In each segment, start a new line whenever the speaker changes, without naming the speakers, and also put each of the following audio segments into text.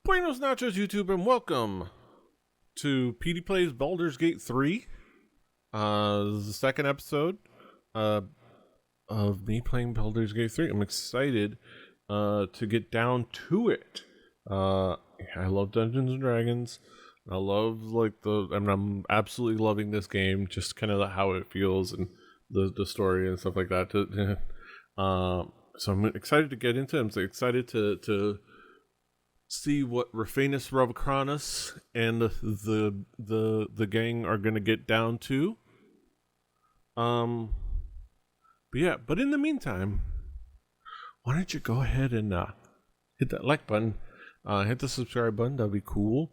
Buenos nachos, YouTube, and welcome to Petey Plays Baldur's Gate 3. This is the second episode of me playing Baldur's Gate 3. I'm excited to get down to it. I love Dungeons and Dragons. I love I'm absolutely loving this game, just kind of how it feels and the story and stuff like that. So I'm excited to get into it. I'm excited to see what Rafanus Ravacranus and the gang are gonna get down to. But in the meantime, why don't you go ahead and hit that like button, hit the subscribe button, that'd be cool.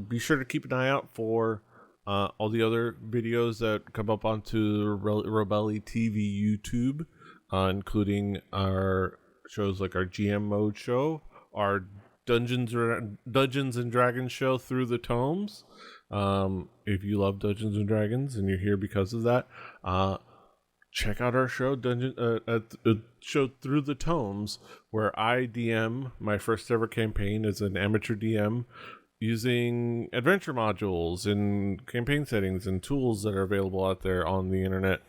Be sure to keep an eye out for all the other videos that come up onto Rebelli TV YouTube, including our shows like our GM mode show, our Dungeons and Dragons show Through the Tomes. If you love Dungeons and Dragons and you're here because of that, check out our show show Through the Tomes, where I DM my first ever campaign as an amateur DM using adventure modules and campaign settings and tools that are available out there on the internet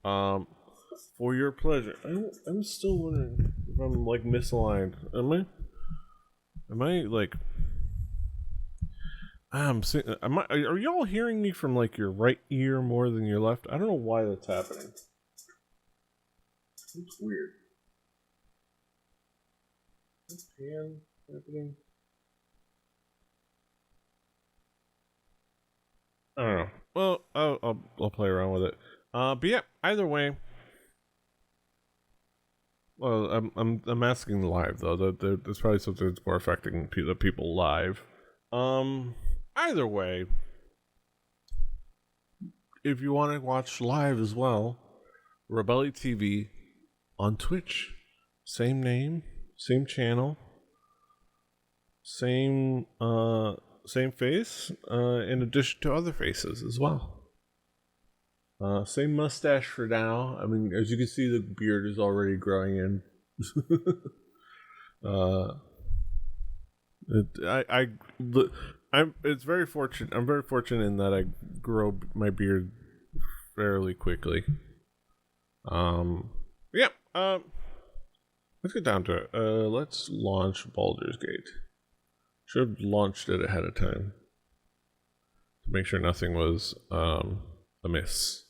for your pleasure. I'm still wondering if I'm misaligned. Am I are y'all hearing me from your right ear more than your left? I don't know why that's happening. It's weird. What's pan happening? I don't know. Well, I'll play around with it. But yeah, either way. Well, I'm asking live though. There's probably something that's more affecting the people live. Either way, if you want to watch live as well, Rebelli TV on Twitch, same name, same channel, same face, in addition to other faces as well. Same mustache for now. I mean, as you can see, the beard is already growing in. It's very fortunate. I'm very fortunate in that I grow my beard fairly quickly. Let's get down to it. Let's launch Baldur's Gate. Should have launched it ahead of time to make sure nothing was amiss.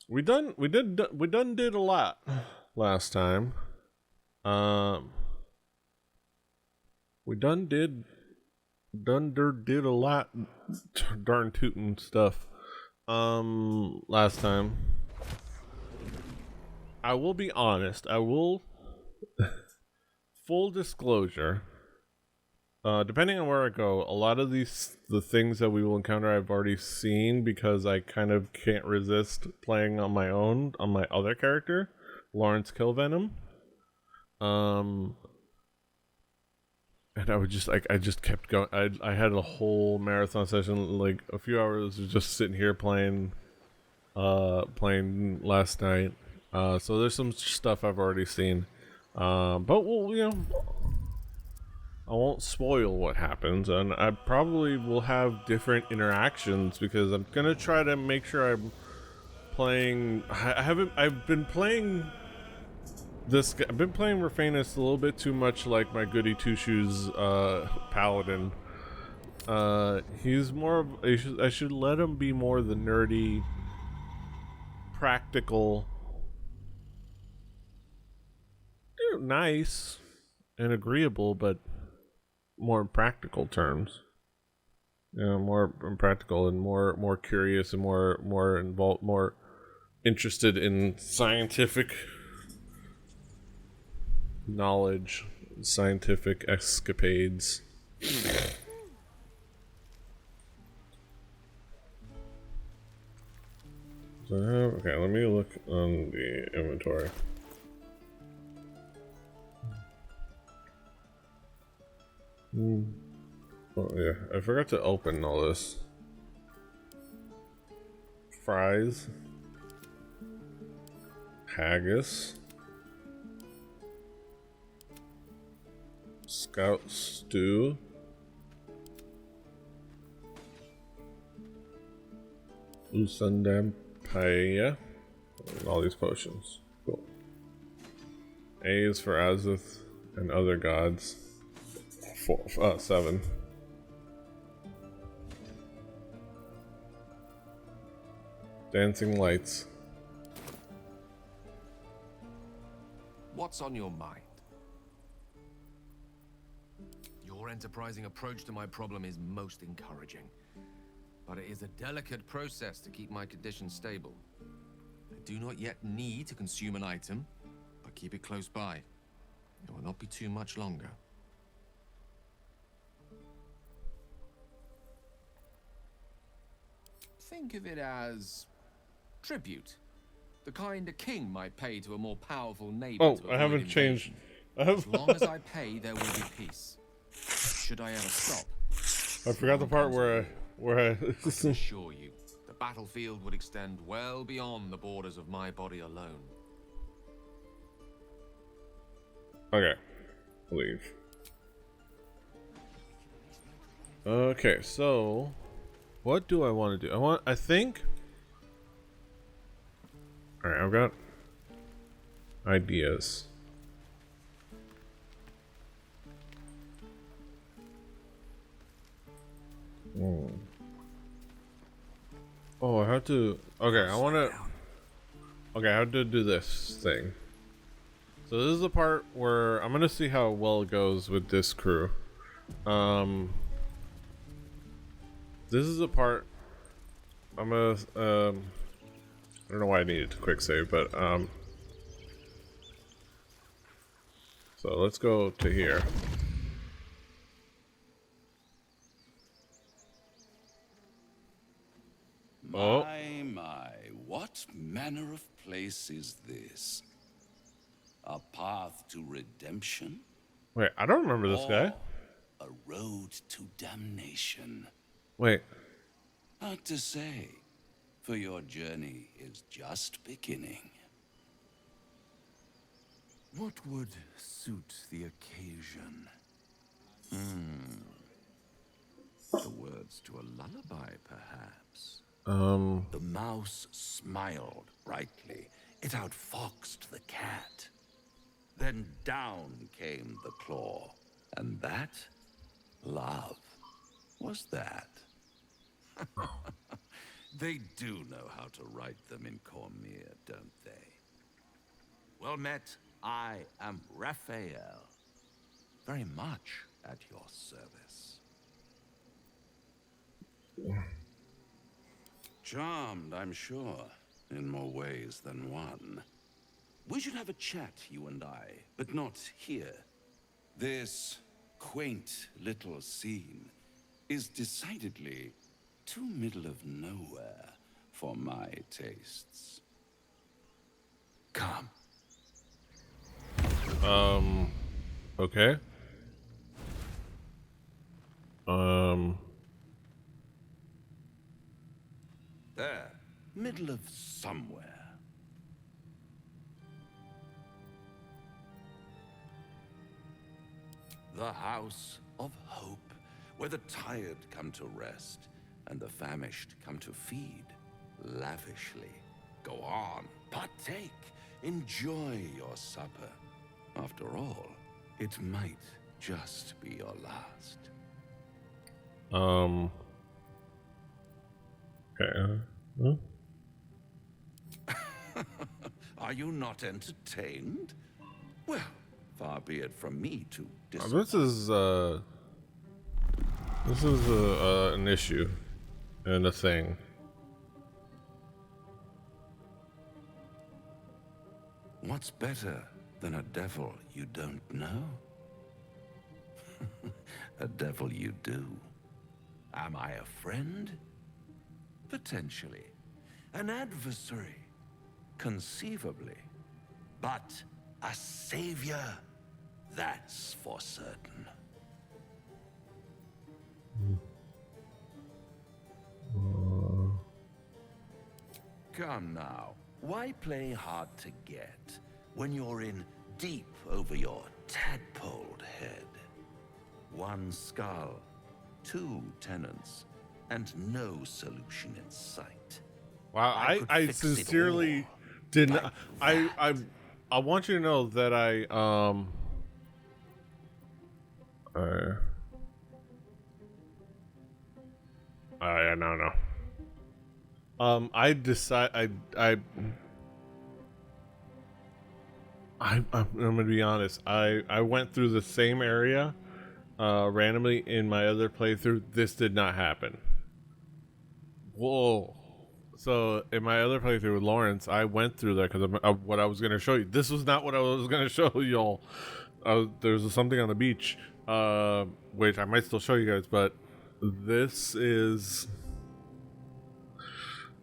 We done did a lot last time. We done did a lot darn tootin' stuff last time. I will be honest, full disclosure, depending on where I go, a lot of the things that we will encounter I've already seen, because I kind of can't resist playing on my own, on my other character, Lawrence Killvenom. And I just kept going. I had a whole marathon session, a few hours of just sitting here playing last night. So there's some stuff I've already seen. But I won't spoil what happens, and I probably will have different interactions because I'm gonna try to make sure I'm playing. I've been playing Rafanus a little bit too much like my goody two shoes paladin. He's more of I should let him be more the nerdy, practical, nice and agreeable, but more in practical terms. More practical and more curious and more involved, more interested in scientific knowledge, scientific escapades. Okay, let me look on the inventory. Oh yeah, I forgot to open all this. Fries. Haggis. scout stew. Usandam paella. All these potions. Cool. A is for Azith and other gods. 7. Dancing lights.
What's on your mind? Your enterprising approach to my problem is most encouraging. But it is a delicate process to keep my condition stable. I do not yet need to consume an item, but keep it close by. It will not be too much longer. Think of it as tribute. The kind a king might pay to a more powerful neighbor.
Oh,
to
I haven't
avoid
changed.
invasion. As long as I pay, there will be peace. Should I ever stop?
I forgot the part where I
I can assure you, the battlefield would extend well beyond the borders of my body alone.
Okay, leave. Okay, so what do I want to do? I think. All right, I've got ideas. Oh, I have to. Okay, I want to. Okay, I have to do this thing. So this is the part where I'm gonna see how well it goes with this crew. This is the part I'm gonna. I don't know why I needed to quick save, but So let's go to here.
My, what manner of place is this? A path to redemption?
Wait, I don't remember this guy.
A road to damnation?
Wait.
Hard to say, for your journey is just beginning. What would suit the occasion? The words to a lullaby, perhaps. The mouse smiled brightly. It outfoxed the cat. Then down came the claw. And that, love, was that. They do know how to write them in Cormier, don't they? Well met, I am Raphael. Very much at your service. Charmed, I'm sure, in more ways than one. We should have a chat, you and I, but not here. This quaint little scene is decidedly too middle of nowhere for my tastes. Come.
Okay.
There, middle of somewhere. The House of Hope, where the tired come to rest and the famished come to feed lavishly. Go on, partake, enjoy your supper. After all, it might just be your last.
Okay.
Are you not entertained? Well, far be it from me to
This is an issue and a thing.
What's better than a devil you don't know? A devil you do. Am I a friend? Potentially. An adversary? Conceivably. But a savior? That's for certain. Come now. Why play hard to get when you're in deep over your tadpoled head? One skull, two tenants, and no solution in sight.
Wow,
I could
I
fix it
sincerely
all
did
like
not.
that.
I want you to know that no. I decide I'm gonna be honest. I went through the same area randomly in my other playthrough. This did not happen. Whoa. So in my other playthrough with Lawrence, I went through there because what I was going to show you. This was not what I was going to show y'all. There's something on the beach, which I might still show you guys, but this is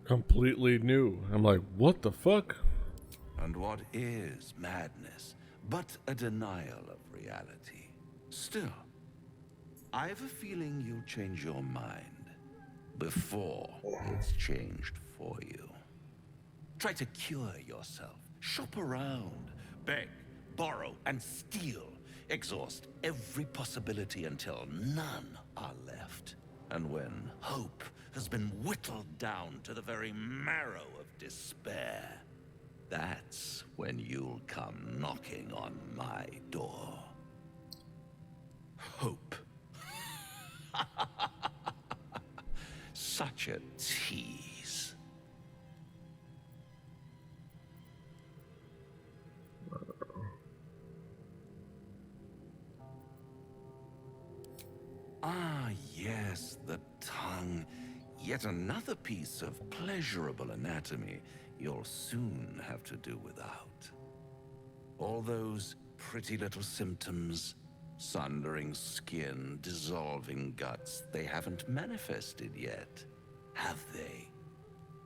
completely new. I'm like, what the fuck?
And what is madness but a denial of reality? Still, I have a feeling you'll change your mind before it's changed for you. Try to cure yourself. Shop around. Beg, borrow, and steal. Exhaust every possibility until none are left. And when hope has been whittled down to the very marrow of despair, that's when you'll come knocking on my door. Hope. Such a tease. Ah, yes, the tongue. Yet another piece of pleasurable anatomy you'll soon have to do without. All those pretty little symptoms, sundering skin, dissolving guts, they haven't manifested yet, have they?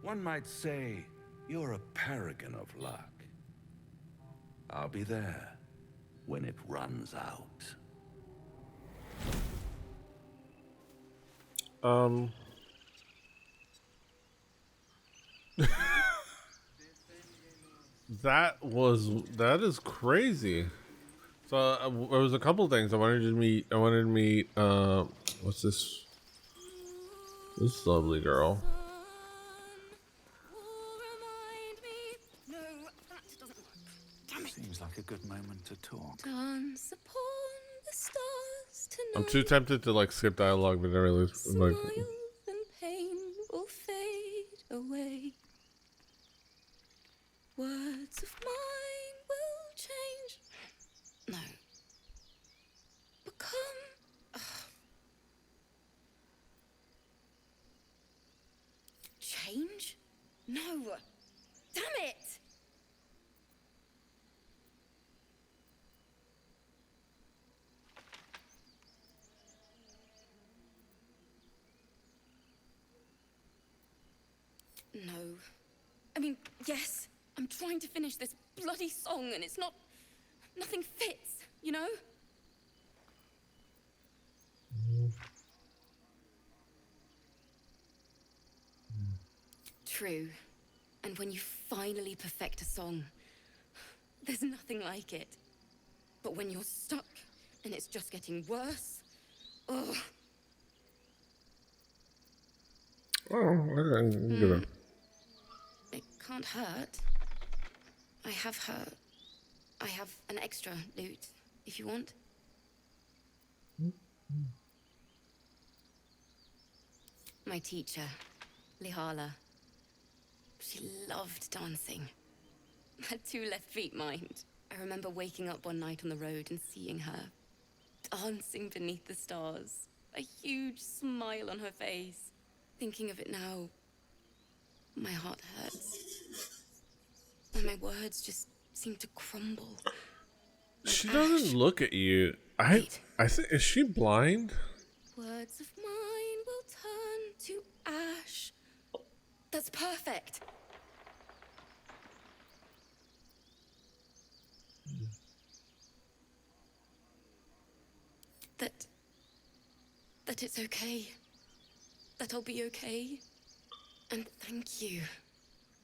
One might say you're a paragon of luck. I'll be there when it runs out.
That is crazy. So there was a couple things I wanted to meet. I wanted to meet. What's this? This lovely girl.
Seems like a good moment to talk.
Dance upon the stars tonight.
I'm too tempted to like skip dialogue, but I really like.
Smile and pain will fade away. Words of mine will change. No. Become. Change? No. Damn it! No. I mean, yes, I'm trying to finish this bloody song and it's not... Nothing fits, you know? True. And when you finally perfect a song, there's nothing like it. But when you're stuck and it's just getting worse, ugh.
Oh, okay. Give it.
It can't hurt. I have an extra loot, if you want. My teacher, Lihala. She loved dancing. Had two left feet, mind. I remember waking up one night on the road and seeing her dancing beneath the stars. A huge smile on her face. Thinking of it now, my heart hurts. And my words just seem to crumble.
She
like
doesn't
ash.
look at you.
Wait.
I think, is she blind?
Words of mine will turn to ash. That's perfect. That it's okay. That I'll be okay. And thank you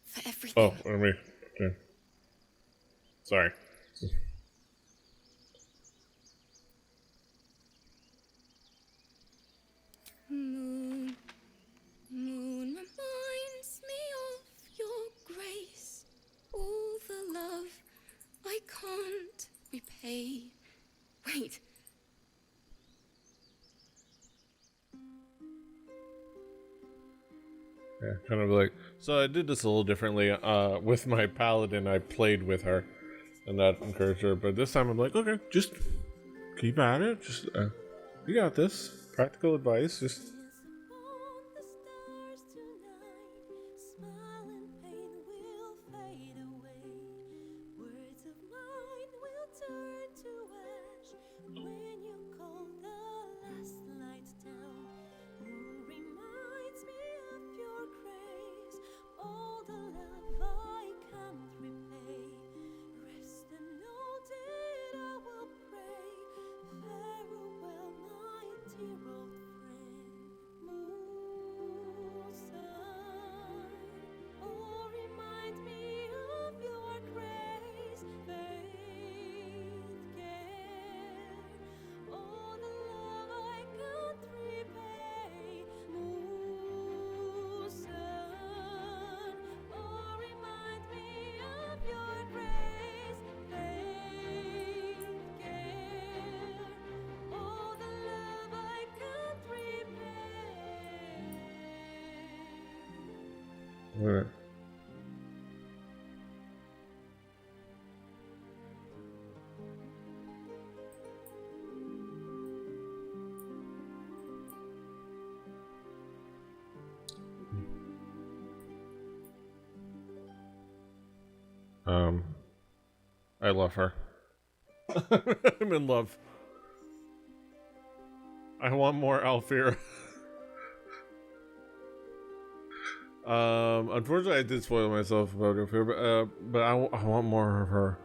for everything.
Oh, let me. Okay. Sorry. Yeah, kind of like, so I did this a little differently. With my paladin, I played with her, and that encouraged her. But this time, I'm like, okay, just keep at it. Just you got this. Practical advice. Just alright. I love her. I'm in love. I want more Alfira. Unfortunately, I did spoil myself about Alfira, but I want more of her.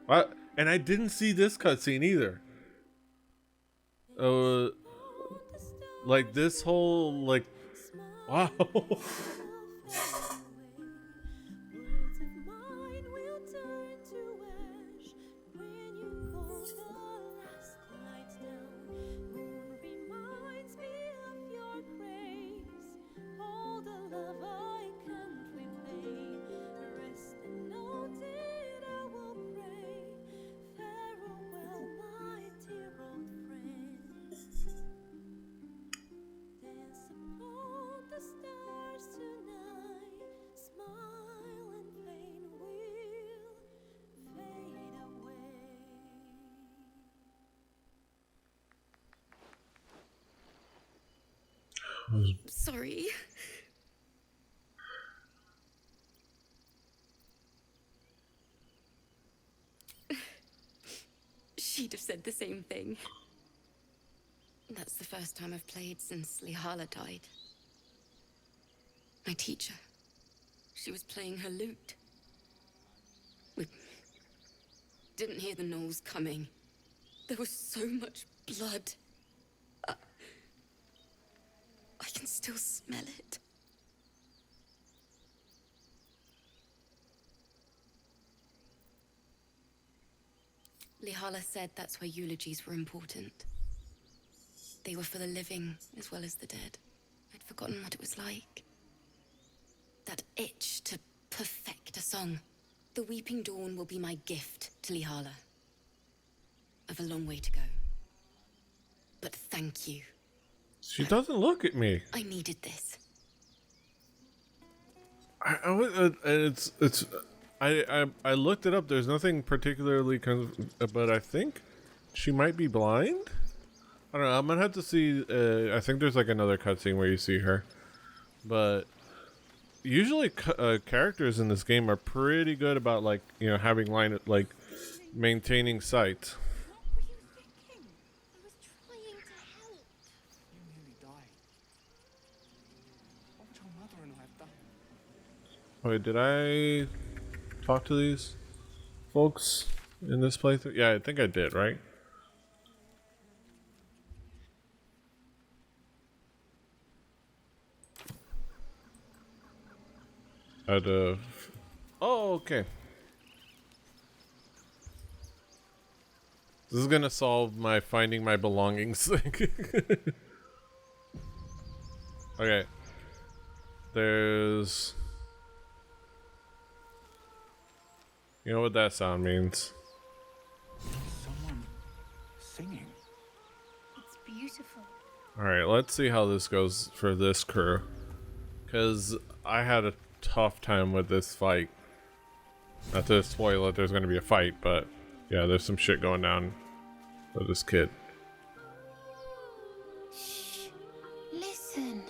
What? And I didn't see this cutscene either. Like this whole like, wow.
Sorry. She'd have said the same thing. That's the first time I've played since Lihala died. My teacher. She was playing her lute. We didn't hear the gnolls coming. There was so much blood. I can still smell it. Lihala said that's why eulogies were important. They were for the living as well as the dead. I'd forgotten what it was like. That itch to perfect a song. The Weeping Dawn will be my gift to Lihala. I've a long way to go. But thank you.
She doesn't look at me.
I needed this.
I looked it up. There's nothing particularly, but I think she might be blind. I don't know. I'm gonna have to see. I think there's like another cutscene where you see her, but usually characters in this game are pretty good about like having maintaining sight. Wait, did I talk to these folks in this playthrough? Yeah, I think I did, right? Oh, okay. This is gonna solve my finding my belongings thing. Okay. There's... You know what that sound means?
Someone singing.
It's beautiful.
Alright, let's see how this goes for this crew. Because I had a tough time with this fight. Not to spoil it, there's going to be a fight, but yeah, there's some shit going down with this kid.
Shh. Listen.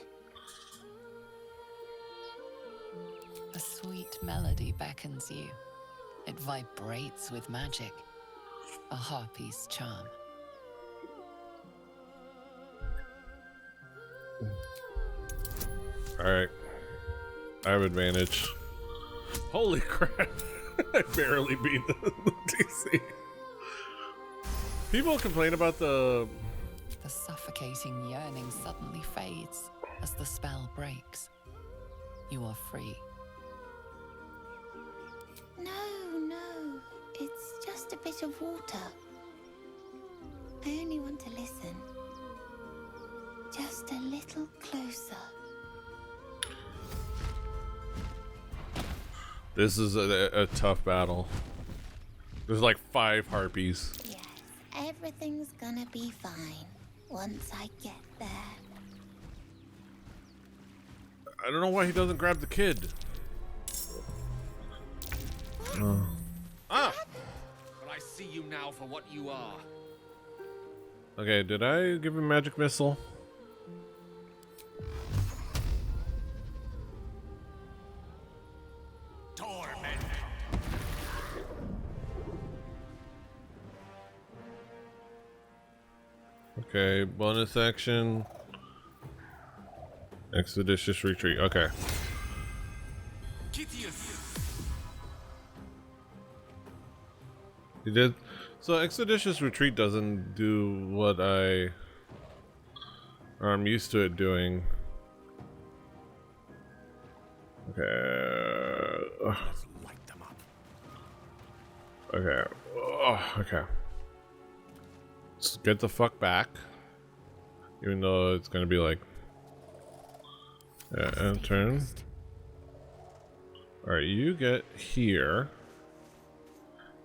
A sweet melody beckons you. It vibrates with magic. A harpy's charm.
Alright. I have advantage. Holy crap. I barely beat the DC. People complain about the...
The suffocating yearning suddenly fades as the spell breaks. You are free.
No. It's just a bit of water. I only want to listen. Just a little closer.
This is a tough battle. There's like 5 harpies.
Yes, everything's gonna be fine once I get there.
I don't know why he doesn't grab the kid. Ah!
But I see you now for what you are.
Okay, did I give him magic missile?
Torment.
Okay, bonus action. Expeditious retreat. Okay. He did. So expeditious retreat doesn't do what I'm used to it doing. Okay.
Light them up.
Okay. Okay. Let's get the fuck back. Even though it's gonna be like end turn. Alright, you get here.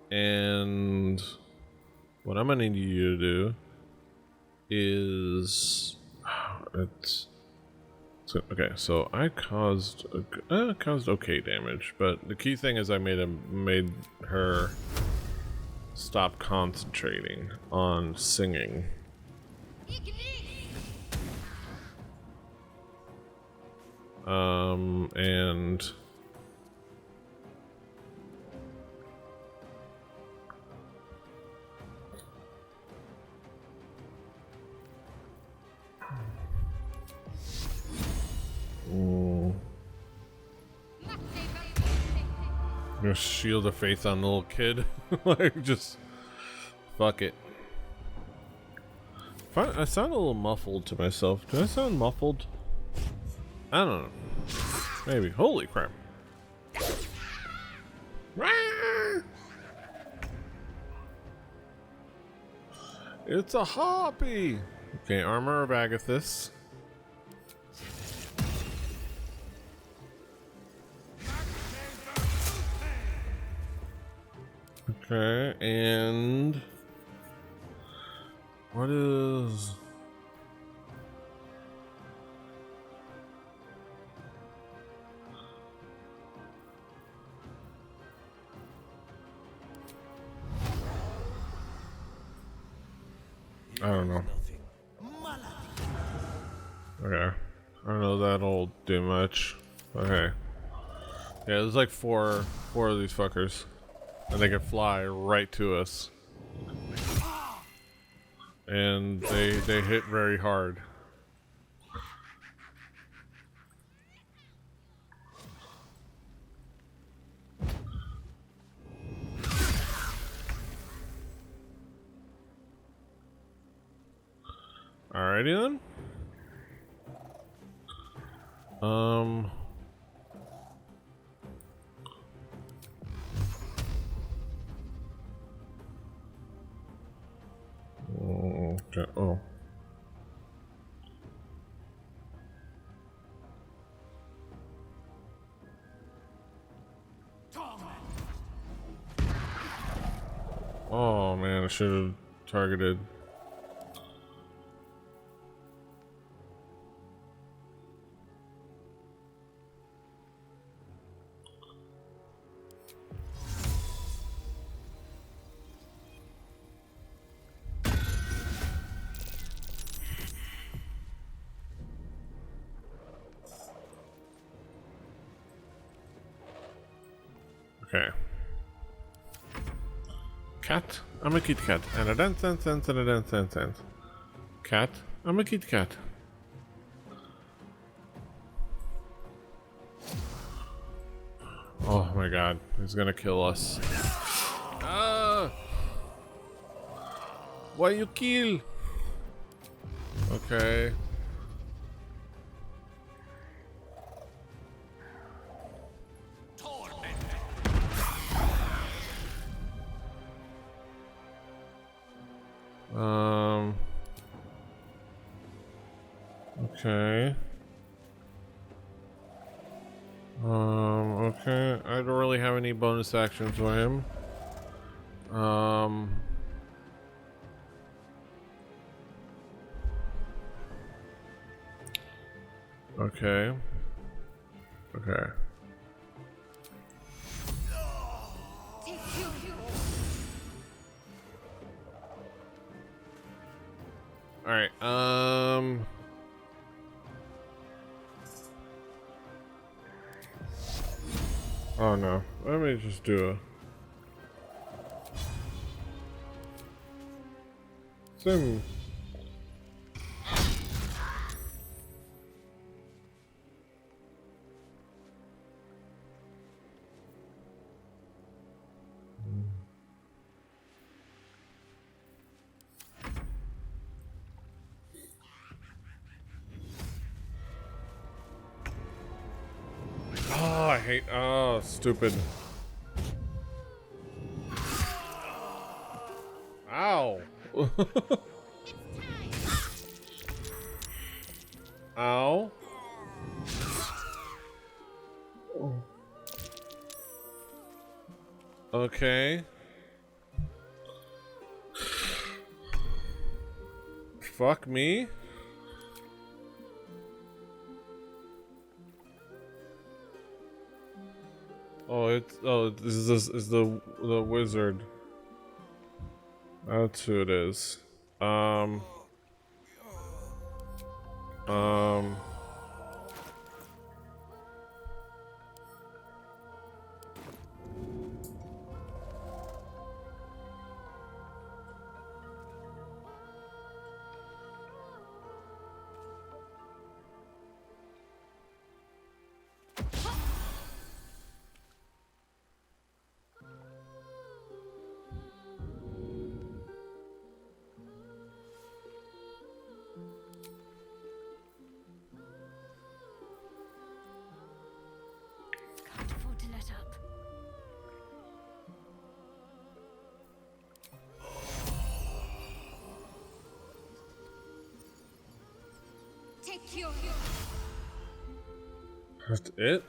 And what I'm gonna need you to do is okay, so I caused okay damage, but the key thing is I made her stop concentrating on singing. And gonna shield of faith on the little kid. Like, just fuck it. I sound a little muffled to myself. Do I sound muffled? I don't know. Maybe. Holy crap. It's a harpy. Okay, armor of Agathis. Okay, and what is I don't know. Okay, I don't know that'll do much. Okay, yeah, there's like four of these fuckers. And they can fly right to us. And they hit very hard. Alrighty then. Okay. Oh. Oh man, I should have targeted. Okay. Cat, I'm a Kit Kat. And a dance, dance, dance, and a dance, dance, dance. Cat, I'm a Kit Kat. Oh my god, he's gonna kill us. Ah! Why you kill? Okay. Okay. Okay. I don't really have any bonus actions for him. Okay. Okay. Alright, oh no. Let me just do a sim. Oh, I hate. Oh, stupid. Ow. Ow. Okay. Fuck me. This is the wizard. That's who it is.
Can't afford to let up. Take your.
That's it?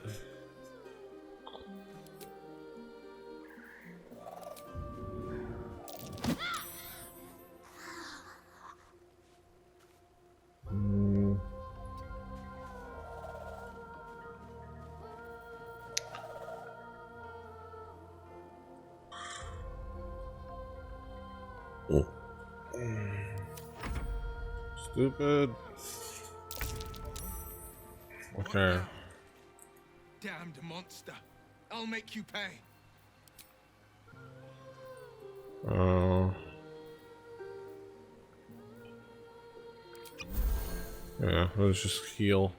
Stupid. Okay.
Damned monster. I'll make you pay.
Oh. Yeah, let's just heal.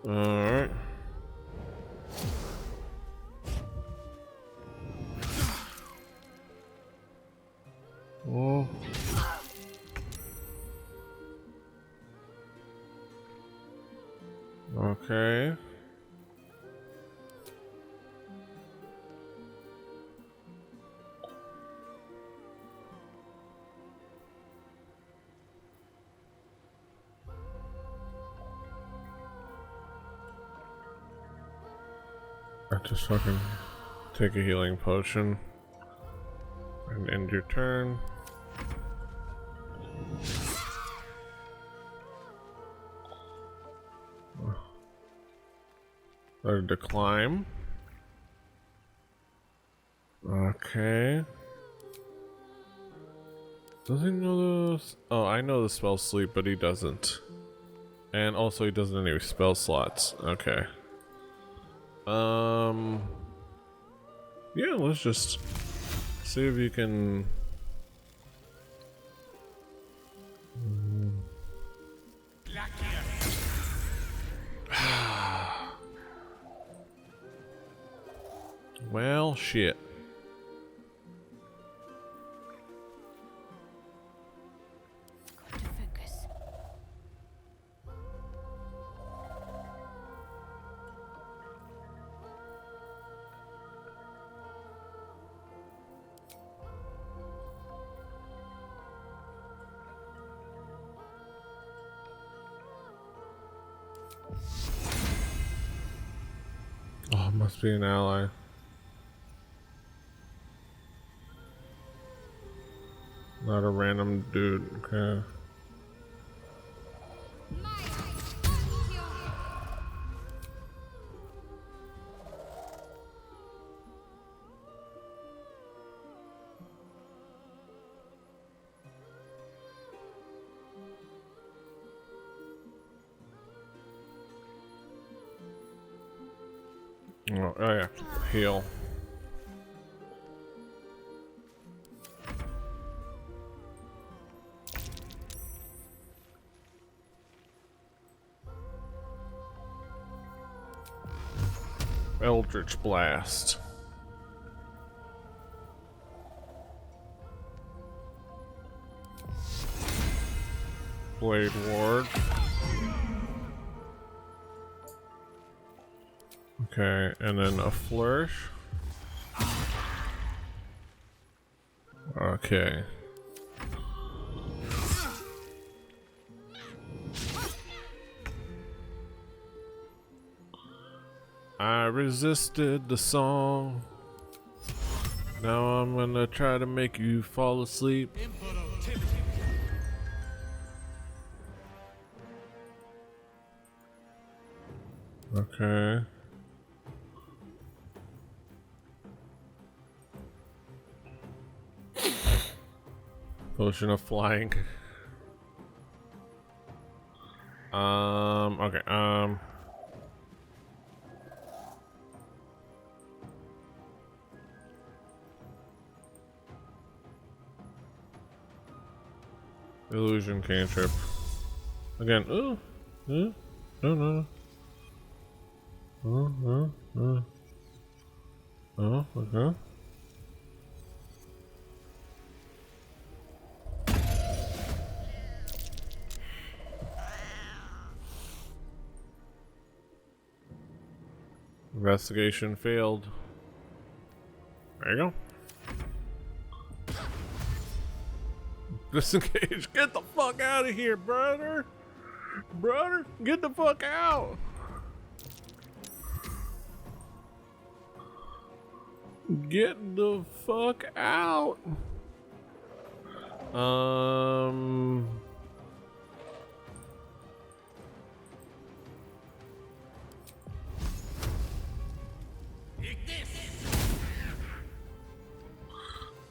Alright. Oh. Okay. I just fucking take a healing potion and end your turn. Started to climb. Okay. Does he know this? Oh, I know the spell sleep, but he doesn't. And also he doesn't have any spell slots. Okay. Yeah, let's just see if you can. Well, shit.
Got to focus.
Oh, it must be an ally. Not a random dude. Okay. Oh yeah, heal. Eldritch Blast. Blade Ward. Okay, and then a flourish. Okay. I resisted the song. Now I'm gonna try to make you fall asleep. Okay. Potion of flying. Okay, illusion cantrip. Again, ooh. No, no. Oh, okay. Investigation failed. There you go. Disengage. Get the fuck out of here, brother. Brother, get the fuck out. Get the fuck out.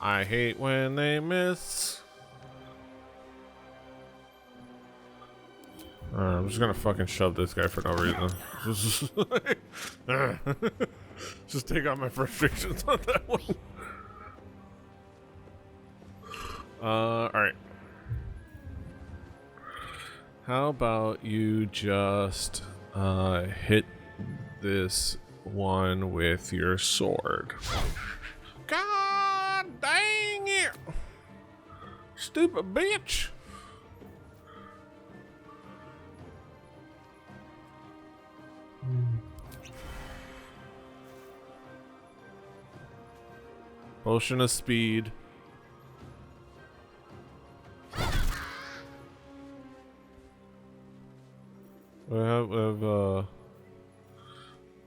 I hate when they miss. I'm just gonna fucking shove this guy for no reason. Just take out my frustrations on that one. Alright. How about you just hit this one with your sword? God dang it! Stupid bitch! Potion of speed.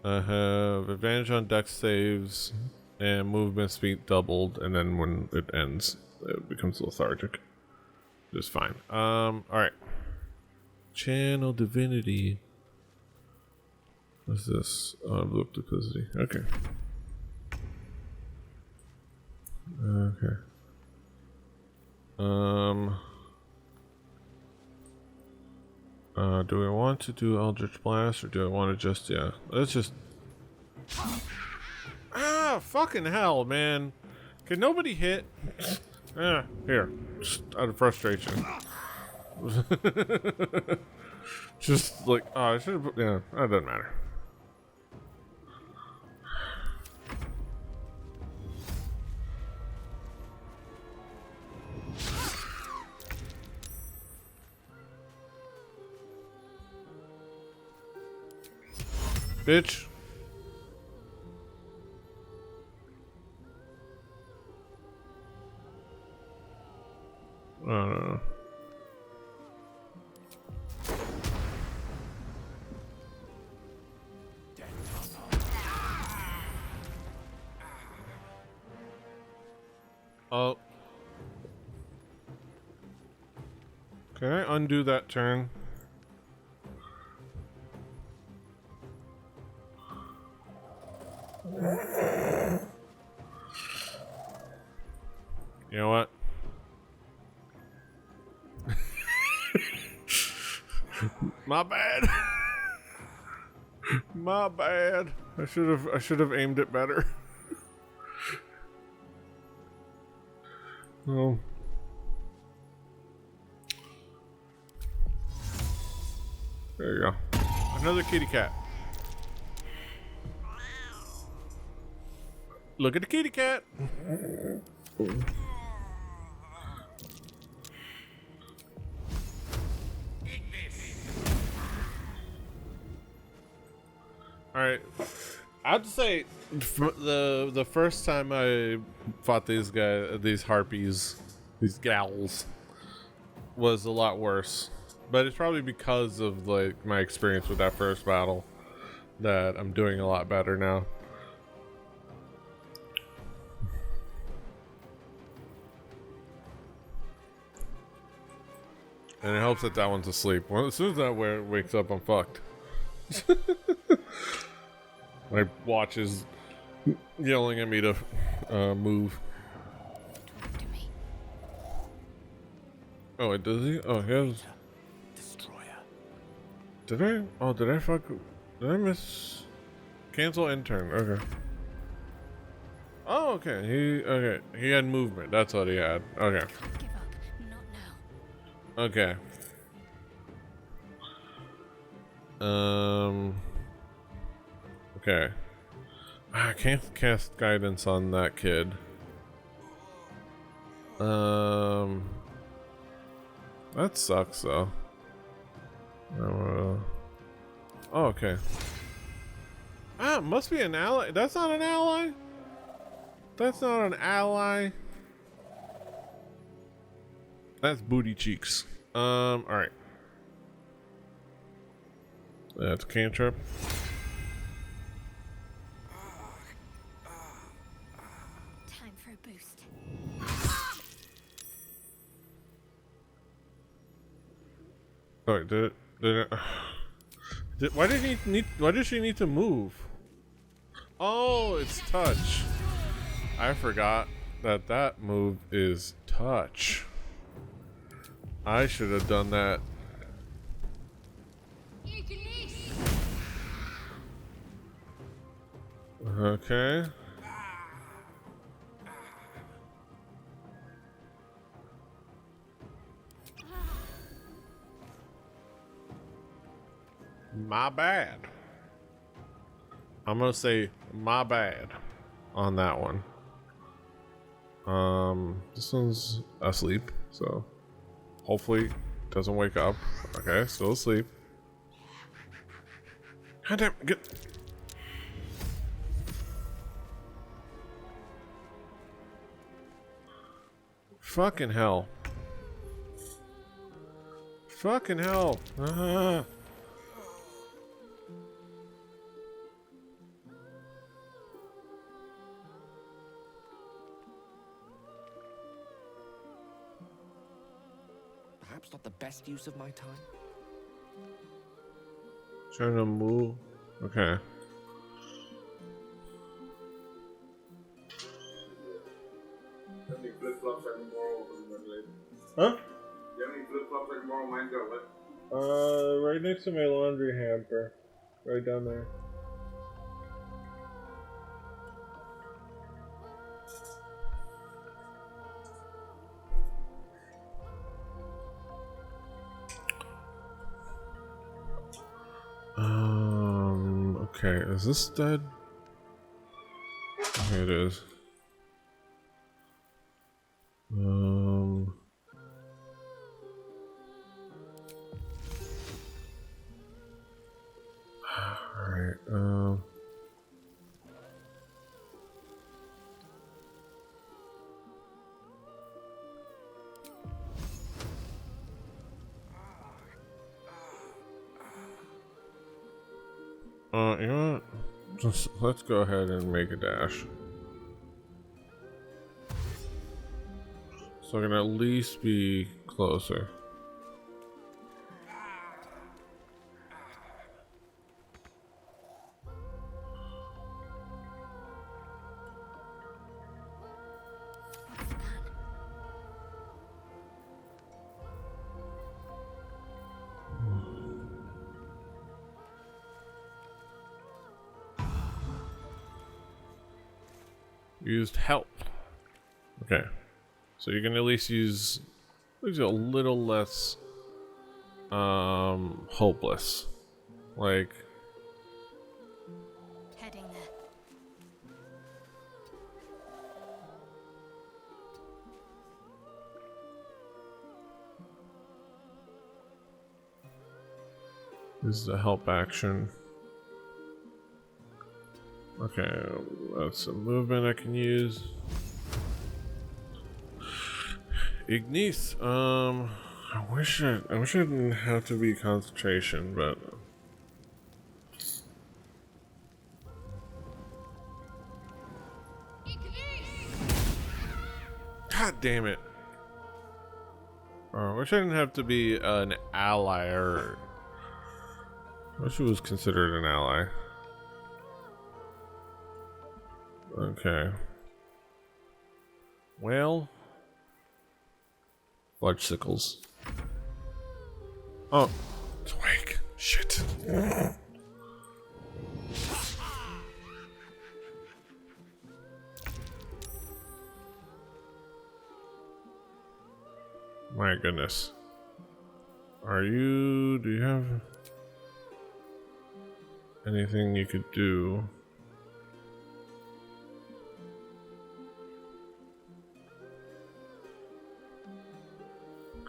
I have advantage on dex saves and movement speed doubled, and then when it ends, it becomes lethargic. Just fine. Alright. Channel divinity. What's this? Blue duplicity. Okay. Okay. Do we want to do Eldritch Blast, or do I want to just, yeah, let's just... Ah! Ah, fucking hell, man. Can nobody hit? Here. Just out of frustration. Just like, oh, I should have, yeah, that doesn't matter. Bitch. Oh. Can I undo that turn? You know what? My bad. My bad. I should have aimed it better. Oh. There you go. Another kitty cat. Look at the kitty cat. Alright. I have to say, the first time I fought these harpies, these gals, was a lot worse. But it's probably because of like my experience with that first battle that I'm doing a lot better now. And it helps that one's asleep. Well, as soon as that wakes up, I'm fucked. My watch is yelling at me to move.
Talk to me.
Oh, it does he? Oh, he has.
Destroyer.
Did I? Oh, did I fuck? Did I miss? Cancel intern. Okay. Oh, okay. He had movement. That's what he had. Okay.
Can't give up. Not now.
Okay. Okay. I can't cast guidance on that kid. That sucks though. Oh, okay. Ah, must be an ally. That's not an ally? That's not an ally. That's booty cheeks. Alright. That's a cantrip.
Time for a boost.
Oh, did it? Why did she need to move? Oh, it's touch. I forgot that move is touch. I should have done that. Okay. My bad. I'm gonna say my bad on that one. This one's asleep, so hopefully doesn't wake up. Okay, still asleep. God damn, get. Fucking hell. Fucking hell. Ah.
Perhaps not the best use of my time.
Trying to move. Okay. Huh?
Do you have any flip-flops I can borrow? Mine got wet.
Right next to my laundry hamper. Right down there. Okay, is this dead? Here it is. Alright, you know what? Just let's go ahead and make a dash. So I can at least be closer. Used help. Okay. So you can at least use a little less hopeless. Like
Heading there.
this is a help action. Okay, that's a movement I can use. Ignis. I wish it didn't have to be concentration, but God damn it! I wish I didn't have to be an ally, or I wish it was considered an ally. Okay. Well, fudgesicles. Oh, twig. Shit. My goodness. Do you have anything you could do?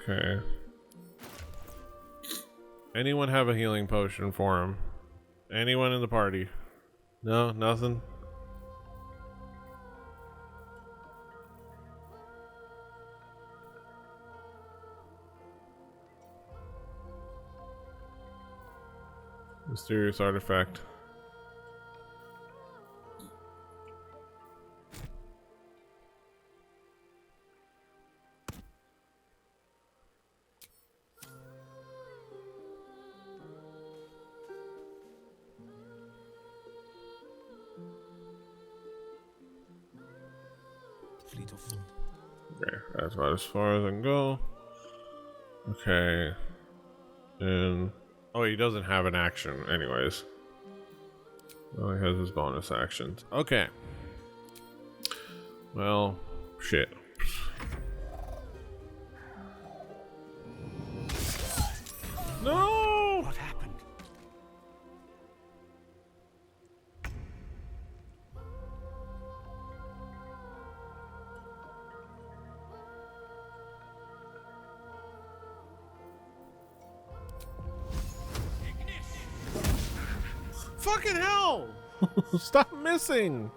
Okay. Anyone have a healing potion for him? Anyone in the party? No, nothing? Mysterious artifact. Okay, that's about as far as I can go. Okay. And oh, he doesn't have an action anyways. Well, he has his bonus actions. Okay. Well, shit. No!
What happened?
Fucking hell! Stop missing!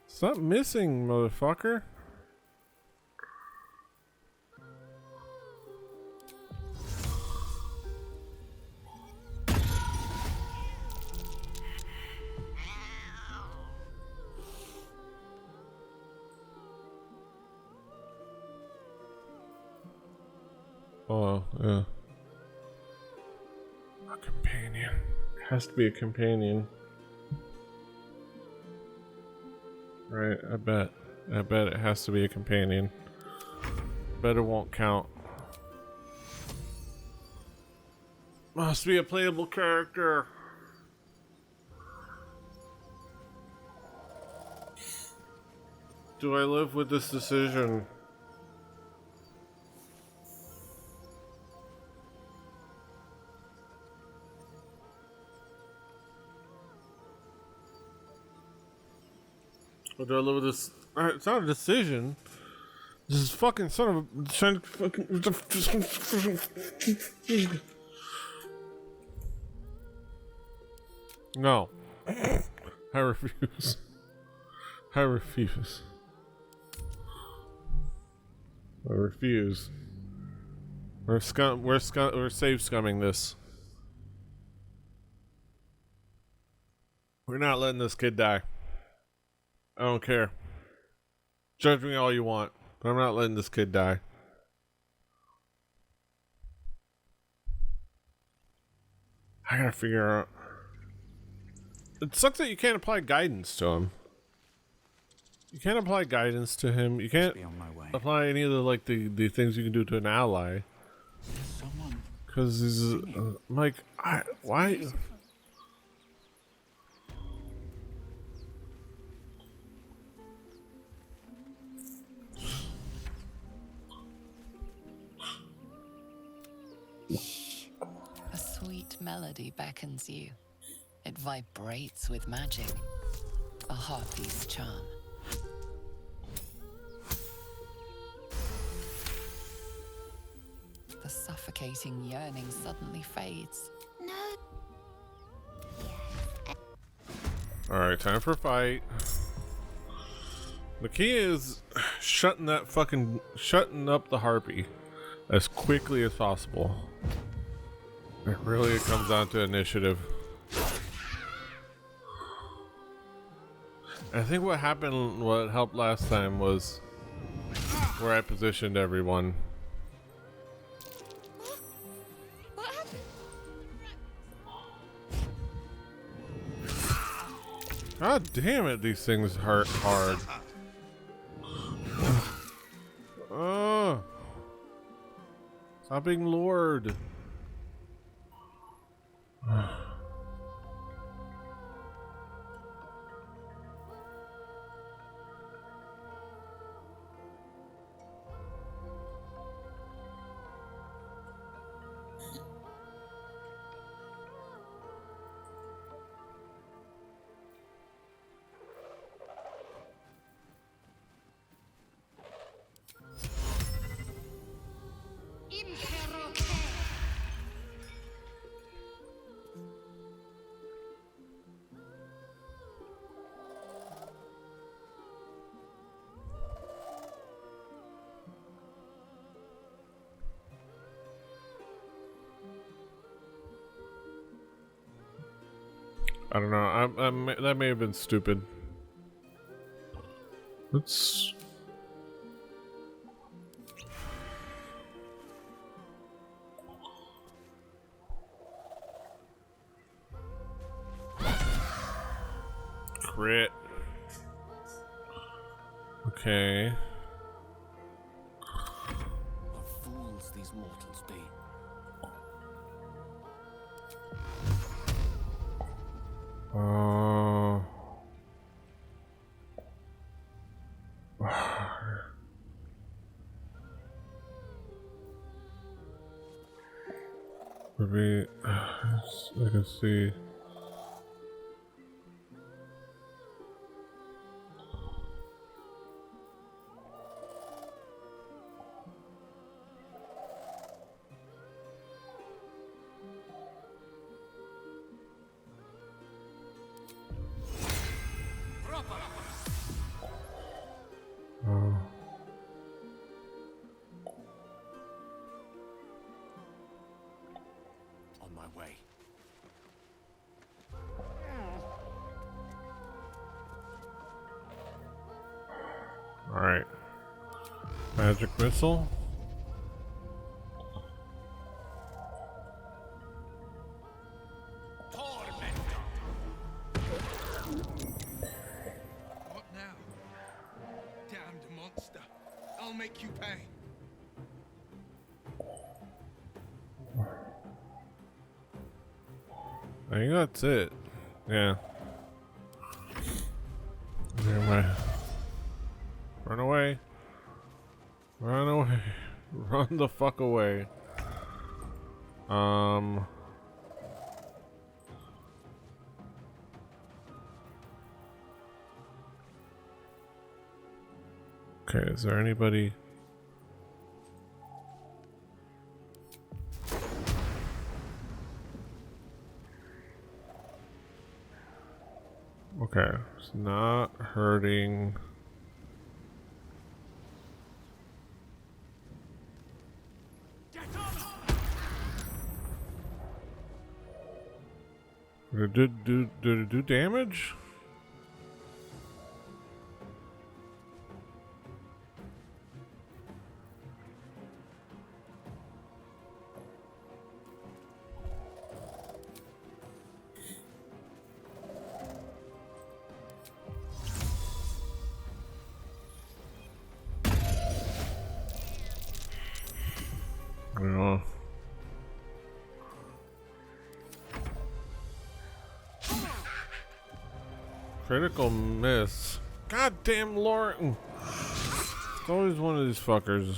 Stop missing, motherfucker. Oh, yeah. A companion. It has to be a companion. Right, I bet it has to be a companion. Bet it won't count. Must be a playable character. Do I live with this decision? Or do I live with this? It's not a decision. This is fucking son of a trying to fucking. No. I refuse. I refuse. I refuse. We're save scumming this. We're not letting this kid die. I don't care. Judge me all you want, but I'm not letting this kid die. I gotta figure out. It sucks that you can't apply guidance to him. You can't apply guidance to him. You can't apply any of the things you can do to an ally. Because he's like, why?
A sweet melody beckons you. It vibrates with magic. A harpy's charm. The suffocating yearning suddenly fades.
No.
Alright, time for a fight. The key is shutting up the harpy as quickly as possible. It comes down to initiative. I think what helped last time was where I positioned everyone.
What happened?
God damn it, these things hurt hard. Oh, stop being lured. I don't know. That may have been stupid. Let's. Crit. Okay.
What fools these mortals be.
Maybe I can see.
On my way.
All right. Magic missile.
What now? Damned monster. I'll make you pay.
I think that's it. Yeah. Never mind. Run away. Run away. Run the fuck away. Okay, is there anybody? Okay, it's not hurting. Did it do damage? No. Critical miss. Goddamn Lauren. It's always one of these fuckers.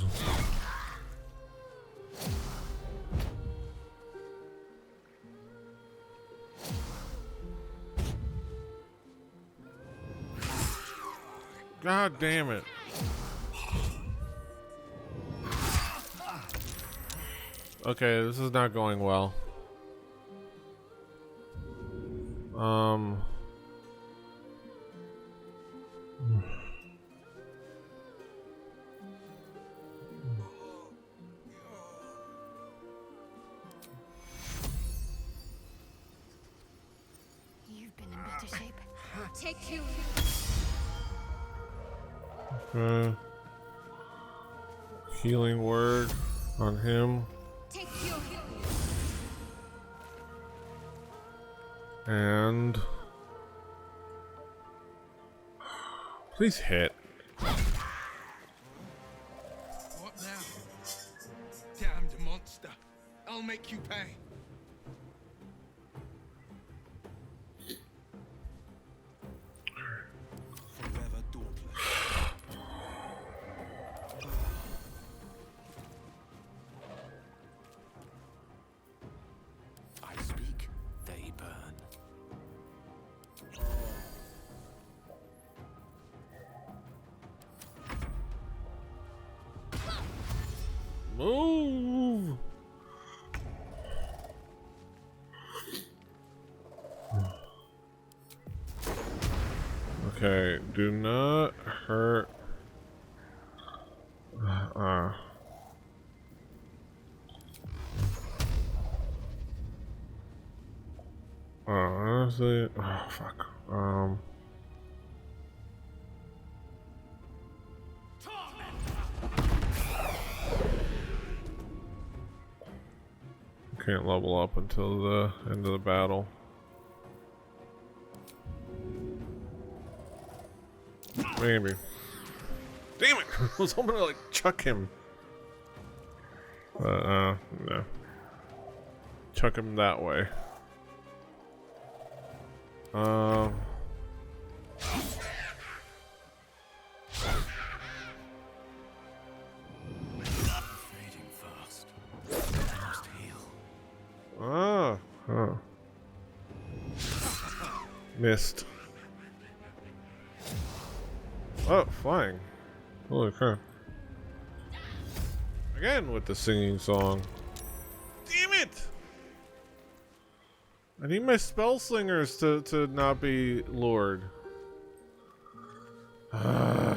God damn it. Okay, this is not going well.
You've been in better shape. Take you.
Okay. Healing word on him.
Take you.
And please hit.
What now? Damned monster. I'll make you pay. Forever dauntless. I speak, they burn.
Move. Okay, do not hurt. Honestly, oh fuck. Can't level up until the end of the battle. Maybe. Damn it! I was hoping to like chuck him. No. Chuck him that way.
Fading fast. I must heal.
Oh. Missed. Oh, flying. Holy crap. Again with the singing song. Damn it! I need my spell slingers to not be lured.
Let's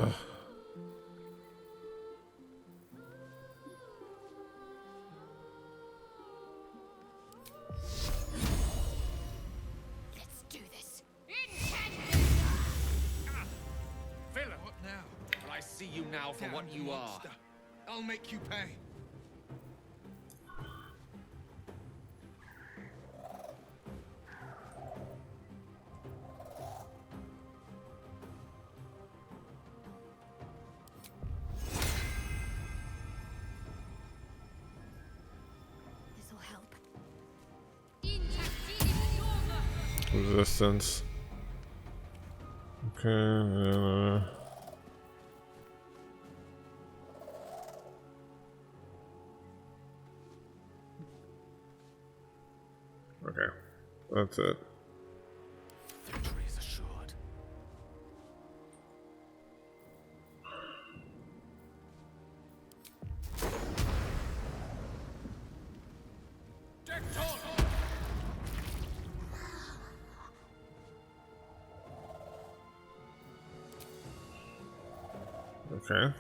do this.
Filler, what now?
But I see you now for what
Damned
you are.
monster. I'll make you pay.
This'll help.
Resistance. Okay. Okay. That's it.
Victory is assured.
Okay.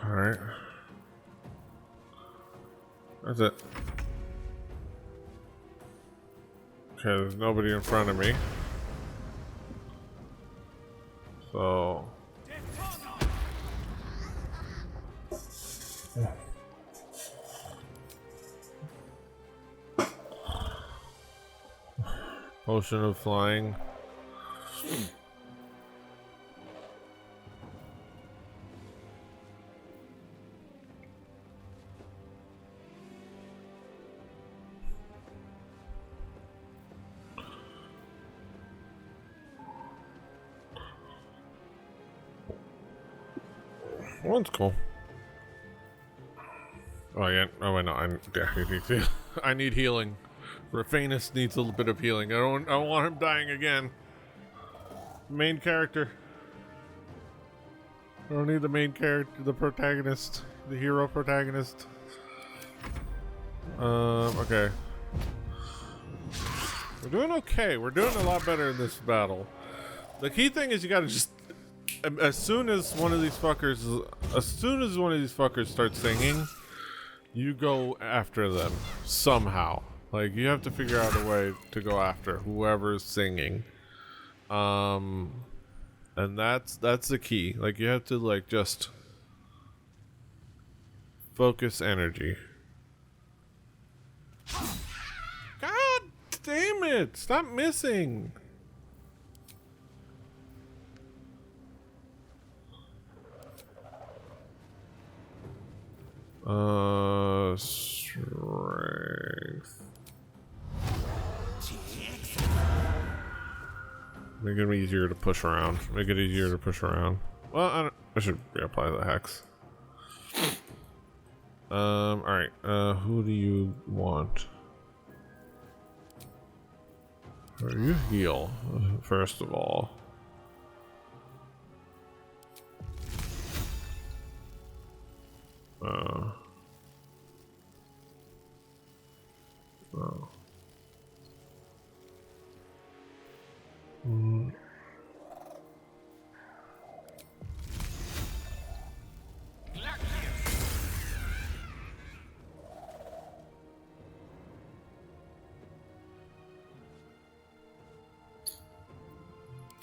Alright. That's it. Okay, there's nobody in front of me. So... Potion of flying. One's cool. Oh yeah. Oh wait, no. I need healing. Raphanus needs a little bit of healing. I don't want him dying again. Main character. I don't need the main character, the protagonist, the hero protagonist. Okay. We're doing okay. We're doing a lot better in this battle. The key thing is you gotta just, as soon as one of these fuckers starts singing, you go after them somehow. Like, you have to figure out a way to go after whoever's singing. And that's the key. Like, you have to, like, just focus energy. God damn it! Stop missing! Strength. Make it easier to push around. Make it easier to push around. Well, I should reapply the hex. Alright. Who do you want? You heal, first of all. Oh.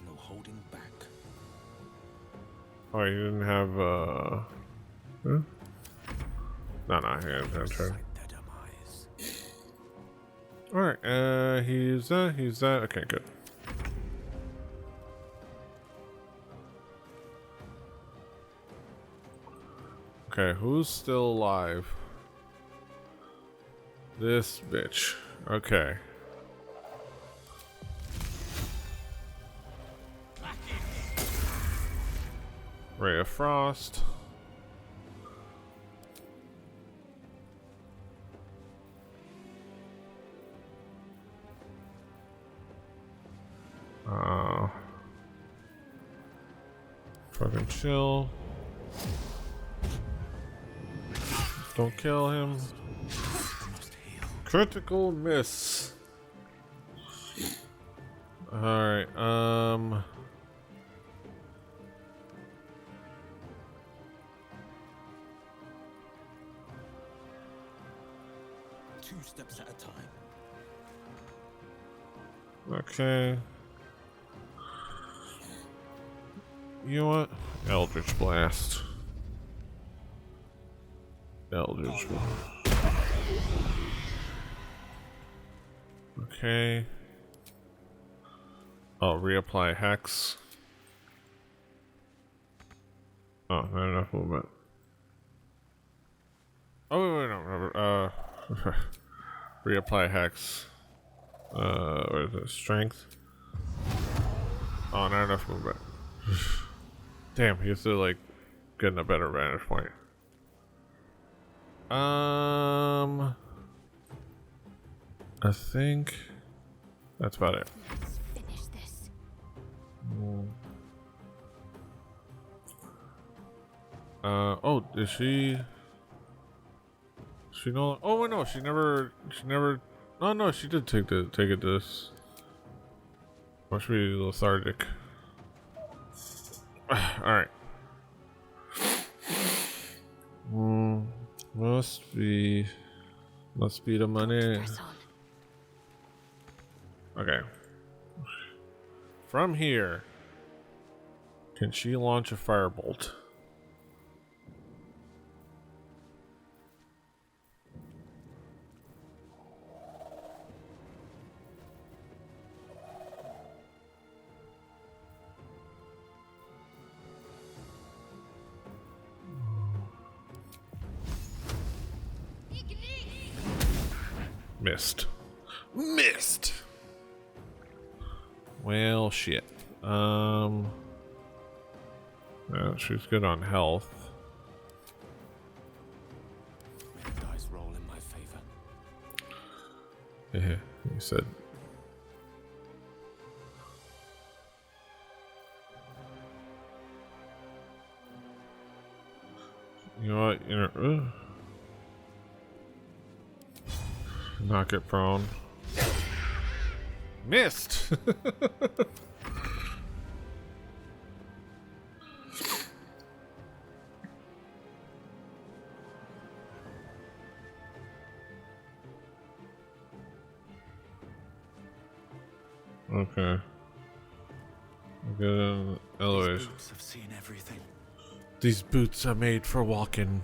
No holding back.
Oh, you didn't have, huh? No, I'm trying. Alright, he's that. Okay, good. Okay, who's still alive? This bitch. Okay. Ray of Frost. Fucking chill. Don't kill him. Critical miss. Alright,
Two steps at a time.
okay. You know what? Eldritch Blast. Eldritch Blast. Okay. Oh, reapply Hex. Oh, not enough movement. Oh, wait, no. Reapply Hex. What is it? Strength? Oh, not enough movement. Damn, he has to, like, get in a better vantage point. I think that's about it.
Let's finish this.
Oh, is she no? Oh no, she never. Oh no, she did take it this. Must be lethargic. Alright. Must be the money.
Press on.
Okay. From here, can she launch a firebolt? Missed. Well, shit. Yeah, she's good on health.
Dice roll in my favor.
Yeah, you said. You know what? Knock it prone. Missed. Okay. Get an elevator.
These boots have seen everything.
These boots are made for walking.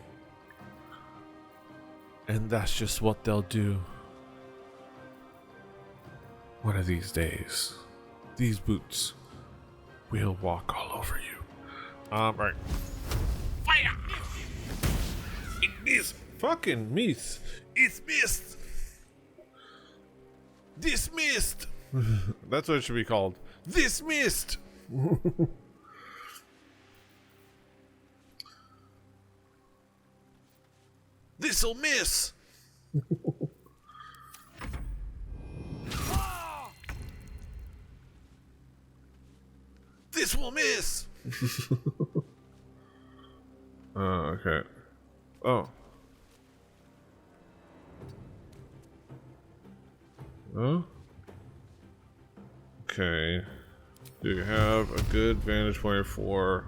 And that's just what they'll do. One of these days, these boots will walk all over you. Right. Fire! It is fucking missed. It's missed. Dismissed. That's what it should be called. Dismissed. This'll miss. This will miss. Okay. Oh. Oh. Okay. Do you have a good vantage point for?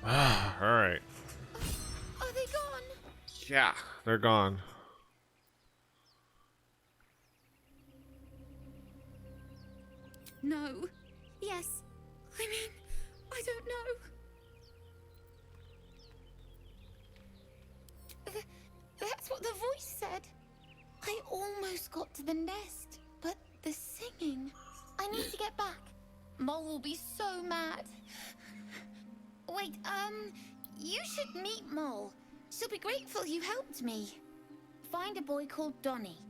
Ah, all right.
Are they gone?
Yeah, they're gone.
No. Yes. I mean, I don't know. That's what the voice said. I almost got to the nest, but the singing. I need to get back. Mole will be so mad. Wait, you should meet Mole. She'll be grateful you helped me. Find a boy called Donny.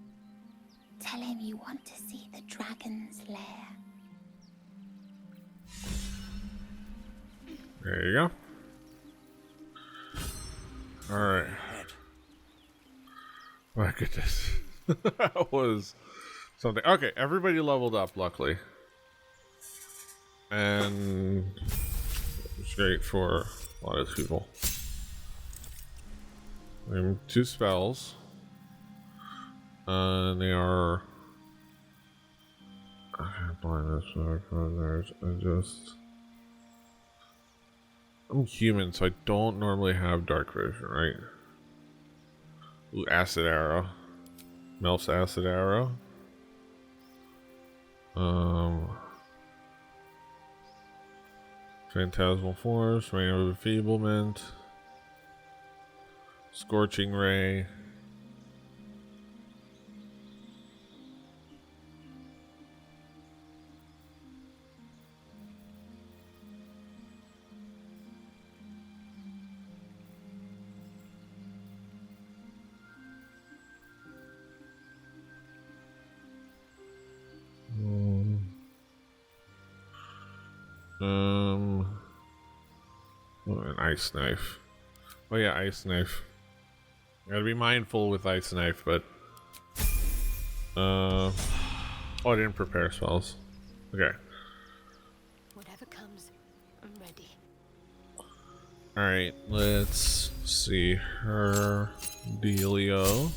Tell him you want to see the dragon's lair.
There you go. All right. My goodness. That was something. Okay, everybody leveled up, luckily. And it's great for a lot of people. We have 2 spells. And they are... I can't find this. I'm human, so I don't normally have dark vision, right? Ooh, acid arrow. Melf's acid arrow. Phantasmal force, rain of enfeeblement, scorching ray. An ice knife. Oh yeah, ice knife. Gotta be mindful with ice knife, but oh, I didn't prepare spells. Okay.
Whatever comes, I'm ready.
Alright, let's see her dealio.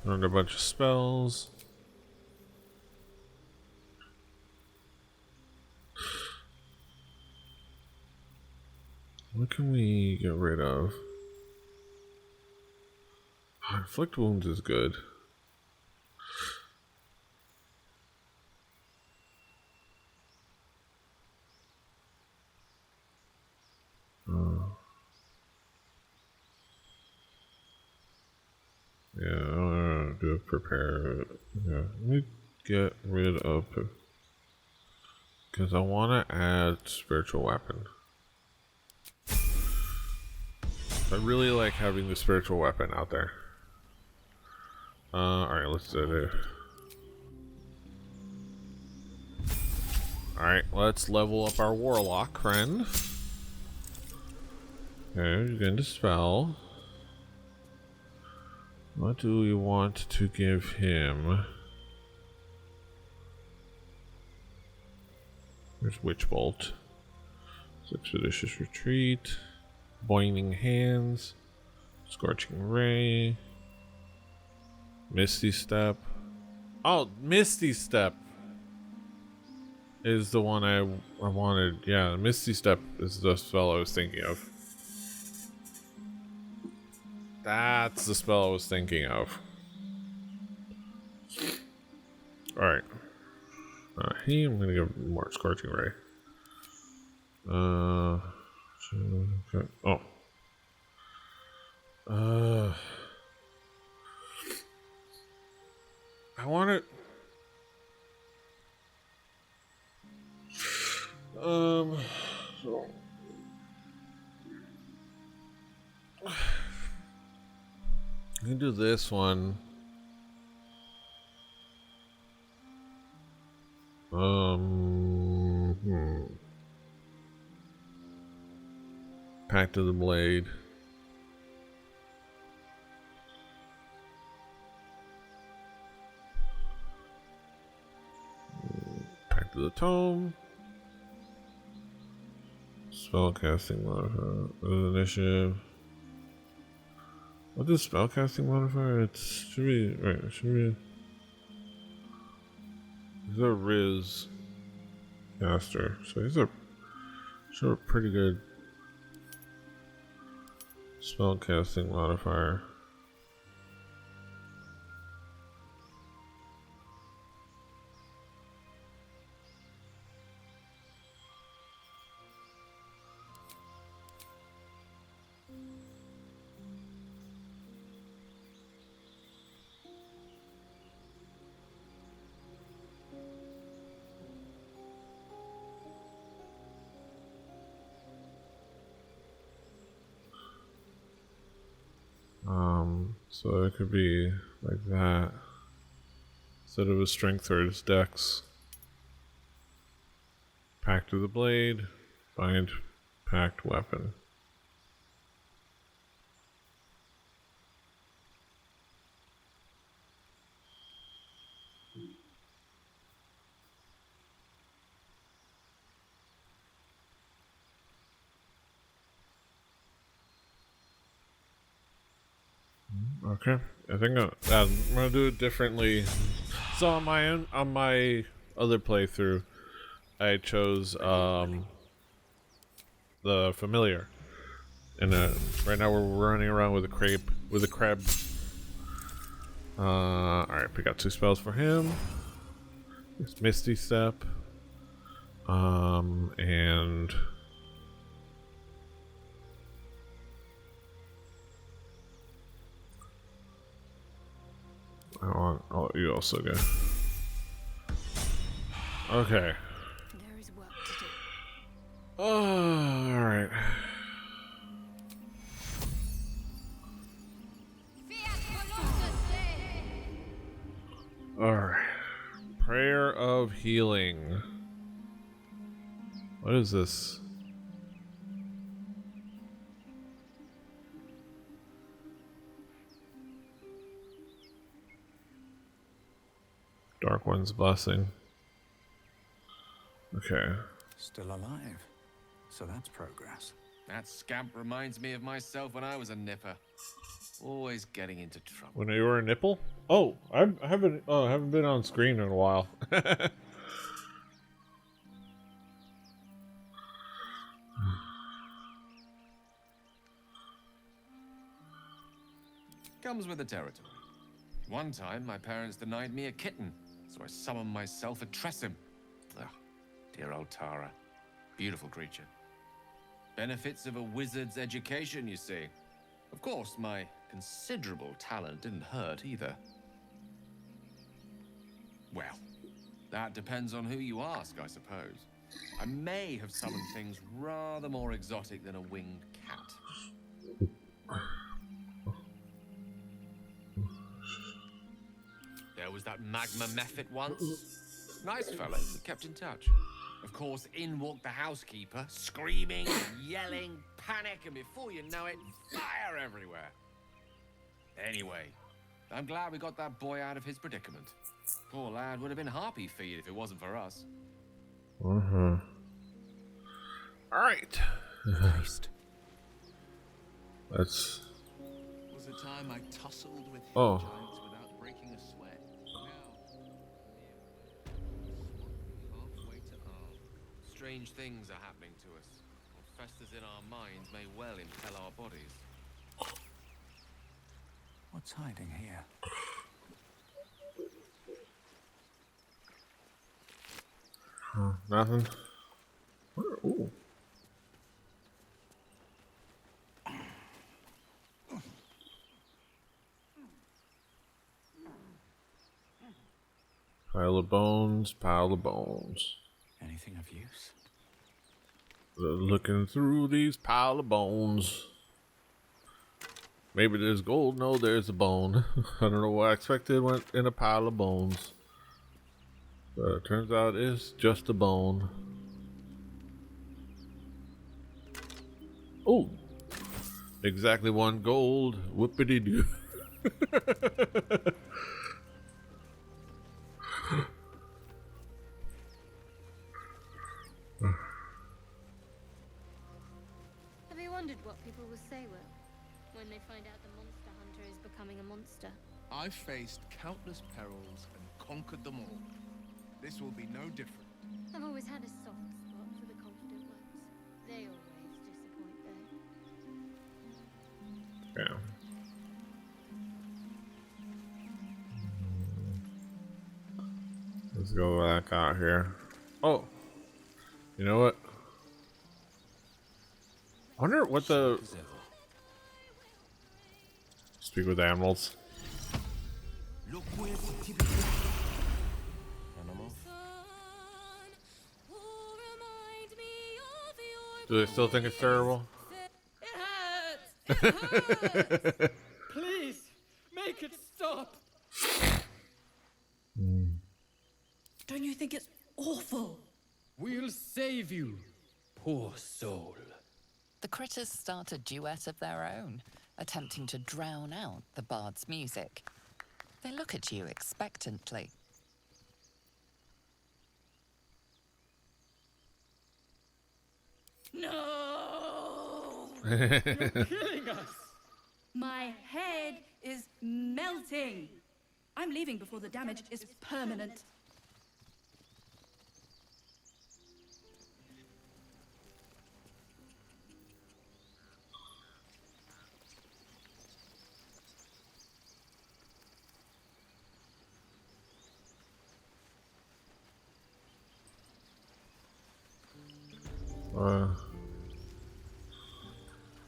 Learned a bunch of spells. What can we get rid of? Inflict wounds is good. Yeah, I don't do prepare. Yeah, let me get rid of, because I want to add spiritual weapon. I really like having the spiritual weapon out there. Alright, let's do it. Alright, let's level up our warlock friend. Okay, he's going to spell. What do we want to give him? There's Witch Bolt. Expeditious Retreat. Boiling Hands. Scorching Ray. Misty Step. Oh, Misty Step is the one I wanted. Yeah, Misty Step is the spell I was thinking of. That's the spell I was thinking of. Alright. I'm gonna give more Scorching Ray. Okay. Oh. I want it. So. I can do this one. Pact of the Blade. Pact of the Tome. Spellcasting modifier. Initiative. What is spellcasting modifier? It should be right. It should be. He's a Riz caster, so he's a pretty good spellcasting modifier. So it could be like that. Instead of his strength or his dex. Pact of the Blade. Find packed weapon. Okay, I think I'm gonna do it differently. So on my other playthrough, I chose the familiar, and right now we're running around with a crab. All right, pick out 2 spells for him. It's Misty Step, and. Oh, you also go. Okay.
There is work to do.
Oh, alright. Alright. Prayer of Healing. What is this? Dark One's Blessing. Okay.
Still alive. So that's progress.
That scamp reminds me of myself when I was a nipper. Always getting into trouble.
When you were a nipple? Oh, I haven't been on screen in a while.
Comes with the territory. One time, my parents denied me a kitten, so I summoned myself a Tressim. Ugh, dear old Tara. Beautiful creature. Benefits of a wizard's education, you see. Of course, my considerable talent didn't hurt either. Well, that depends on who you ask, I suppose. I may have summoned things rather more exotic than a winged cat. There was that magma mephit once. Nice fellow, but kept in touch. Of course, in walked the housekeeper, screaming, yelling, panic, and before you know it, fire everywhere. Anyway, I'm glad we got that boy out of his predicament. Poor lad would have been harpy feed if it wasn't for us.
All right. Let's.
Was the time I tussled with
Oh.
giants without breaking a sweat. Now, halfway to arm. Strange things are happening to us. What festers in our minds may well impel our bodies.
What's hiding here?
Nothing. Ooh. Pile of bones, pile of bones.
Anything of use?
Looking through these pile of bones. Maybe there's gold. No, there's a bone. I don't know what I expected went in a pile of bones. But it turns out it's just a bone. Oh! Exactly one gold. Whoopity-doo.
Have you wondered what people will say, Will, when they find out the monster hunter is becoming a monster?
I've faced countless perils and conquered them all. This will be no different.
I've always had a soft spot for the confident ones. They always disappoint, though.
Yeah. Let's go back out here. Oh, you know what? I wonder what the speak with animals. Do they still think it's terrible?
It hurts! Please, make it stop! Don't you think it's awful? We'll save you, poor soul.
The critters start a duet of their own, attempting to drown out the bard's music. They look at you expectantly.
No! You're killing us! My head is melting. I'm leaving before the damage is permanent.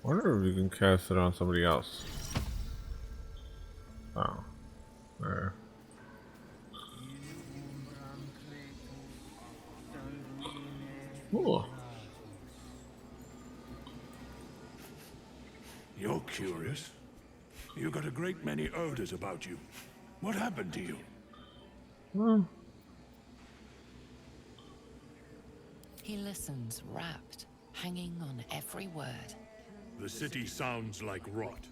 Wonder if you can cast it on somebody else. Oh, there. Cool.
You're curious. You got a great many odors about you. What happened to you?
Well,
He listens rapt, hanging on every word.
The city sounds like rot.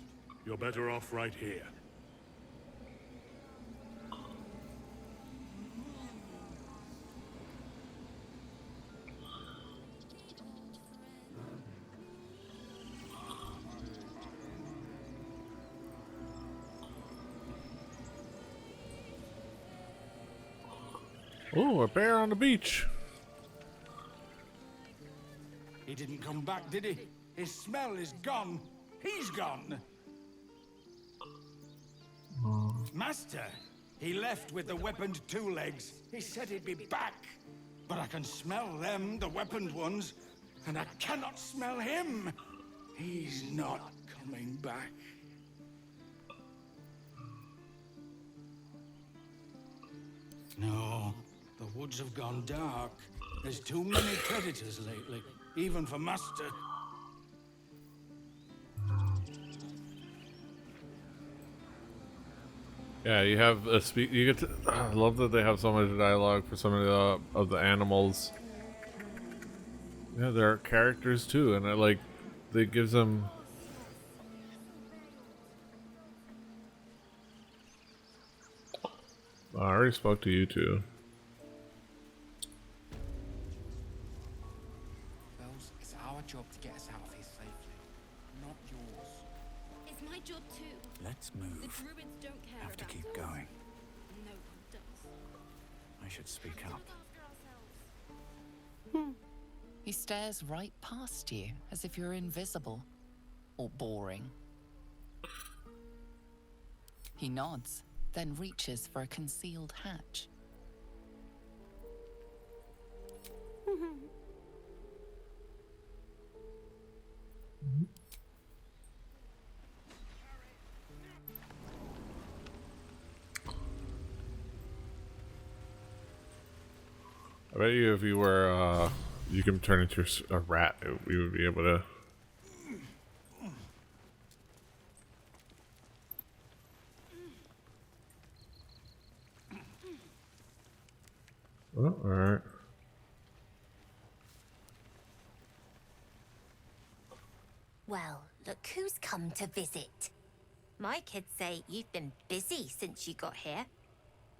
You're better off right here.
oh, a bear on the beach.
He didn't come back, did he? His smell is gone. He's gone. Master, he left with the weaponed two legs. He said he'd be back. But I can smell them, the weaponed ones, and I cannot smell him. He's not coming back. No, the woods have gone dark. There's too many predators lately, even for Master.
Yeah, you have a speak. You get to. I love that they have so much dialogue for some of the animals. Yeah, there are characters too, and it gives them. I already spoke to you two.
Bells, it's our job to get us out of here safely, not yours.
It's my job too.
Let's move.
The druids don't care
Have to
about
keep
us.
going.
No one does.
I should speak up.
He stares right past you, as if you're invisible. Or boring. He nods, then reaches for a concealed hatch.
I bet you if you were, you can turn into a rat, we would be able to. Oh, alright.
Well, look who's come to visit. My kids say you've been busy since you got here.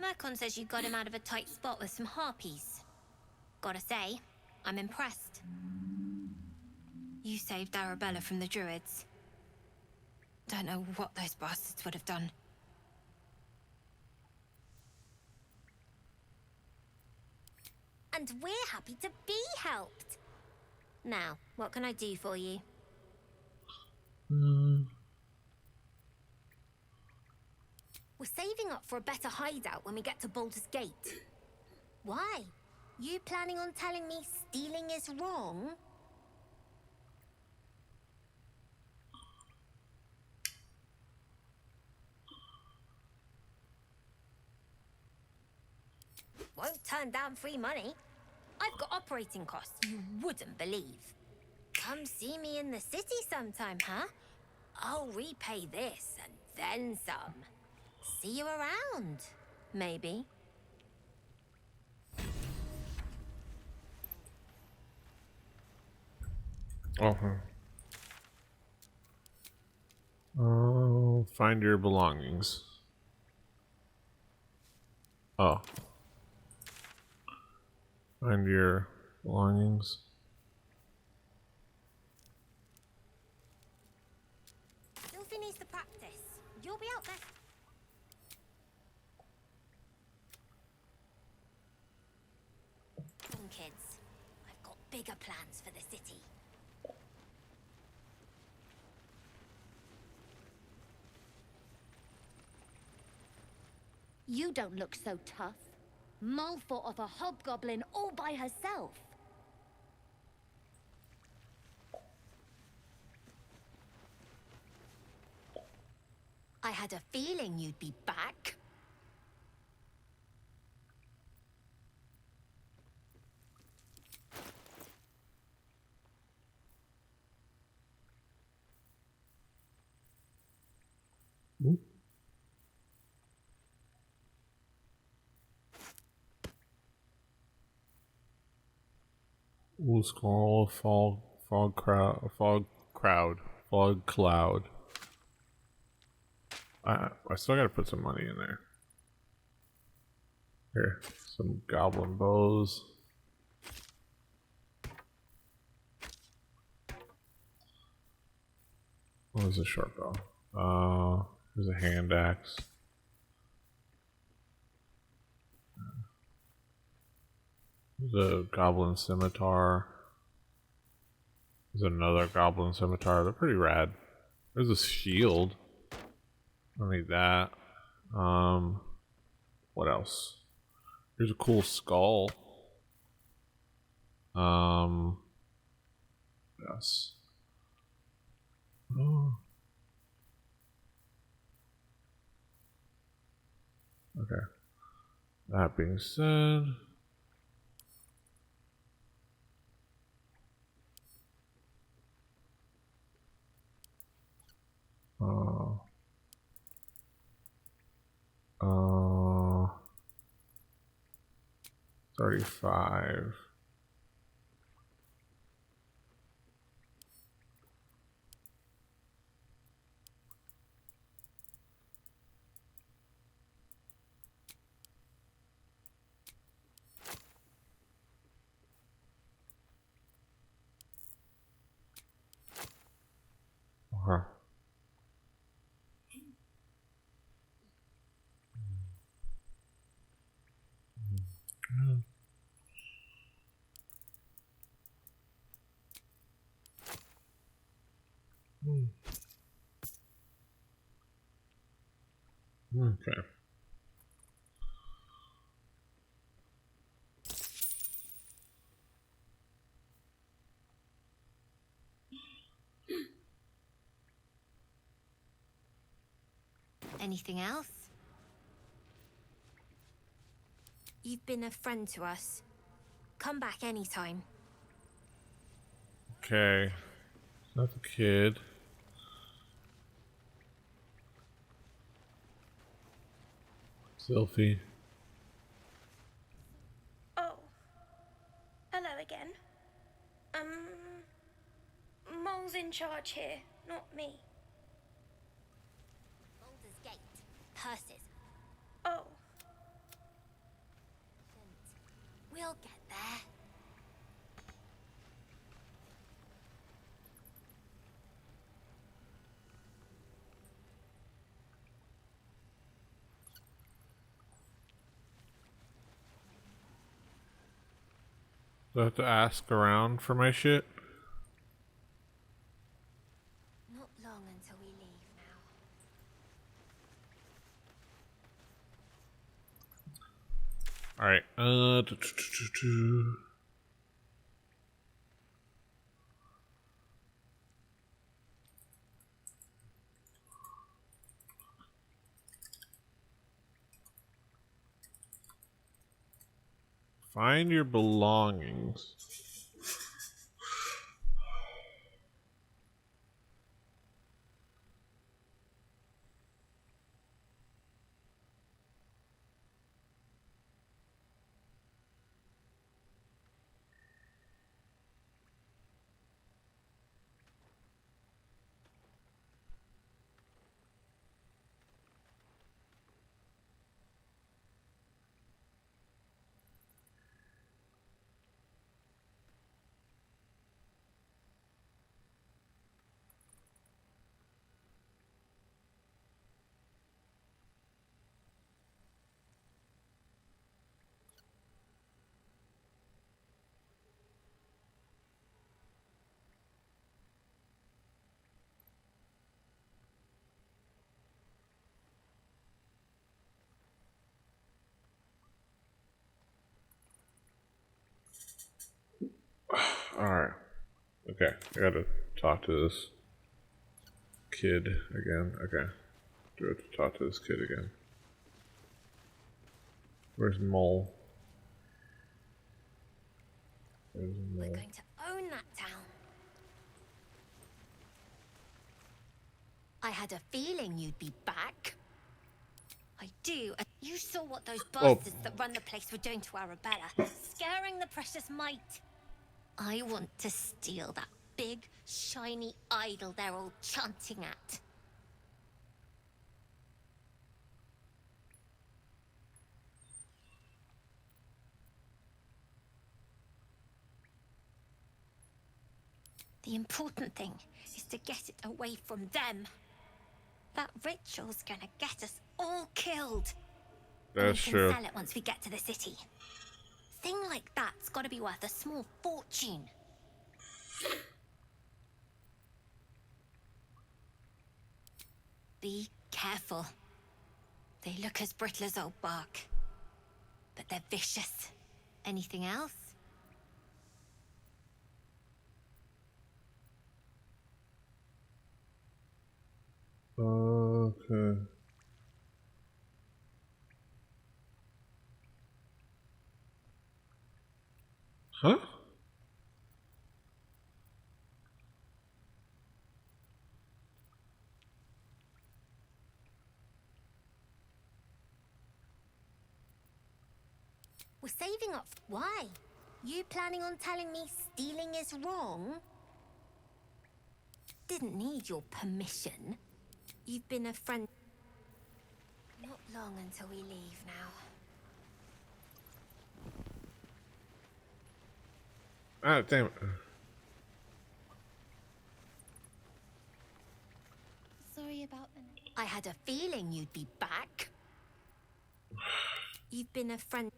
Mercon says you got him out of a tight spot with some harpies. Gotta say, I'm impressed. You saved Arabella from the druids. Don't know what those bastards would have done. And we're happy to be helped. Now, what can I do for you? We're saving up for a better hideout when we get to Baldur's Gate. Why? You planning on telling me stealing is wrong? Won't turn down free money. I've got operating costs you wouldn't believe. Come see me in the city sometime, huh? I'll repay this and then some. See you around, maybe.
Oh, find your belongings. Oh. Find your belongings.
Sylvie needs to practice. You'll be out there. Come on, kids. I've got bigger plans for the city.
You don't look so tough. Mull fought off a hobgoblin all by herself.
I had a feeling you'd be back.
Ooh, scroll, fog cloud. I still gotta put some money in there. Here, some goblin bows. What is a short bow? There's a hand axe. There's a goblin scimitar. There's another goblin scimitar. They're pretty rad. There's a shield. I don't need that. What else? Here's a cool skull. Yes. Oh. Okay. That being said, uh, 35. Okay. Okay.
Anything else? You've been a friend to us. Come back anytime.
Okay. It's not the kid. Sylphie.
Oh. Hello again. Mole's in charge here, not me.
Baldur's Gate. Purses.
Oh.
We'll get there.
Do I have to ask around for my shit?
Not long until we leave now.
Alright, find your belongings. Alright. Okay, I gotta talk to this kid again. Okay. Do I have to talk to this kid again? Where's Mole? Where's
We're
Mole?
going to own that town. I had a feeling you'd be back. I do. You saw what those bastards that run the place were doing to Arabella, scaring the precious mite. I want to steal that big, shiny idol they're all chanting at. The important thing is to get it away from them. That ritual's gonna get us all killed.
That's
we can
true.
sell it once we get to the city. Thing like that's gotta be worth a small fortune. Be careful. They look as brittle as old bark, but they're vicious. Anything else?
Okay. Huh?
We're saving up. Why? You planning on telling me stealing is wrong? Didn't need your permission. You've been a friend. Not long until we leave now.
Ah, damn it.
Sorry about the...
I had a feeling you'd be back. You've been a friend.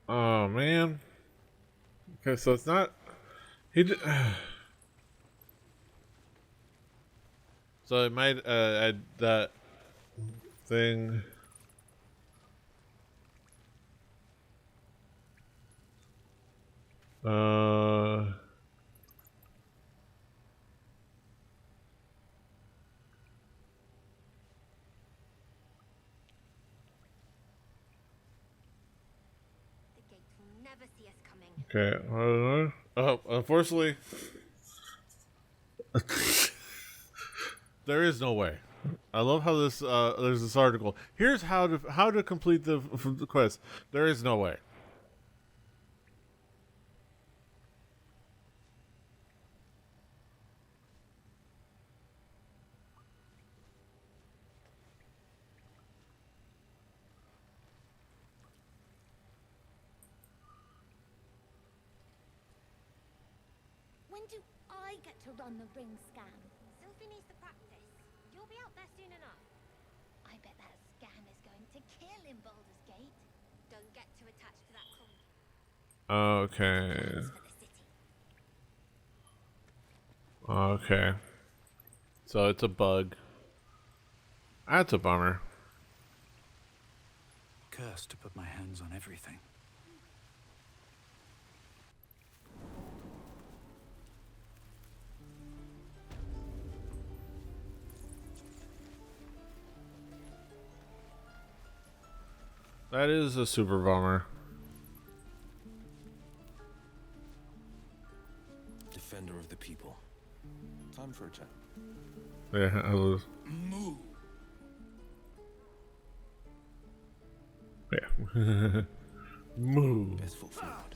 Oh, man. Okay, so it's not... He did... So it might add that thing. Okay. Oh, unfortunately, there is no way. I love how this there's this article. Here's how to complete the quest. There is no way.
When do I get to run the ring scan?
Sylvie needs to practice. You'll be out there soon enough.
I bet that scan is going to kill in Baldur's Gate.
Don't get too attached to that call.
Okay. Okay. So it's a bug. That's a bummer.
Cursed to put my hands on everything.
That is a super bummer.
Defender of the people. Time for a chat.
Yeah, I was.
Move.
Yeah. Move.
Best foot forward.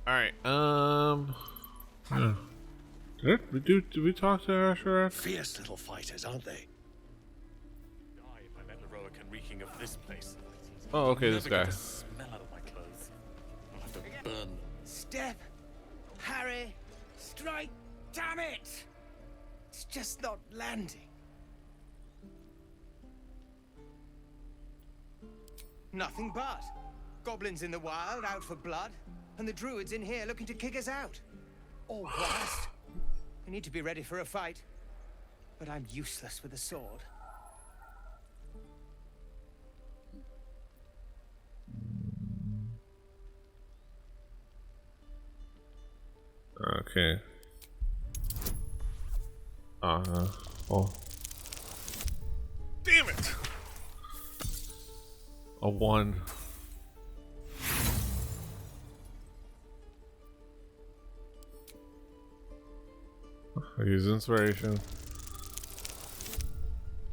All right. Yeah. Did we talk to Asherat?
Fierce little fighters, aren't they?
Die if I met heroic and reeking of this place.
Oh, okay, this
Never
guy.
get the smell out of my clothes. I'll have to burn.
Step, Harry, strike, damn it! It's just not landing. Nothing but. Goblins in the wild, out for blood, and the druids in here looking to kick us out. Or worse. I need to be ready for a fight, but I'm useless with a sword.
Okay. Oh. Damn it! A 1. I use inspiration.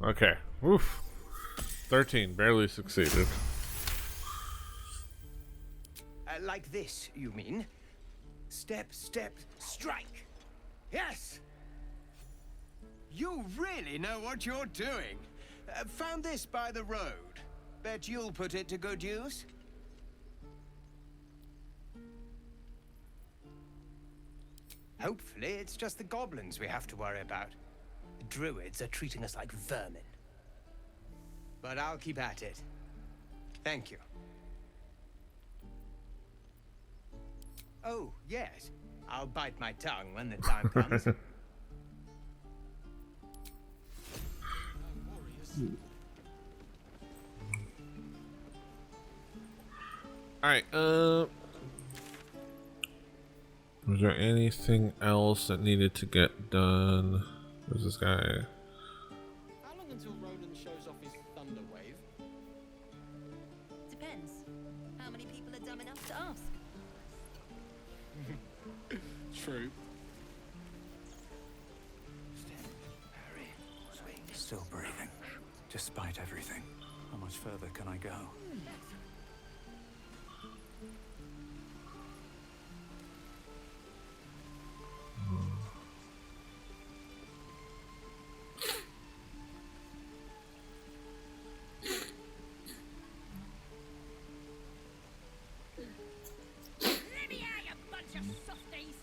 Okay. Oof. 13. Barely succeeded.
Like this, you mean? Step, step, strike. Yes! You really know what you're doing. Found this by the road. Bet you'll put it to good use. Hopefully, it's just the goblins we have to worry about. The druids are treating us like vermin. But I'll keep at it. Thank you. Oh, yes. I'll bite my tongue when the time comes.
Alright, was there anything else that needed to get done? Who's this guy?
How long until Roland shows off his thunder wave?
Depends. How many people are dumb enough to ask?
True.
Still breathing, despite everything. How much further can I go?
Let me out, you bunch of softies!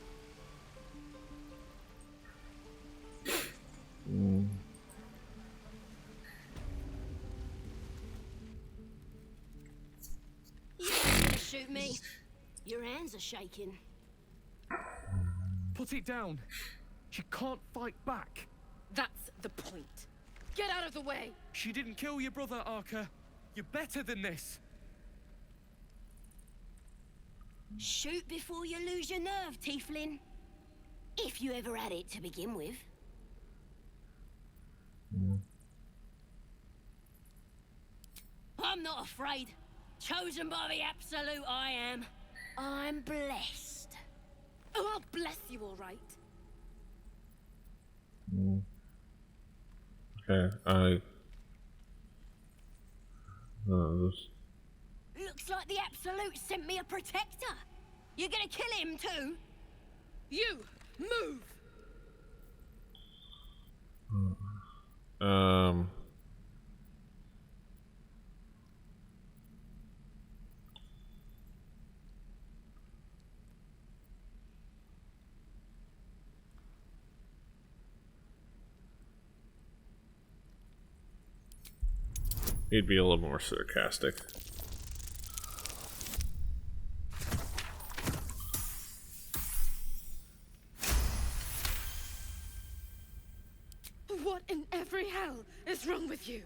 Shoot me. Your hands are shaking.
Put it down. She can't fight back.
That's the point. Get out of the way!
She didn't kill your brother, Arca. You're better than this.
Shoot before you lose your nerve, Tieflin. If you ever had it to begin with. I'm not afraid. Chosen by the Absolute, I am. I'm blessed.
Oh, I'll bless you, all right.
Okay,
Looks like the Absolute sent me a protector. You're gonna kill him too?
You, move!
He'd be a little more sarcastic.
What in every hell is wrong with you?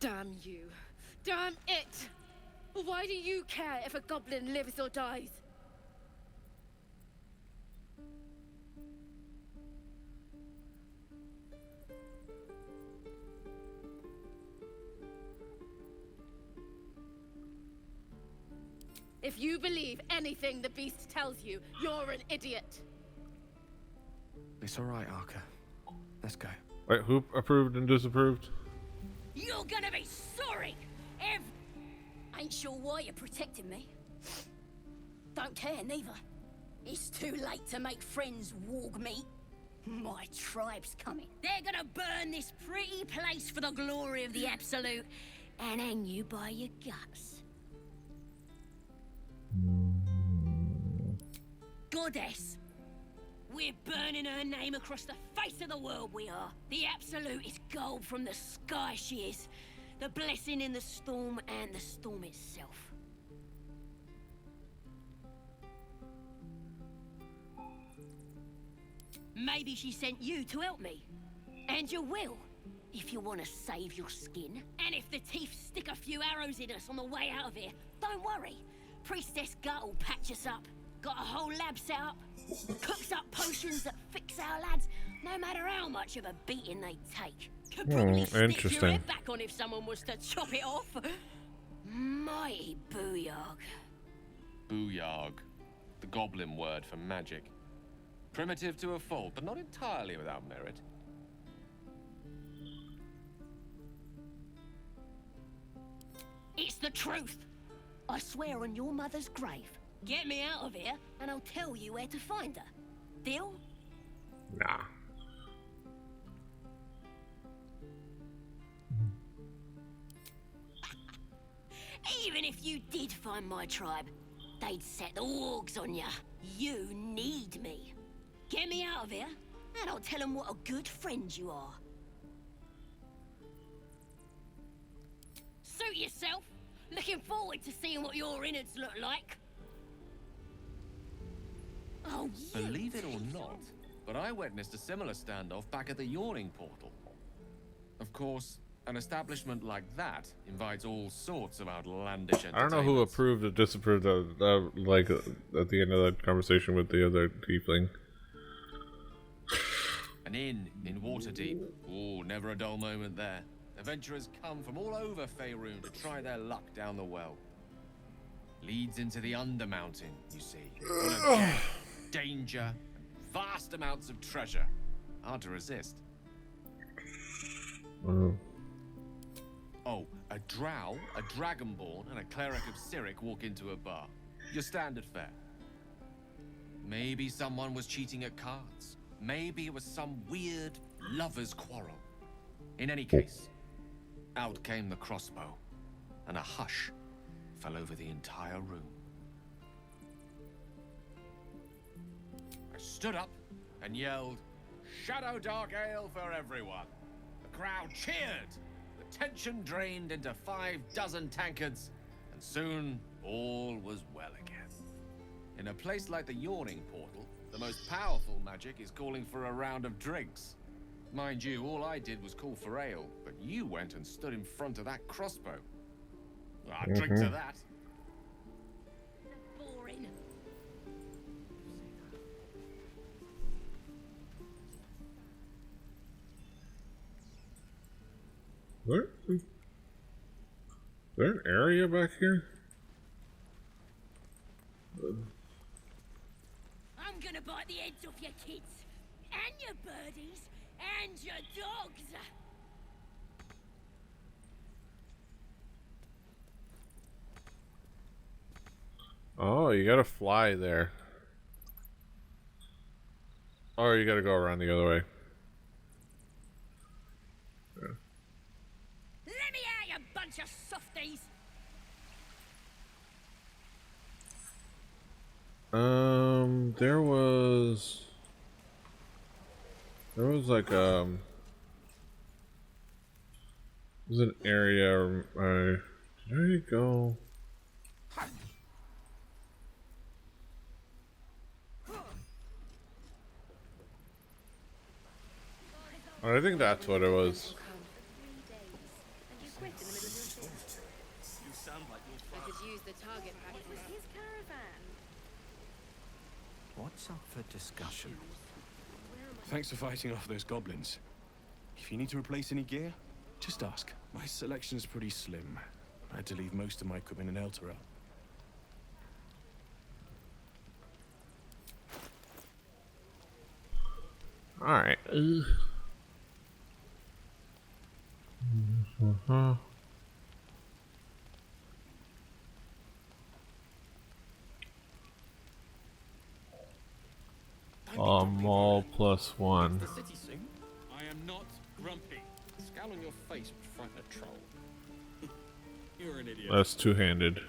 Damn you. Damn it! Why do you care if a goblin lives or dies? If you believe anything the beast tells you, you're an idiot.
It's all right, Arca. Let's go.
Wait, who approved and disapproved?
You're gonna be sorry! Ain't sure why you're protecting me. Don't care, neither. It's too late to make friends, warg meat. My tribe's coming. They're gonna burn this pretty place for the glory of the Absolute and hang you by your guts. Goddess. We're burning her name across the face of the world, we are. The Absolute is gold from the sky, she is. The blessing in the storm and the storm itself. Maybe she sent you to help me. And you will, if you want to save your skin. And if the teeth stick a few arrows in us on the way out of here, don't worry. Priestess Gut will patch us up. Got a whole lab set up. Cooks up potions that fix our lads, no matter how much of a beating they take. Could probably stick your head back on if someone was to chop it off. Mighty booyarg.
Booyarg. The goblin word for magic. Primitive to a fault, but not entirely without merit.
It's the truth. I swear on your mother's grave. Get me out of here, and I'll tell you where to find her. Deal?
Nah.
Even if you did find my tribe, they'd set the wargs on ya. You need me. Get me out of here, and I'll tell them what a good friend you are. Suit yourself. Looking forward to seeing what your innards look like. Oh,
Believe it or not, but I witnessed a similar standoff back at the Yawning Portal. Of course, an establishment like that invites all sorts of outlandish
I don't know who
entertainments.
approved or disapproved of like at the end of that conversation with the other tiefling.
An inn in Waterdeep. Ooh, never a dull moment there. Adventurers come from all over Faerun to try their luck down the well. Leads into the Undermountain, you see. Full of death, danger, and vast amounts of treasure. Hard to resist. Oh, a drow, a dragonborn, and a cleric of Cyric walk into a bar. Your standard fare. Maybe someone was cheating at cards. Maybe it was some weird lover's quarrel. In any case, out came the crossbow, and a hush fell over the entire room. I stood up and yelled, "Shadow Dark Ale for everyone!" The crowd cheered. The tension drained into 6 tankards, and soon all was well again. In a place like the Yawning Portal, the most powerful magic is calling for a round of drinks. Mind you, all I did was call for ale, but you went and stood in front of that crossbow. I'd drink to that.
Boring.
What? Is there an area back here?
I'm gonna bite the heads off your kids, and your birdies, and your dogs.
Oh, you gotta fly there. Or you gotta go around the other way.
Let me out, you bunch of softies.
There was like there's an area. Did I go? Oh, I think that's what it was.
You sound like your
I could use the target practice.
It was his caravan.
What's up for discussion?
Thanks for fighting off those goblins. If you need to replace any gear, just ask. My selection's pretty slim. I had to leave most of my equipment in Elturel.
Alright. Mall +1.
The city sing? I am not grumpy. The scowl on your face would frighten a troll. You're an idiot.
That's two-handed.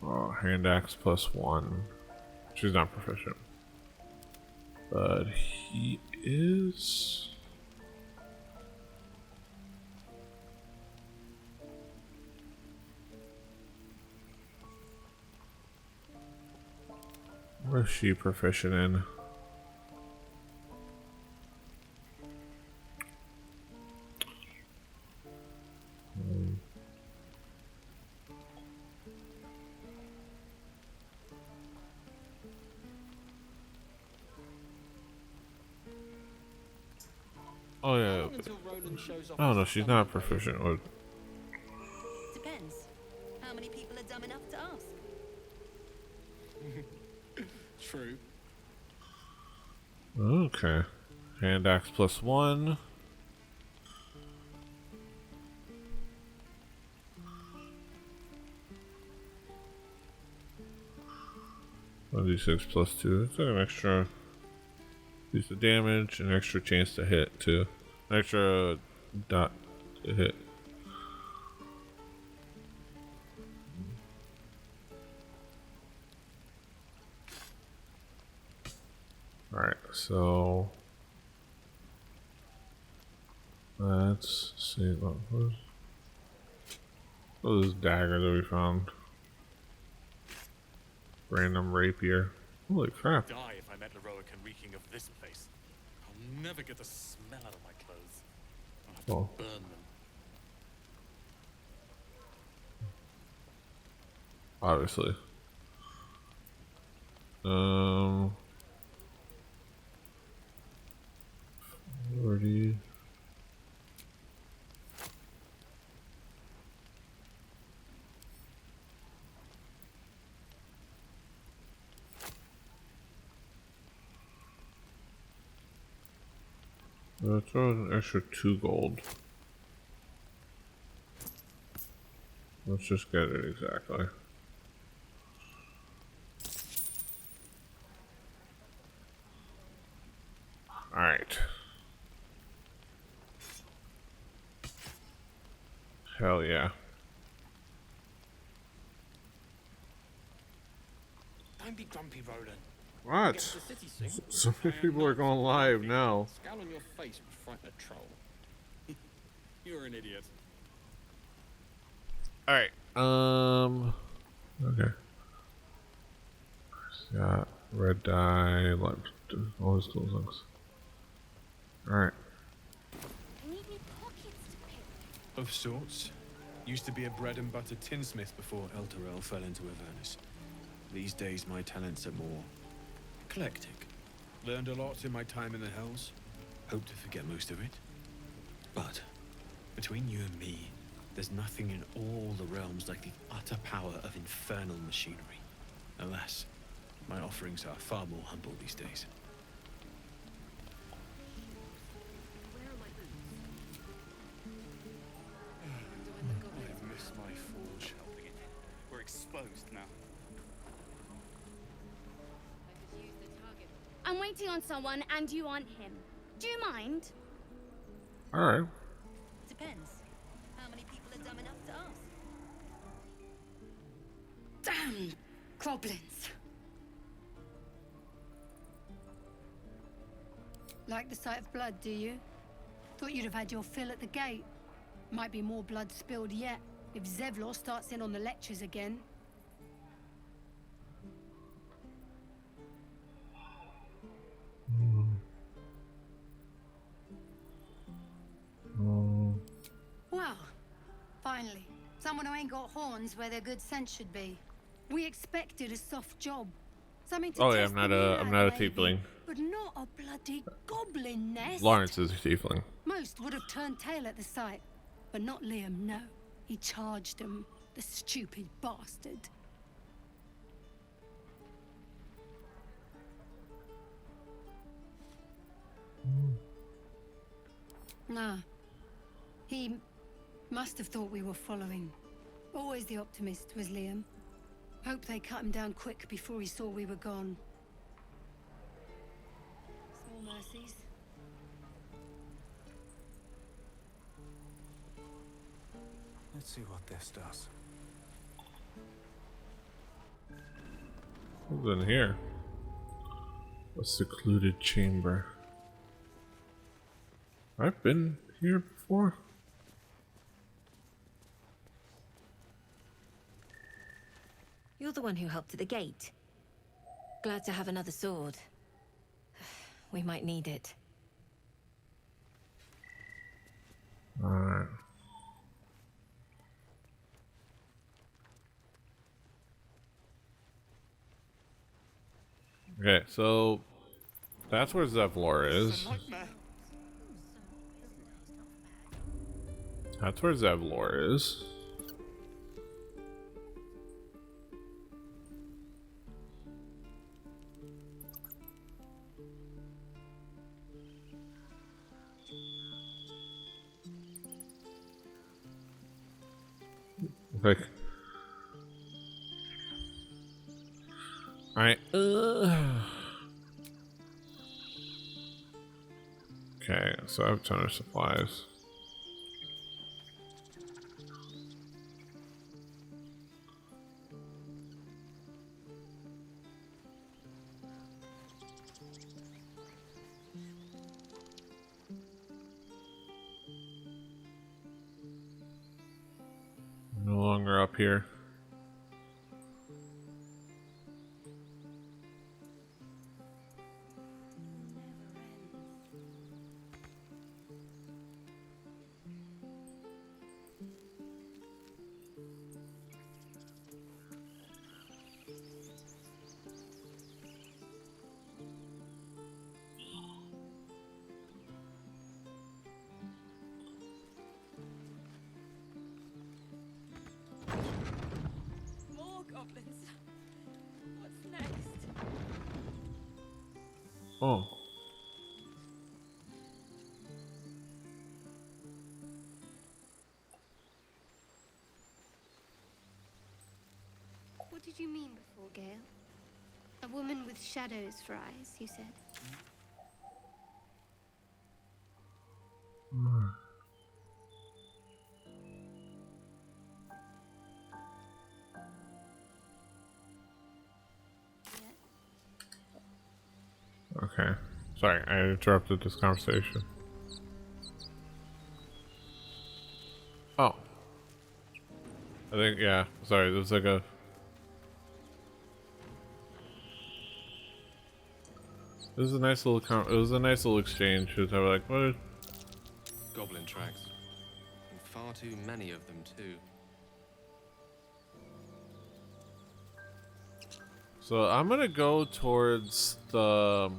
Oh, hand axe +1. She's not proficient. But he is. What is she proficient in? Oh yeah. Oh no, she's not proficient with.
Depends. How many people are dumb enough to ask?
True.
Okay. Hand axe +1. D6 +2. It's an extra piece of damage, an extra chance to hit too. An extra dot to hit. Alright, so let's see what was this dagger that we found. Random rapier. Holy crap.
Die if I met Leroican reeking of this place. I'll never get the smell out of my clothes. I'll have to
Oh.
burn them.
Obviously. Already. Throw an extra 2 gold. Let's just get it exactly. Alright. Hell yeah.
Don't be grumpy, Roland.
What?
Get to the city soon.
So many people are going live now.
Scowl on your face would frighten a troll. You're an idiot.
Alright. Okay. Got red dye, lime, all those cool things. Alright.
Of sorts. Used to be a bread and butter tinsmith before El Terrell fell into Avernus. These days my talents are more eclectic. Learned a lot in my time in the Hells. Hope to forget most of it. But between you and me, there's nothing in all the realms like the utter power of infernal machinery. Alas, my offerings are far more humble these days.
I've missed my forge. We're exposed now.
I'm waiting on someone and you aren't him. Do you mind?
Alright.
Depends. How many people are dumb enough to ask?
Damn goblins.
Like the sight of blood, do you? Thought you'd have had your fill at the gate. Might be more blood spilled yet, if Zevlor starts in on the lectures again. Well, finally. Someone who ain't got horns where their good sense should be. We expected a soft job. Something to
Oh yeah,
test
I'm
the
not a
maybe,
tiefling.
but not a bloody goblin nest.
Lawrence is a tiefling.
Most would have turned tail at the sight, but not Liam, no. He charged them, the stupid bastard. Nah. He must have thought we were following. Always the optimist was Liam. Hope they cut him down quick before he saw we were gone. Small mercies.
Let's see what this does.
What's in here? A secluded chamber. I've been here before.
You're the one who helped at the gate. Glad to have another sword. We might need it.
Alright. Okay, so that's where Zevlor is. That's where Zevlor is. Like, alright. Okay, so I have a ton of supplies. No longer up here. Oh.
What did you mean before, Gale? A woman with shadows for eyes, you said?
Okay. Sorry, I interrupted this conversation. Oh. I think, yeah. Sorry, there's like a... It was a nice little it was a nice little exchange. They were like, what?
Goblin tracks. And far too many of them, too.
So I'm gonna go towards the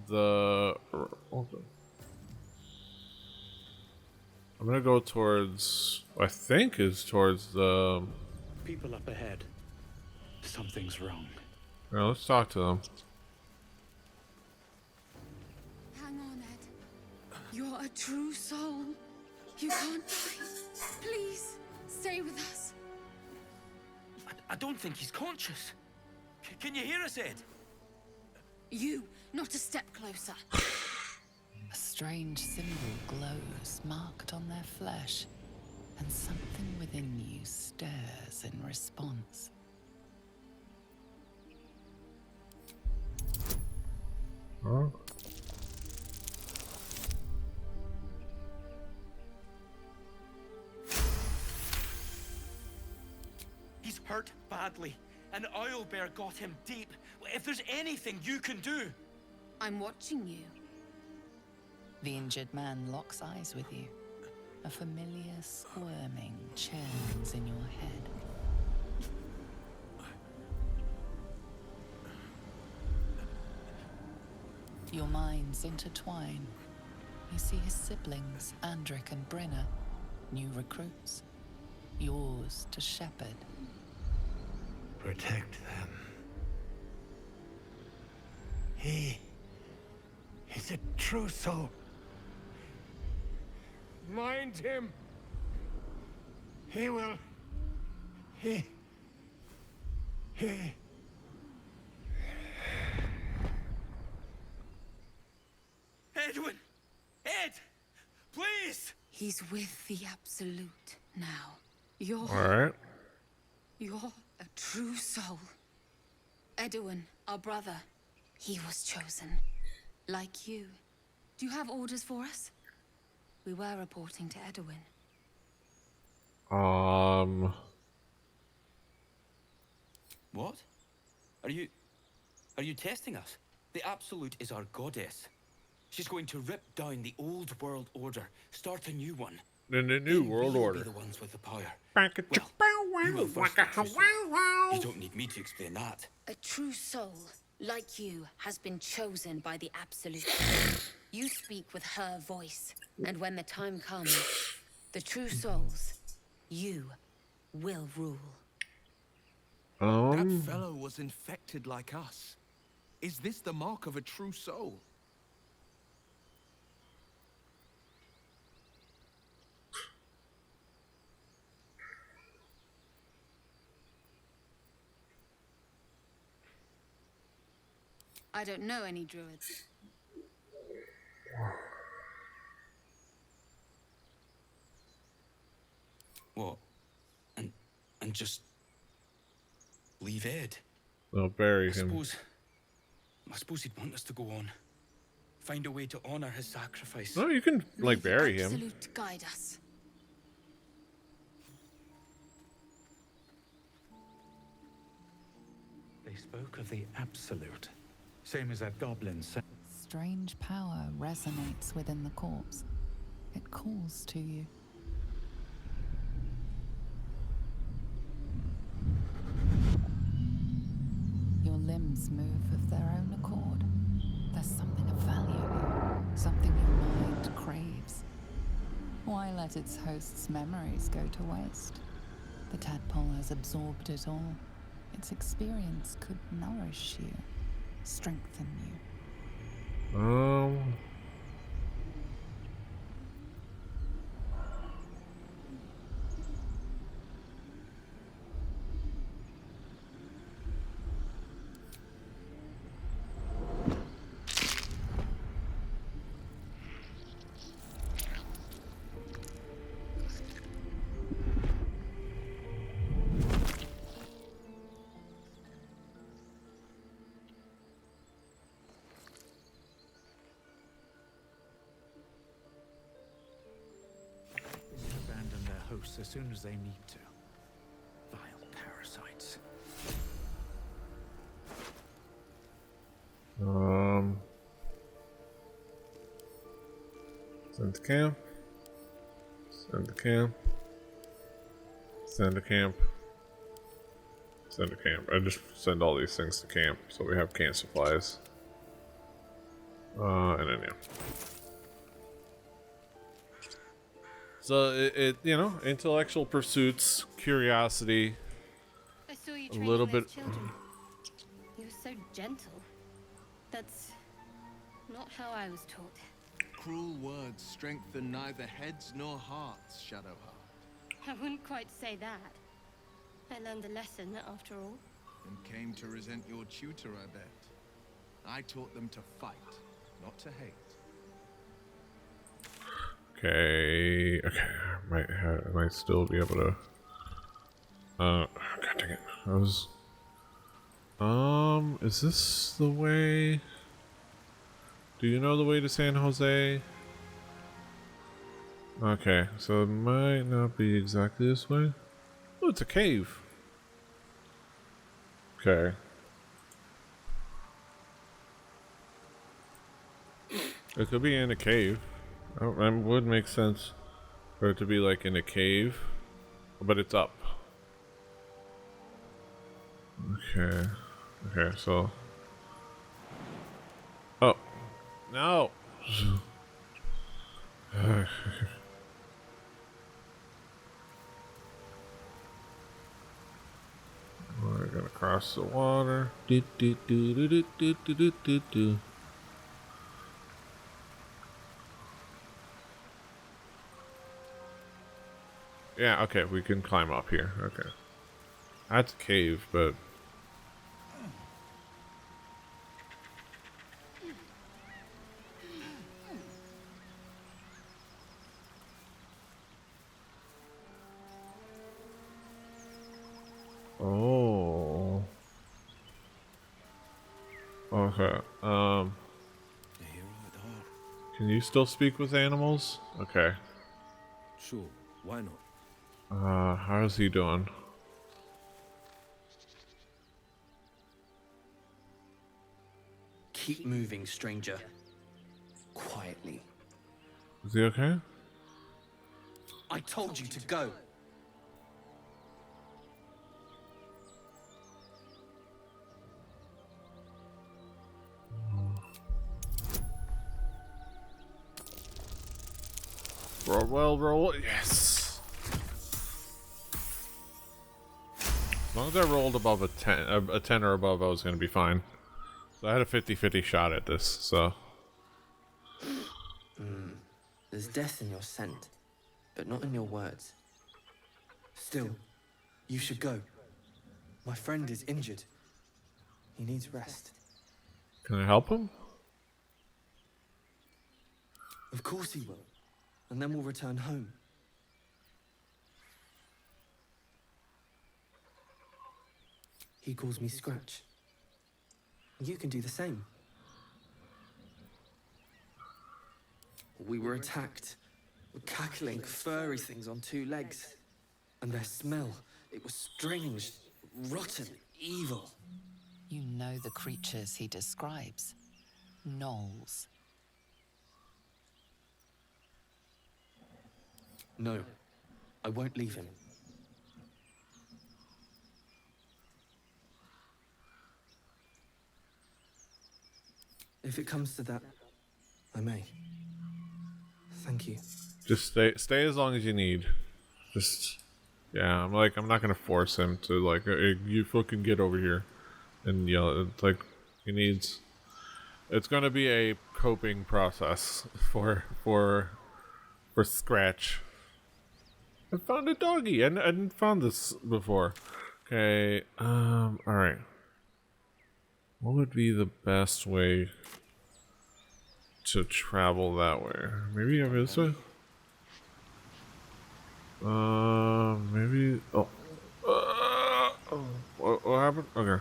I'm gonna go towards, I think is towards the...
People up ahead. Something's wrong.
Yeah, let's talk to them.
Hang on, Ed. You're a true soul. You can't die. Please, stay with us.
I don't think he's conscious. Can you hear us, Ed?
You, not a step closer.
A strange symbol glows, marked on their flesh, and something within you stirs in response.
Huh?
He's hurt badly. An owlbear got him deep. If there's anything you can do...
I'm watching you.
The injured man locks eyes with you. A familiar squirming churns in your head. Your minds intertwine. You see his siblings, Andric and Brynna, new recruits. Yours to shepherd.
Protect them. He's a true soul. Mind him. He will... He... Edwin! Ed! Please!
He's with the Absolute now. You're...
Alright.
You're a true soul. Edwin, our brother, he was chosen. Like you. Do you have orders for us? We were reporting to Edwin.
What? Are you testing us? The Absolute is our goddess. She's going to rip down the old world order, start a new one.
The new world
We'll
order.
be the ones with the power.
Well,
You will first get through You don't need me to explain that.
A true soul, like you, has been chosen by the Absolute. You speak with her voice, and when the time comes, the true souls, you will rule.
That fellow was infected like us. Is this the mark of a true soul?
I don't know any druids.
What? And just... leave Ed?
They'll bury him.
I suppose he'd want us to go on. Find a way to honor his sacrifice.
No, you can, like, bury him.
Absolute guide us.
They spoke of the Absolute. Same as that goblin said.
Strange power resonates within the corpse. It calls to you. Your limbs move of their own accord. There's something of value, something your mind craves. Why let its host's memories go to waste? The tadpole has absorbed it all. Its experience could nourish you. strengthen you?
Abandon their hosts as soon as they need to. Vile parasites.
Send to camp. Send to camp. Send to camp. Send to camp. I just send all these things to camp, so we have camp supplies. And then yeah. So it you know, intellectual pursuits, curiosity,
I saw you
a
training
little
those
bit.
children. You were so gentle. That's not how I was taught.
Cruel words strengthen neither heads nor hearts, Shadowheart.
I wouldn't quite say that. I learned a lesson after all.
And came to resent your tutor, I bet. I taught them to fight, not to hate.
Okay, I might still be able to. God dang it! I was. Is this the way? Do you know the way to San Jose? Okay, so it might not be exactly this way. Oh, it's a cave. Okay. It could be in a cave. It would make sense for it to be like in a cave, but it's up. Okay. Okay, so. Oh. No! We're gonna cross the water. Do, do, do, do, do, do, do, do, do. Yeah, okay, we can climb up here. Okay. That's a cave, but... Oh. Okay, can you still speak with animals? Okay.
Sure, why not?
How's he doing?
Keep moving, stranger. Quietly.
Is he okay?
I told you to go.
Roll. Yes. As long as I rolled above a 10 or above, I was going to be fine. So I had a 50-50 shot at this, so.
There's death in your scent, but not in your words. Still, you should go. My friend is injured. He needs rest.
Can I help him?
Of course he will. And then we'll return home. He calls me Scratch. You can do the same. We were attacked. Cackling, furry things on two legs. And their smell, it was strange, rotten, evil.
You know the creatures he describes. Gnolls.
No, I won't leave him. If it comes to that, I may. Thank you.
Just stay as long as you need. Just, yeah, I'm not gonna force him to like, hey, you fucking get over here and yell. It's like, He needs. It's going to be a coping process for Scratch. I found a doggy. I didn't found this before. Okay. All right. What would be the best way to travel that way? Maybe over this way. Maybe. Oh. What happened? Okay.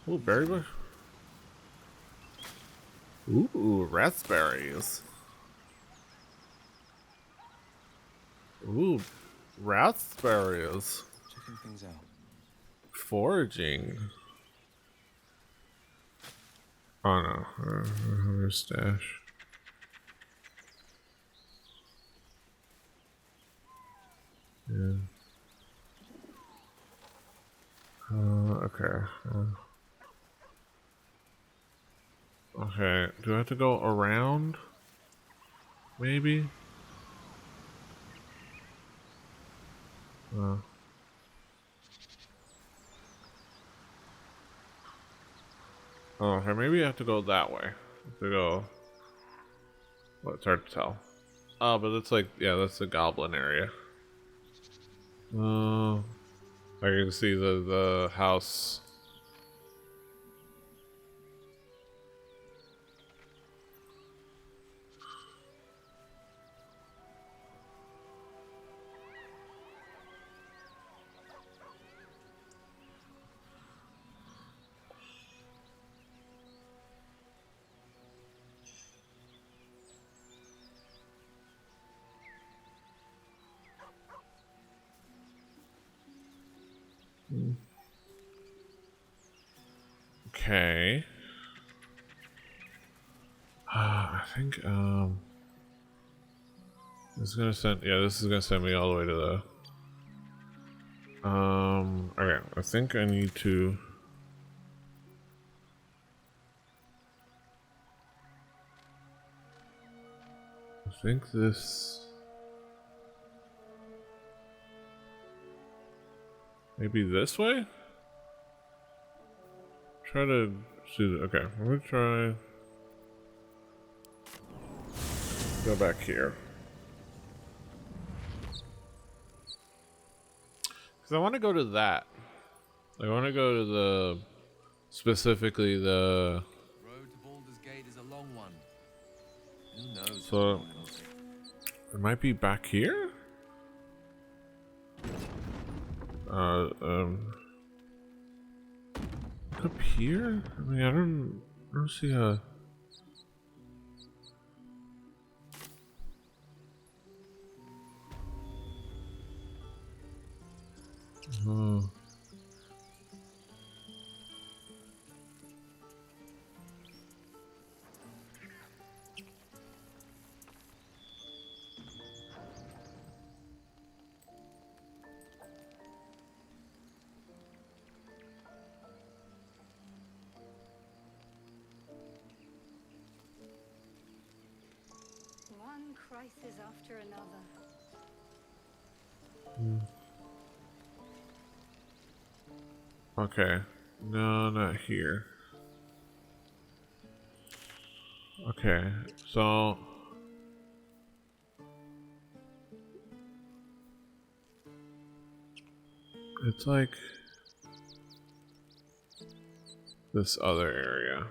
Ooh, berry bush. Ooh, raspberries. Ooh, raspberries.
Checking things out.
Foraging. Oh no, her stash. Yeah. Okay. Okay, do I have to go around? Maybe? Oh, okay, maybe I have to go that way. To go. Well, it's hard to tell. Oh, but it's like, yeah, that's the goblin area. I can see the house. Okay. I think this is gonna send. Yeah, this is gonna send me all the way to the. Okay, I think I need to. I think this. Maybe this way? Try to see. Okay, I'm gonna try. Go back here. Because I want to go to that. I want to go to the. Specifically the.
Road to Baldur's Gate is a long one. Who knows?
So. It might be back here? Up here? I mean, I don't see a. Oh.
One crisis after another.
Okay. No, not here. Okay, so. It's like. This other area.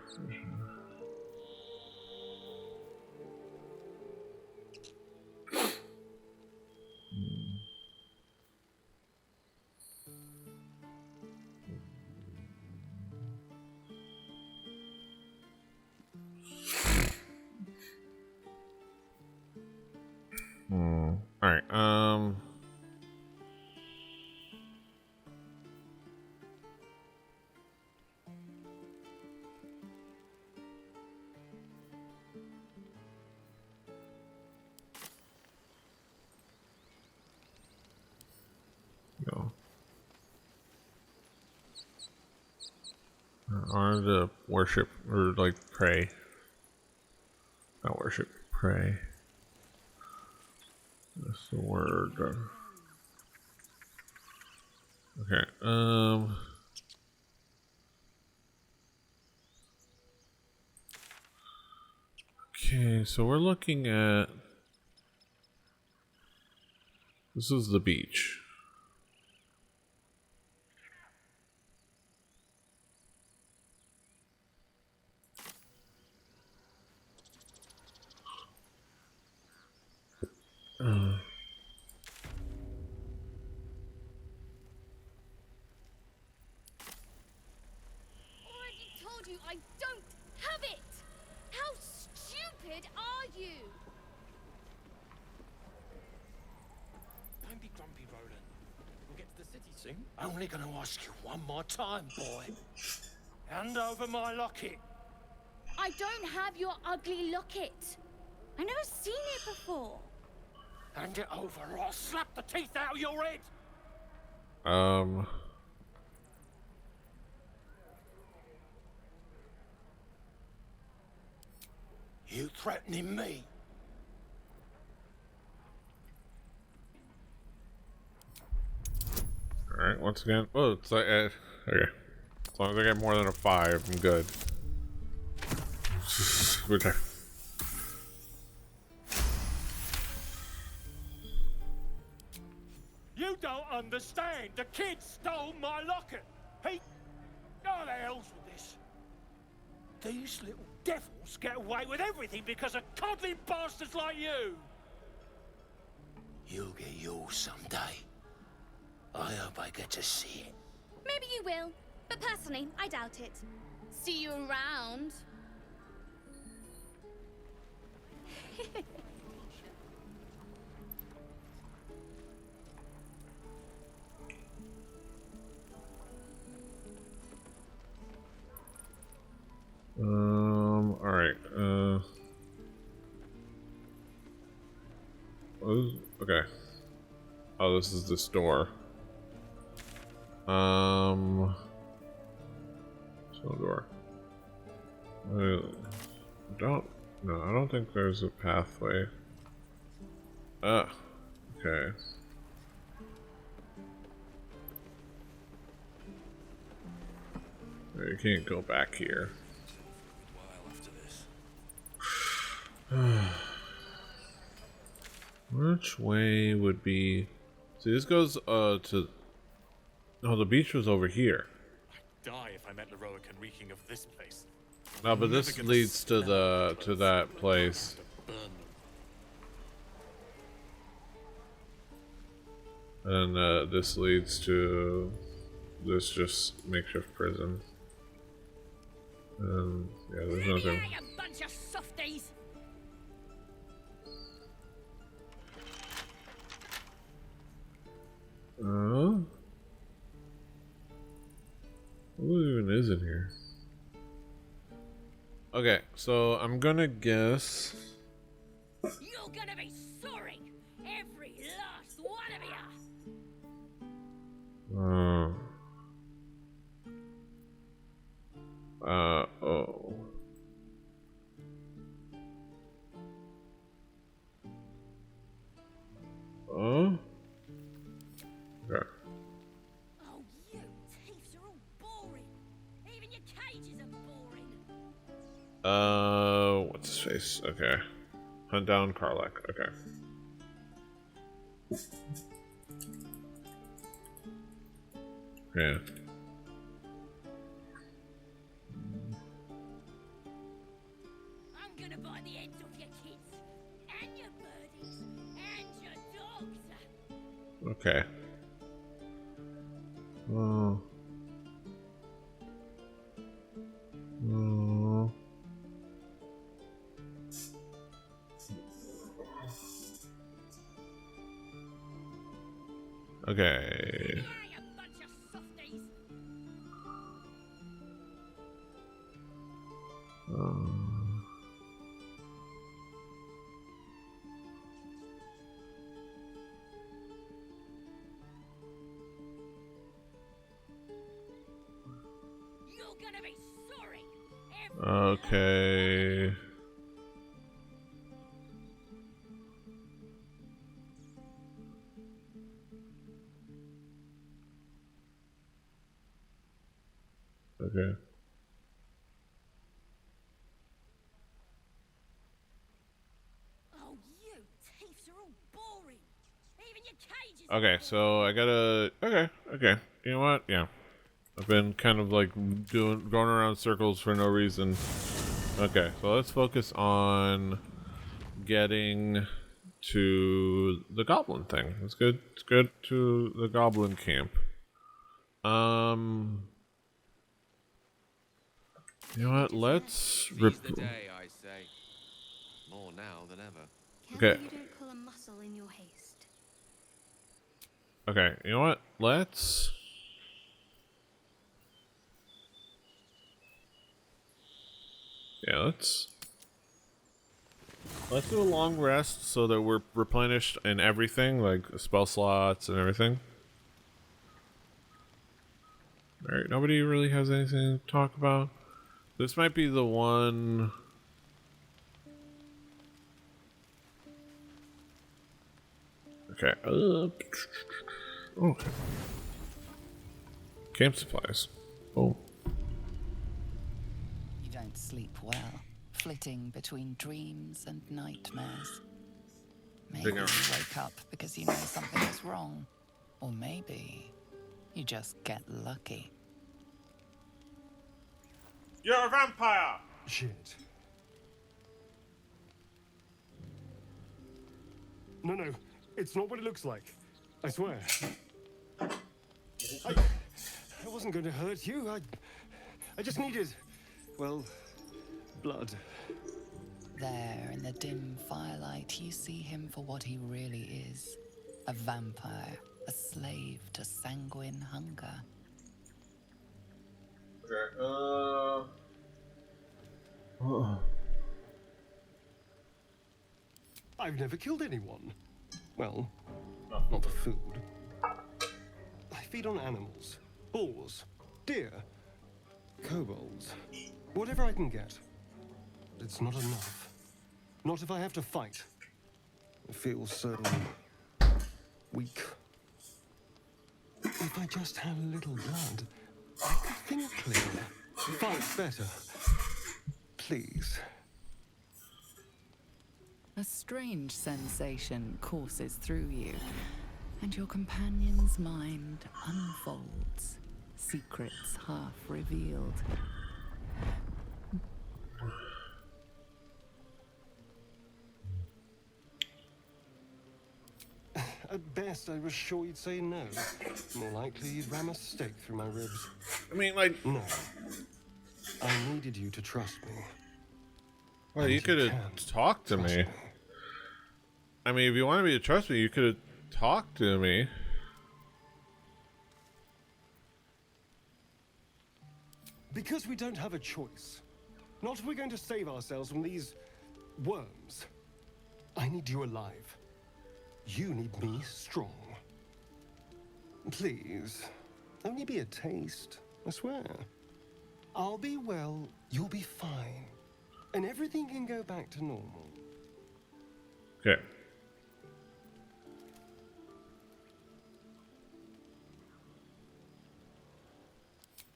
Alright, go. I wanted to worship, or like pray. Not worship, pray. That's the word. Okay, Okay, so we're looking at... This is the beach.
Told you I don't have it! How stupid are you?
Don't be grumpy, Roland. We'll get to the city soon. Only gonna ask you one more time, boy. Hand over my locket.
I don't have your ugly locket. I've never seen it before.
Hand it over or I'll slap the teeth out of your head. You threatening me?
Alright, once again. Oh, it's like, okay. As long as I get more than a 5, I'm good. Okay.
You don't understand. The kid stole my locket. He... Oh, the hell's with this? These little devils get away with everything because of coddling bastards like you. You'll get yours someday. I hope I get to see it.
Maybe you will, but personally, I doubt it. See you around.
Alright, okay. Oh, this is the store. Door. I don't think there's a pathway. Okay. You can't go back here. Which way would be... See, this goes to... No, the beach was over here.
I'd die if I met Leroican reeking of this place.
No, but this leads to that place. And this leads to this just makeshift prison. And yeah, there's nothing.
You bunch of softies!
What even is in here? Okay, so I'm gonna guess.
You're gonna be sorry, every last one of you.
Oh. Oh? Okay.
Oh, you thieves are all boring. Even your cages are boring.
What's his face? Okay. Hunt down Karlak. Okay. Yeah.
I'm gonna buy the heads off your kids, and your birdies, and your dogs.
Okay. Oh. Oh. Okay.
You're gonna be sorry.
Okay. Okay. Okay, so I gotta... Okay. You know what? Yeah. I've been kind of like going around in circles for no reason. Okay, so let's focus on getting to the goblin thing. Let's get to the goblin camp. You know what? Let's
Seize the day, I say. More now than ever.
Okay.
You don't pull a muscle in your haste.
Okay, you know what? Let's do a long rest so that we're replenished in everything, like spell slots and everything. Alright, nobody really has anything to talk about. This might be the one... Okay. Oh. Camp supplies. Oh.
You don't sleep well, flitting between dreams and nightmares. Maybe you wake up because you know something is wrong. Or maybe you just get lucky.
You're a vampire!
Shit. No, it's not what it looks like. I swear. I wasn't going to hurt you. I just needed, well, blood.
There, in the dim firelight, you see him for what he really is. A vampire, a slave to sanguine hunger.
Okay,
I've never killed anyone. Well, not for food. I feed on animals. Bulls. Deer. Kobolds. Whatever I can get. But it's not enough. Not if I have to fight. I feel so... weak. If I just had a little blood, I could think clearer. Fight better. Please.
A strange sensation courses through you, and your companion's mind unfolds, secrets half revealed.
At best, I was sure you'd say no. More likely, you'd ram a stake through my ribs.
I mean, like...
No. I needed you to trust me.
Well, you could have talked to me. I mean, if you wanted me to trust me, you could have talked to me.
Because we don't have a choice. Not if we're going to save ourselves from these worms. I need you alive. You need me strong. Please, only be a taste, I swear. I'll be well, you'll be fine. And everything can go back to normal.
Okay.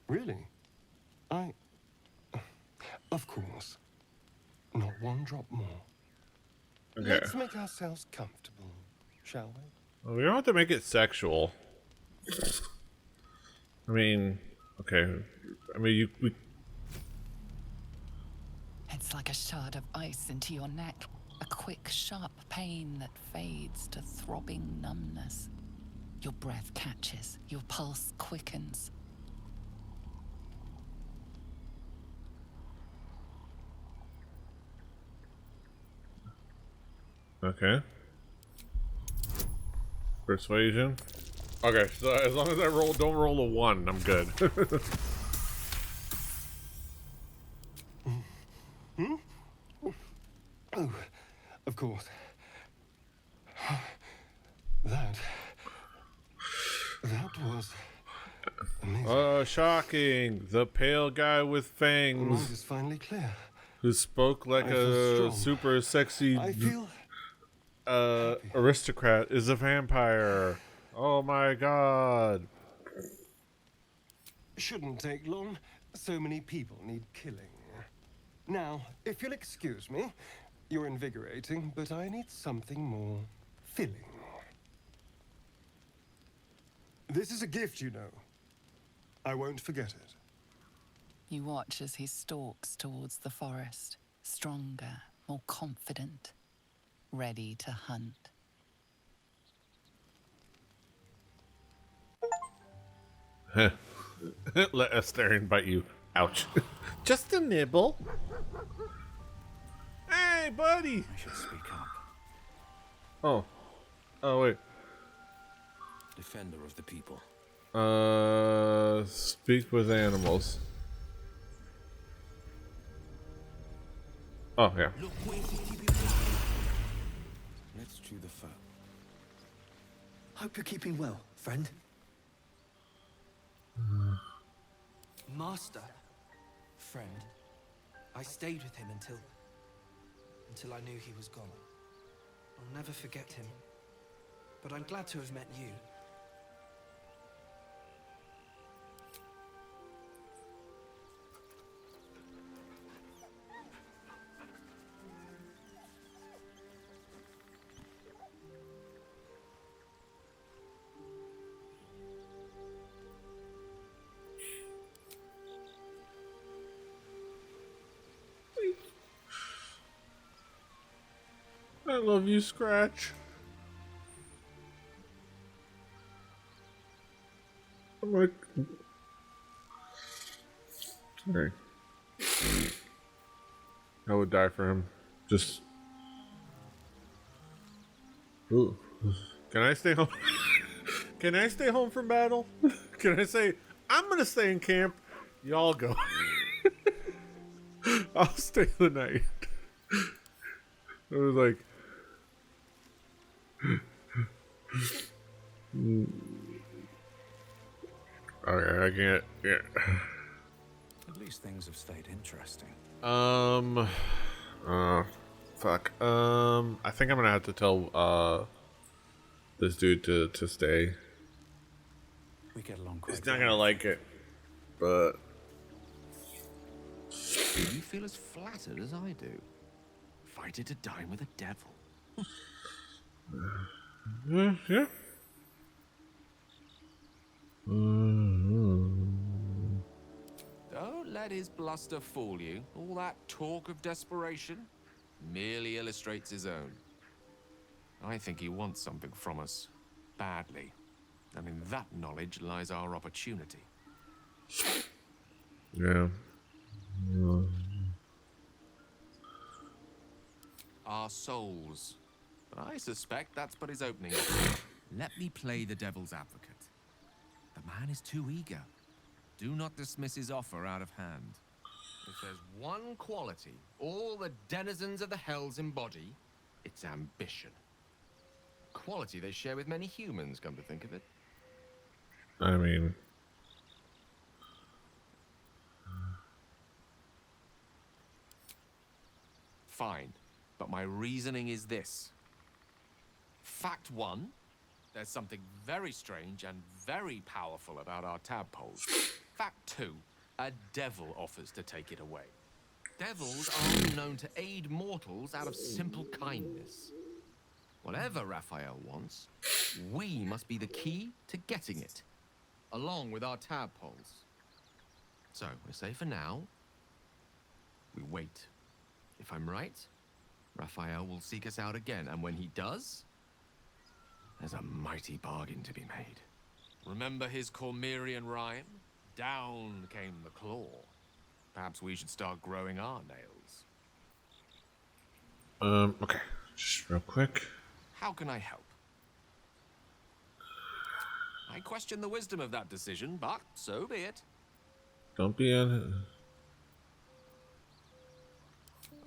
Really? Of course. Not one drop more.
Okay.
Let's make ourselves comfortable, shall we?
Well, we don't have to make it sexual. I mean, okay. I mean,
It's like a shard of ice into your neck, a quick, sharp pain that fades to throbbing numbness. Your breath catches, your pulse quickens.
Okay. Persuasion. Okay, so as long as I don't roll a 1, I'm good.
Oh, of course. That was amazing.
Oh, shocking! The pale guy with
The
fangs,
mind is finally clear.
who spoke like
I feel
a
strong.
super sexy
I feel
aristocrat, is a vampire. Oh my god!
Shouldn't take long. So many people need killing. Now, if you'll excuse me, you're invigorating, but I need something more filling. This is a gift, you know. I won't forget it.
You watch as he stalks towards the forest, stronger, more confident, ready to hunt.
Let Astarion bite you. Ouch. Just a nibble. Hey, buddy.
I should speak up.
Oh. Oh, wait.
Defender of the people.
Speak with animals. Oh, yeah.
Let's chew the fat.
Hope you're keeping well, friend. Master? Friend. I stayed with him until I knew he was gone. I'll never forget him. But I'm glad to have met you.
I love you, Scratch. I'm like... Sorry. I would die for him. Just... Ooh. Can I stay home? Can I stay home from battle? Can I say, I'm gonna stay in camp, y'all go. I'll stay the night. I was like... Okay, I can't. Yeah.
At least things have stayed interesting.
Fuck. I think I'm gonna have to tell this dude to stay.
We get along quite
He's not gonna like it, but
Do you feel as flattered as I do? Invited to dine with a devil.
Yeah.
Don't let his bluster fool you. All that talk of desperation merely illustrates his own. I think he wants something from us, badly. And in that knowledge lies our opportunity.
Yeah.
Our souls. But I suspect that's but his opening. Let me play the devil's advocate. The man is too eager. Do not dismiss his offer out of hand. If there's one quality all the denizens of the hells embody, it's ambition. A quality they share with many humans, come to think of it.
I mean...
Fine, but my reasoning is this. Fact one, there's something very strange and very powerful about our tadpoles. Fact two, a devil offers to take it away. Devils are known to aid mortals out of simple kindness. Whatever Raphael wants, we must be the key to getting it, along with our tadpoles. So, we say for now, we wait. If I'm right, Raphael will seek us out again, and when he does, there's a mighty bargain to be made. Remember his Cormyrean rhyme? Down came the claw. Perhaps we should start growing our nails.
Okay. Just real quick.
How can I help? I question the wisdom of that decision, but so be it.
Don't be in it.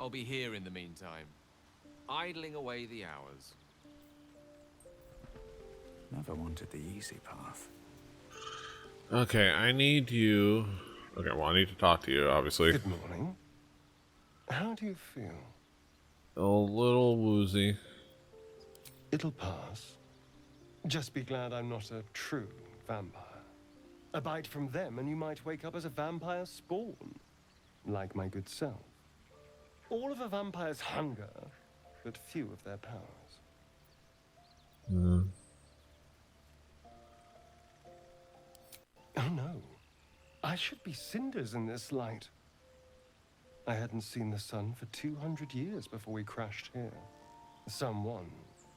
I'll be here in the meantime, idling away the hours.
Never wanted the easy path.
Okay, I need you... Okay, well, I need to talk to you, obviously.
Good morning. How do you feel?
A little woozy.
It'll pass. Just be glad I'm not a true vampire. A bite from them and you might wake up as a vampire spawn. Like my good self. All of a vampire's hunger, but few of their powers. I should be cinders in this light. I hadn't seen the sun for 200 years before we crashed here. Someone,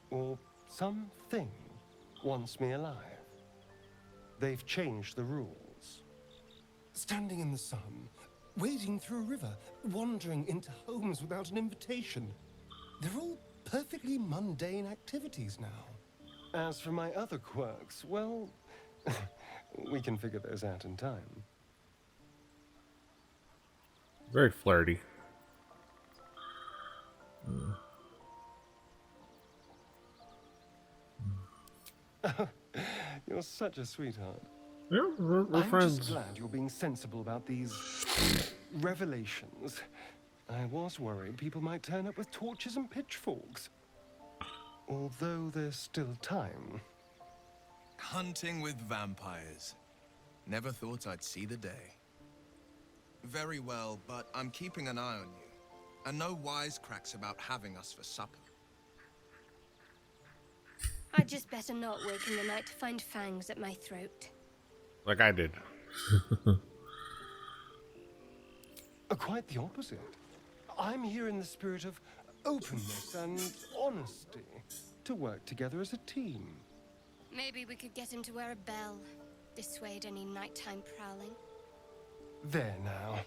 or something, wants me alive. They've changed the rules. Standing in the sun, wading through a river, wandering into homes without an invitation. They're all perfectly mundane activities now. As for my other quirks, well, we can figure those out in time.
Very flirty.
You're such a sweetheart.
Yeah, we're friends.
I'm just glad you're being sensible about these revelations. I was worried people might turn up with torches and pitchforks. Although there's still time.
Hunting with vampires. Never thought I'd see the day. Very well, but I'm keeping an eye on you. And no wisecracks about having us for supper.
I'd just better not wake in the night to find fangs at my throat.
Like I did.
Quite the opposite. I'm here in the spirit of openness and honesty to work together as a team.
Maybe we could get him to wear a bell. Dissuade any nighttime prowling.
There now.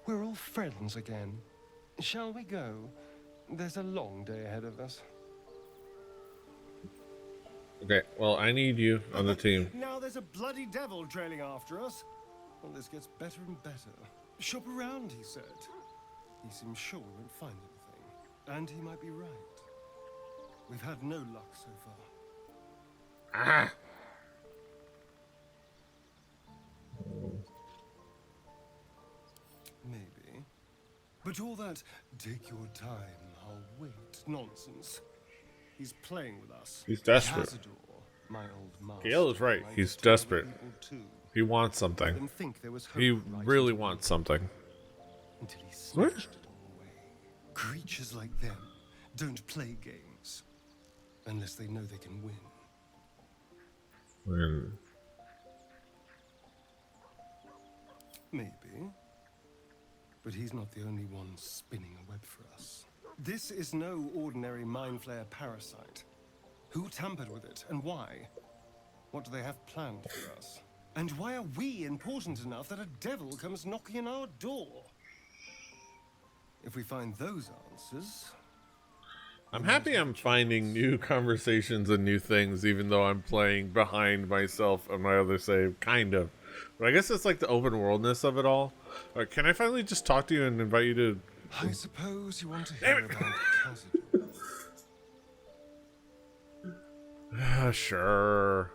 We're all friends again. Shall we go? There's a long day ahead of us.
Okay, well, I need you on the team.
Now there's a bloody devil trailing after us. Well, this gets better and better. Shop around, he said. He seems sure we won't find anything. And he might be right. We've had no luck so far.
Ah!
Maybe. But all that, take your time, I'll wait nonsense. He's playing with us.
He's desperate.
Cazador, my old master,
Gail is right. He's desperate. He wants something. He really wants something.
Until he snatched it all away. Creatures like them don't play games unless they know they can win.
Win.
Maybe. But he's not the only one spinning a web for us. This is no ordinary mind flayer parasite. Who tampered with it, and why? What do they have planned for us? And why are we important enough that a devil comes knocking on our door? If we find those answers...
I'm happy I'm finding new conversations and new things, even though I'm playing behind myself on my other save, kind of. But I guess it's like the open worldness of it all. Can I finally just talk to you and invite you to...
I suppose you want to hear about Cazador.
Sure.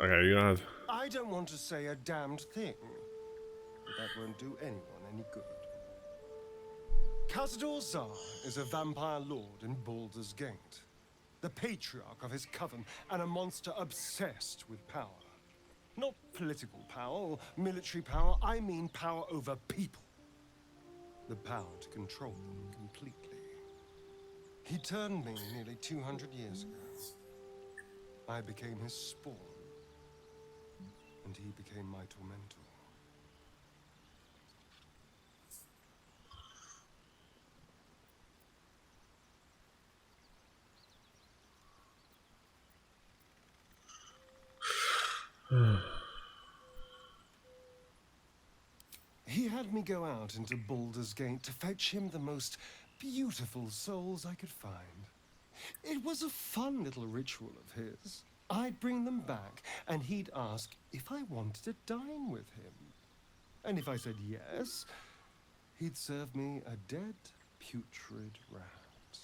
Okay, you know.
I don't want to say a damned thing. But that won't do anyone any good. Cazador Zar is a vampire lord in Baldur's Gate. The patriarch of his coven and a monster obsessed with power. Not political power or military power, I mean power over people. The power to control them completely. He turned me nearly 200 years ago. I became his spawn. And he became my tormentor. He had me go out into Baldur's Gate to fetch him the most beautiful souls I could find. It was a fun little ritual of his. I'd bring them back, and he'd ask if I wanted to dine with him. And if I said yes, he'd serve me a dead, putrid rat.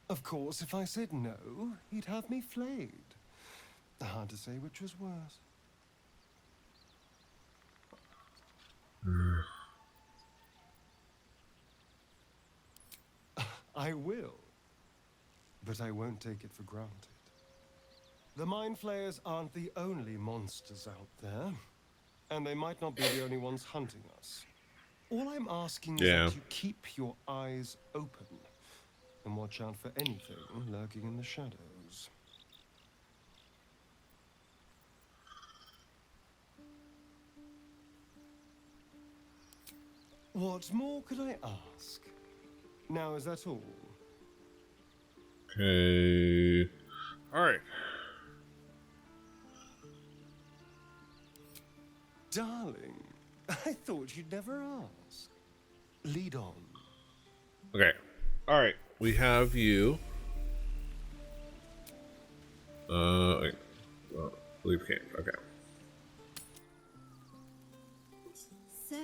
Of course, if I said no, he'd have me flayed. Hard to say which was worse. I will, but I won't take it for granted. The Mind Flayers aren't the only monsters out there, and they might not be the only ones hunting us. All I'm asking is that you keep your eyes open and watch out for anything lurking in the shadows. What more could I ask? Now, is that all?
Okay. Alright.
Darling, I thought you'd never ask. Lead on.
Okay. Alright. We have you. Wait. Leave camp. Okay.
So,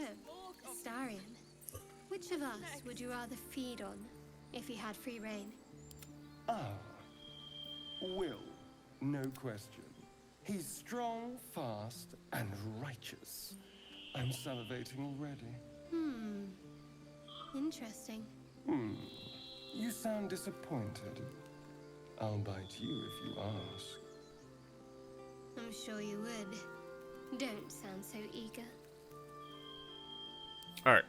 Astarion, which of us would you rather feed on if you had free reign?
Ah, Will, no question. He's strong, fast, and righteous. I'm salivating already.
Interesting.
You sound disappointed. I'll bite you if you ask.
I'm sure you would. Don't sound so eager.
Alright.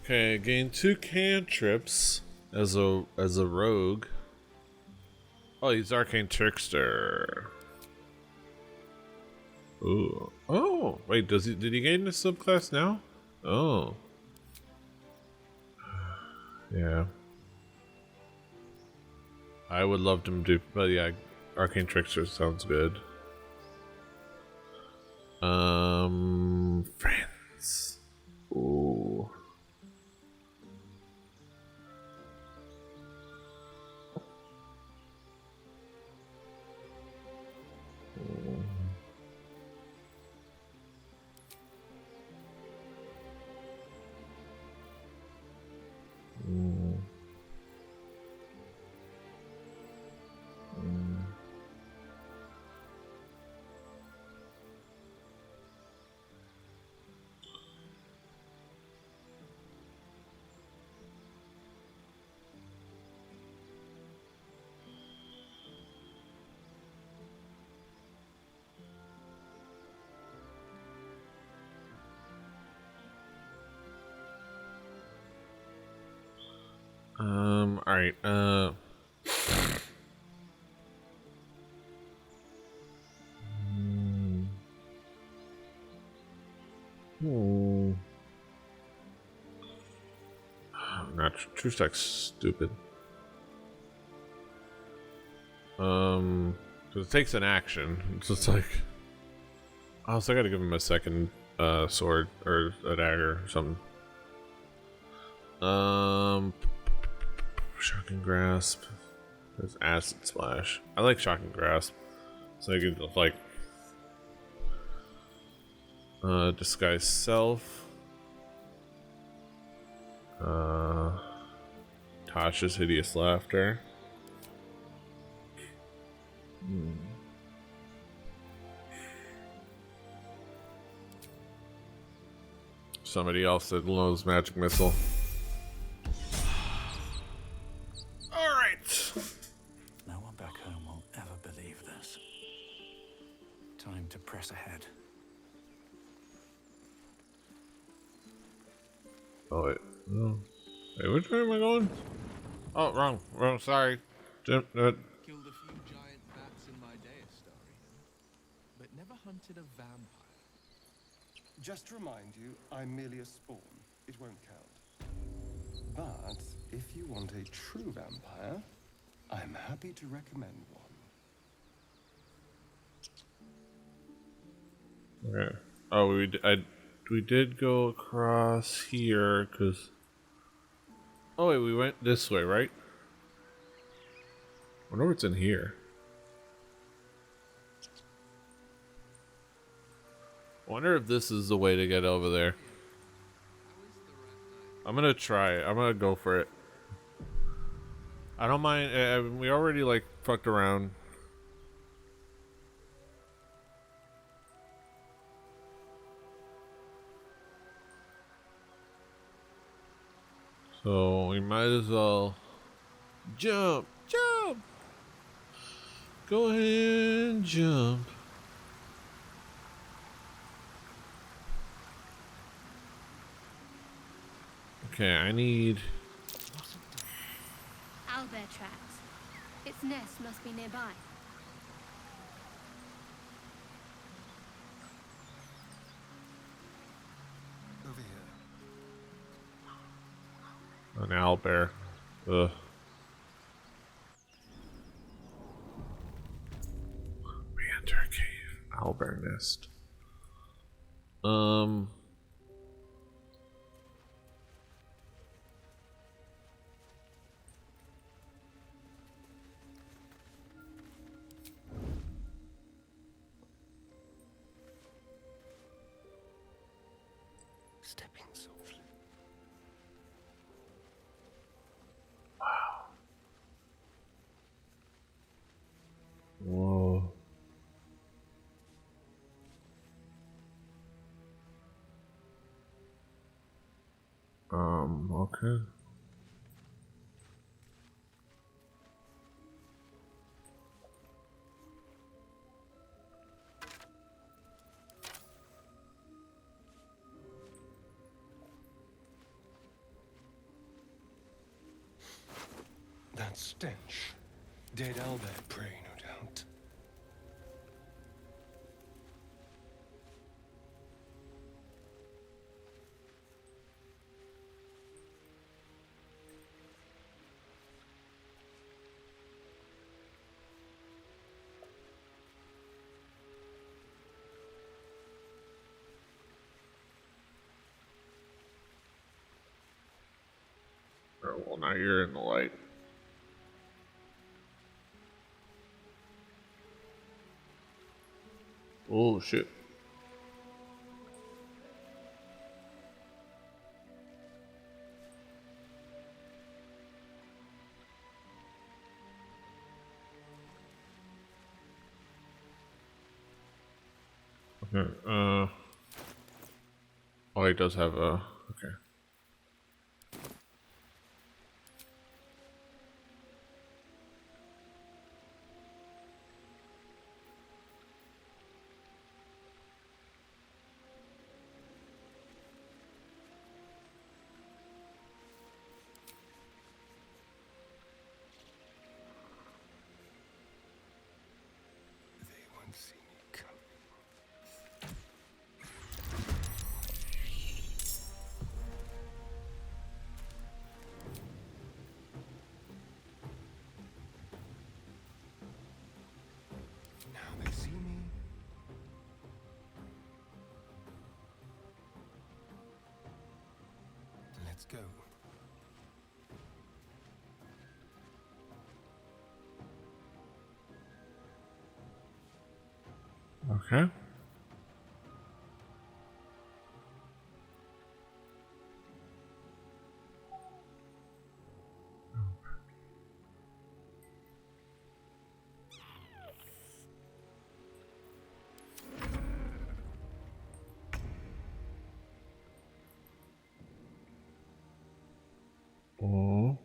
Okay, gain 2 cantrips as a rogue. Oh, he's arcane trickster. Ooh. Oh, wait, did he gain a subclass now? Oh. Yeah. I would love to do, but yeah, arcane trickster sounds good. Friends. Ooh. Alright, Not true stack's stupid. Because it takes an action. It's just like, oh, so I gotta give him a second sword or a dagger or something. Shocking grasp. There's acid splash. I like shocking grasp, so I can like disguise self. Tasha's hideous laughter. Somebody else that knows magic missile. Alright.
No one back home will ever believe this. Time to press ahead.
Oh wait. Oh. Wait, which way am I going? Oh, wrong, sorry.
Killed a few giant bats in my day, Astarion, but never hunted a vampire.
Just to remind you, I'm merely a spawn. It won't count. But if you want a true vampire, I'm happy to recommend one.
Okay. Oh, we did go across here because. Oh wait, we went this way, right? I wonder what's in here. I wonder if this is the way to get over there. I'm gonna try it. I'm gonna go for it. I don't mind. We already like fucked around. So we might as well jump. Go ahead and jump. Okay, I need.
Owlbear tracks. Its nest must be nearby.
An owlbear. Ugh. We enter a cave. Owlbear nest.
Stepping softly.
Whoa. Okay.
That stench. Dead owlbear prey, no doubt.
Oh, well, now you're in the light. Oh, shit. Okay, oh, he does have a... Okay.
They won't see me coming. Now they see me. Let's go.
Okay. Oh.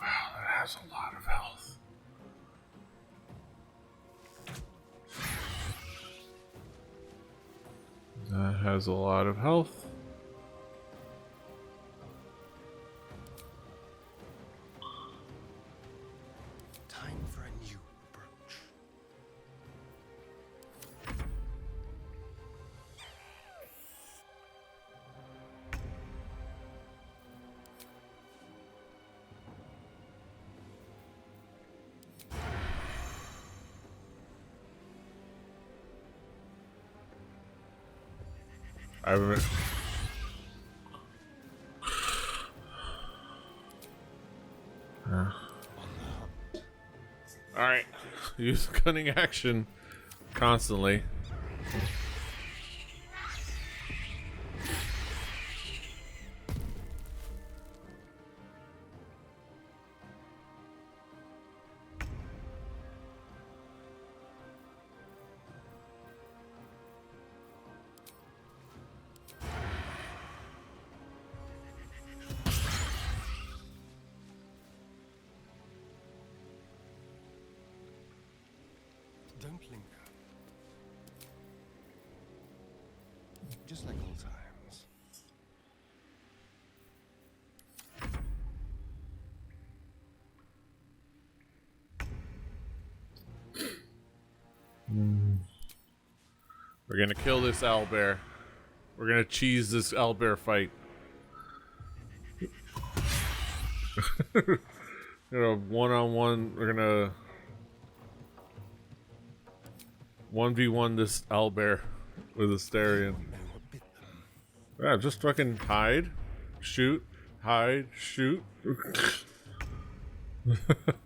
Wow, that has a lot of health. That has a lot of health.
Time for a new approach.
I remember. Alright. Use cunning action constantly.
Don't linger. Just like old times.
We're gonna kill this owlbear. We're gonna cheese this owlbear fight. One-on-one. We're gonna 1v1 this owlbear with a Starion. Yeah, just fucking hide, shoot, hide, shoot.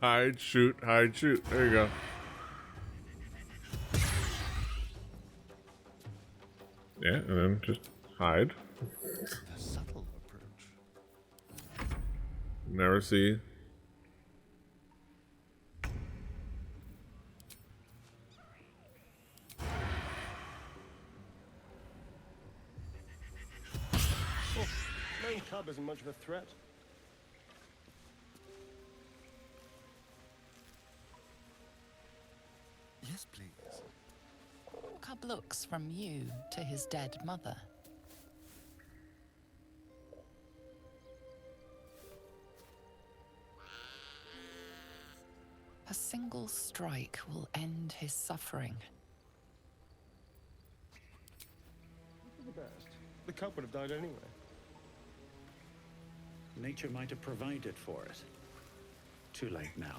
Hide, shoot, hide, shoot. There you go. Yeah, and then just hide.
The subtle approach.
Never see.
Oh, main cub isn't much of a threat. Yes, please.
Cub looks from you to his dead mother. A single strike will end his suffering.
For the best. The cub would have died anyway.
Nature might have provided for it. Too late now.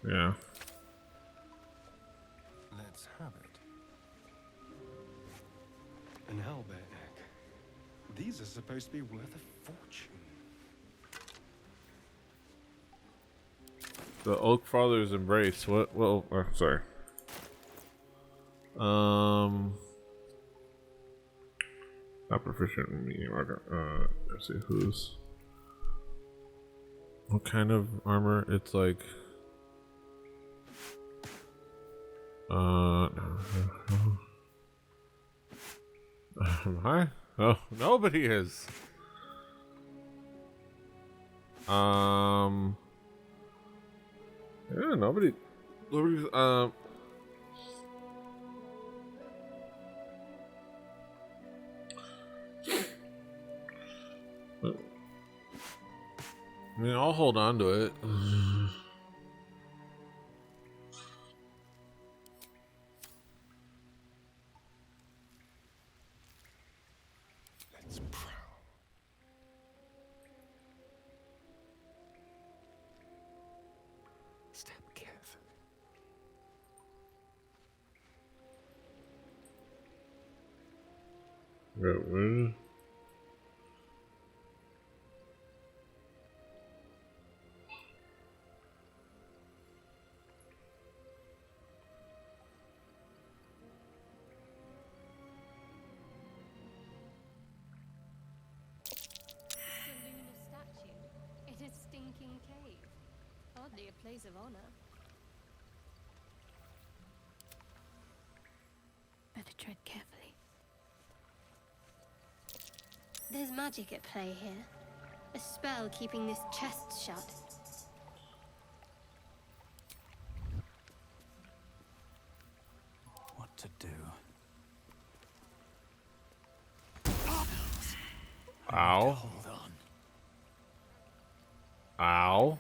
Yeah.
Let's have it. An owlbear egg. These are supposed to be worth a fortune.
The Oak Father's Embrace. What? Well, sorry. Not proficient in medium armor. Let's see who's. What kind of armor? It's like. Hi? Oh, nobody is. Yeah, nobody's, I mean, I'll hold on to it.
Let's prowl. Step carefully.
Right, where?
Lunar statue. In a stinking cave. Hardly a place of honor. Better tread carefully. There's magic at play here. A spell keeping this chest shut.
What to do?
Ow.
Hold on.
Ow.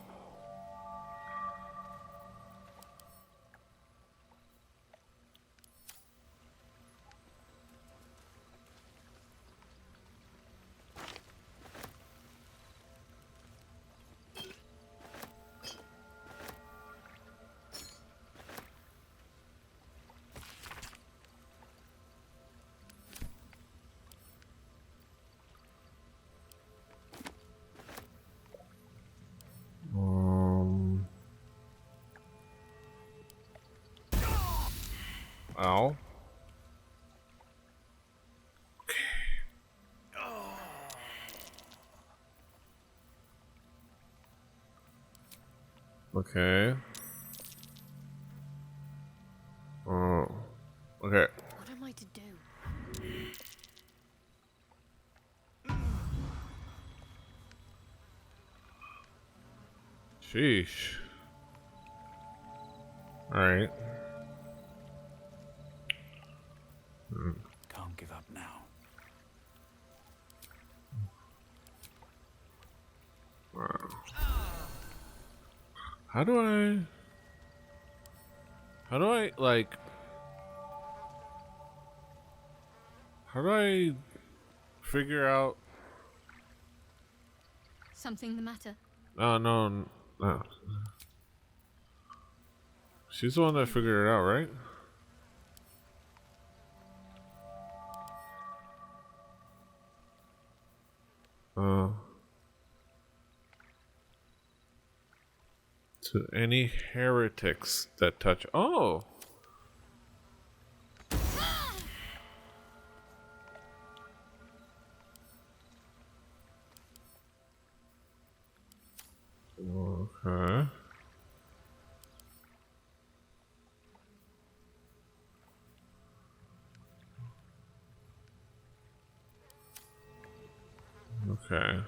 Ow. Okay. Oh. Okay.
What am I to do?
Sheesh. Alright.
Can't give up now.
How do I like? How do I figure out?
Something the matter?
Oh no, no. She's the one that figured it out, right? To any heretics that touch. Oh. Okay. Okay.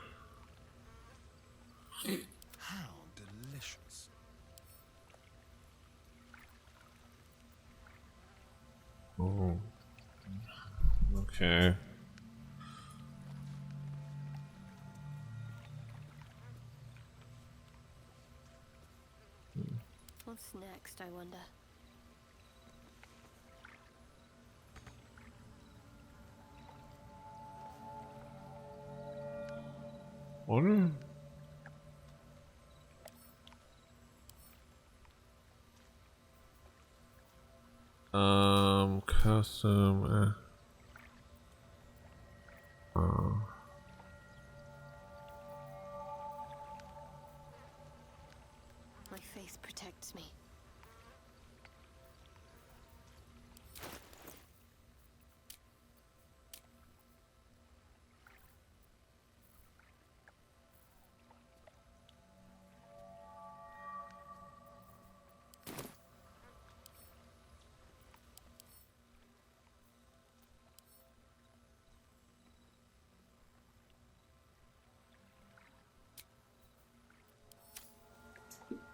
How delicious.
Oh. Okay.
What's next, I wonder?
Wonder. Custom.
My face protects me.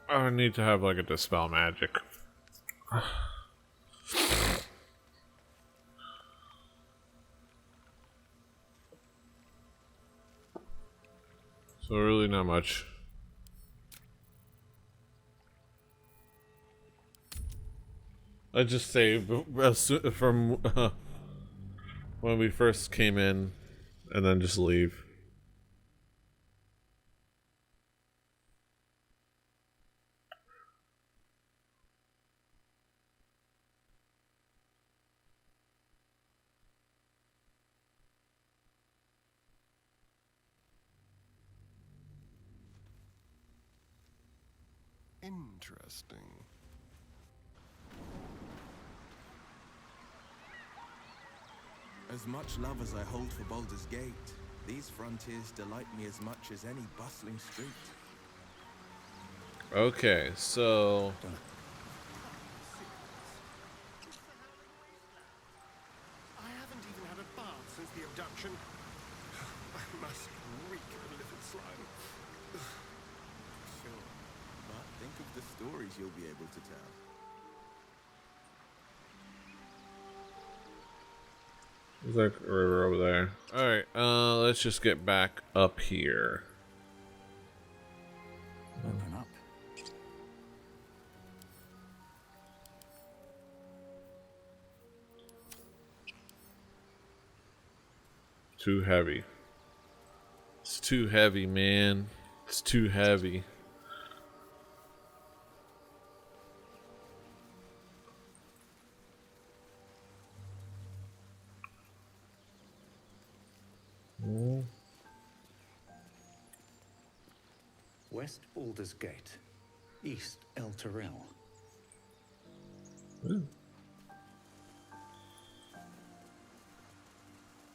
I need to have like a dispel magic. So really not much. I just say from when we first came in, and then just leave.
Interesting.
As much love as I hold for Baldur's Gate, these frontiers delight me as much as any bustling street.
Okay, so
I haven't even had a bath since the abduction. I must reek of livid slime.
Sure, but think of the stories you'll be able to tell.
there's like a river over there. Alright, let's just get back up here.
Open up.
Too heavy. It's too heavy, man. It's too heavy. Oh.
West Baldur's Gate, East El Terrell.
Ooh.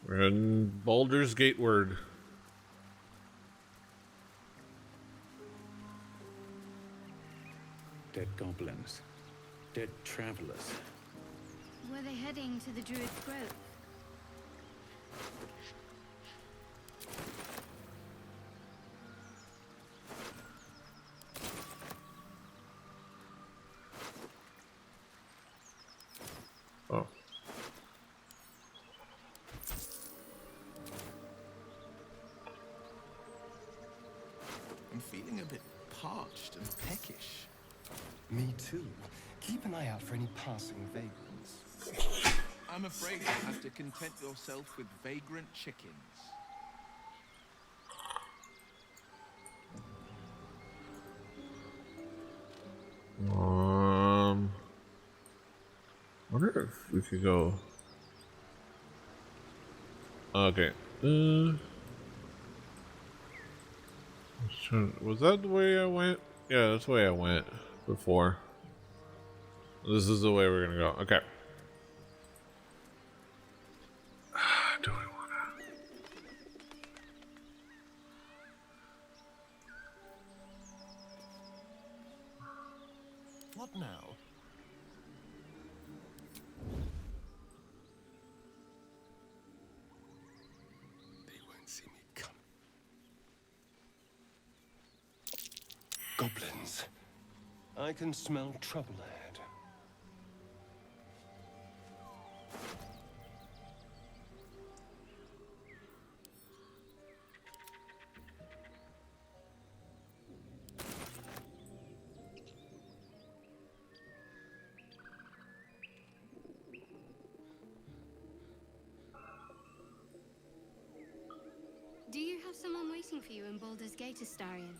We're in Baldur's Gateward.
Dead goblins. Dead travelers.
Were they heading to the Druid's Grove?
Oh.
I'm feeling a bit parched and peckish.
Me too. Keep an eye out for any passing vagrants.
I'm afraid you'll have to content yourself with vagrant chickens.
I wonder if we could go. Okay. Was that the way I went? Yeah, that's the way I went before. This is the way we're gonna go. Okay. Do we wanna?
What now? They won't see me come. Goblins. I can smell trouble ahead.
Do you have someone waiting for you in Baldur's Gate, Astarion?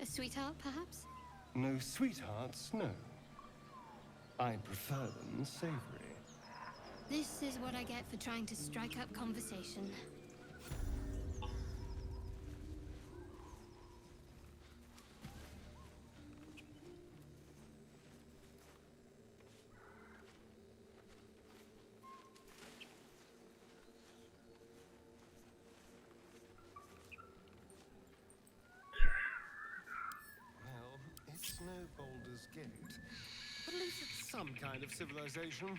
A sweetheart, perhaps?
No sweethearts, no. I prefer them savory.
This is what I get for trying to strike up conversation.
Well, it's no Baldur's Gate, but at least it's some kind of civilization.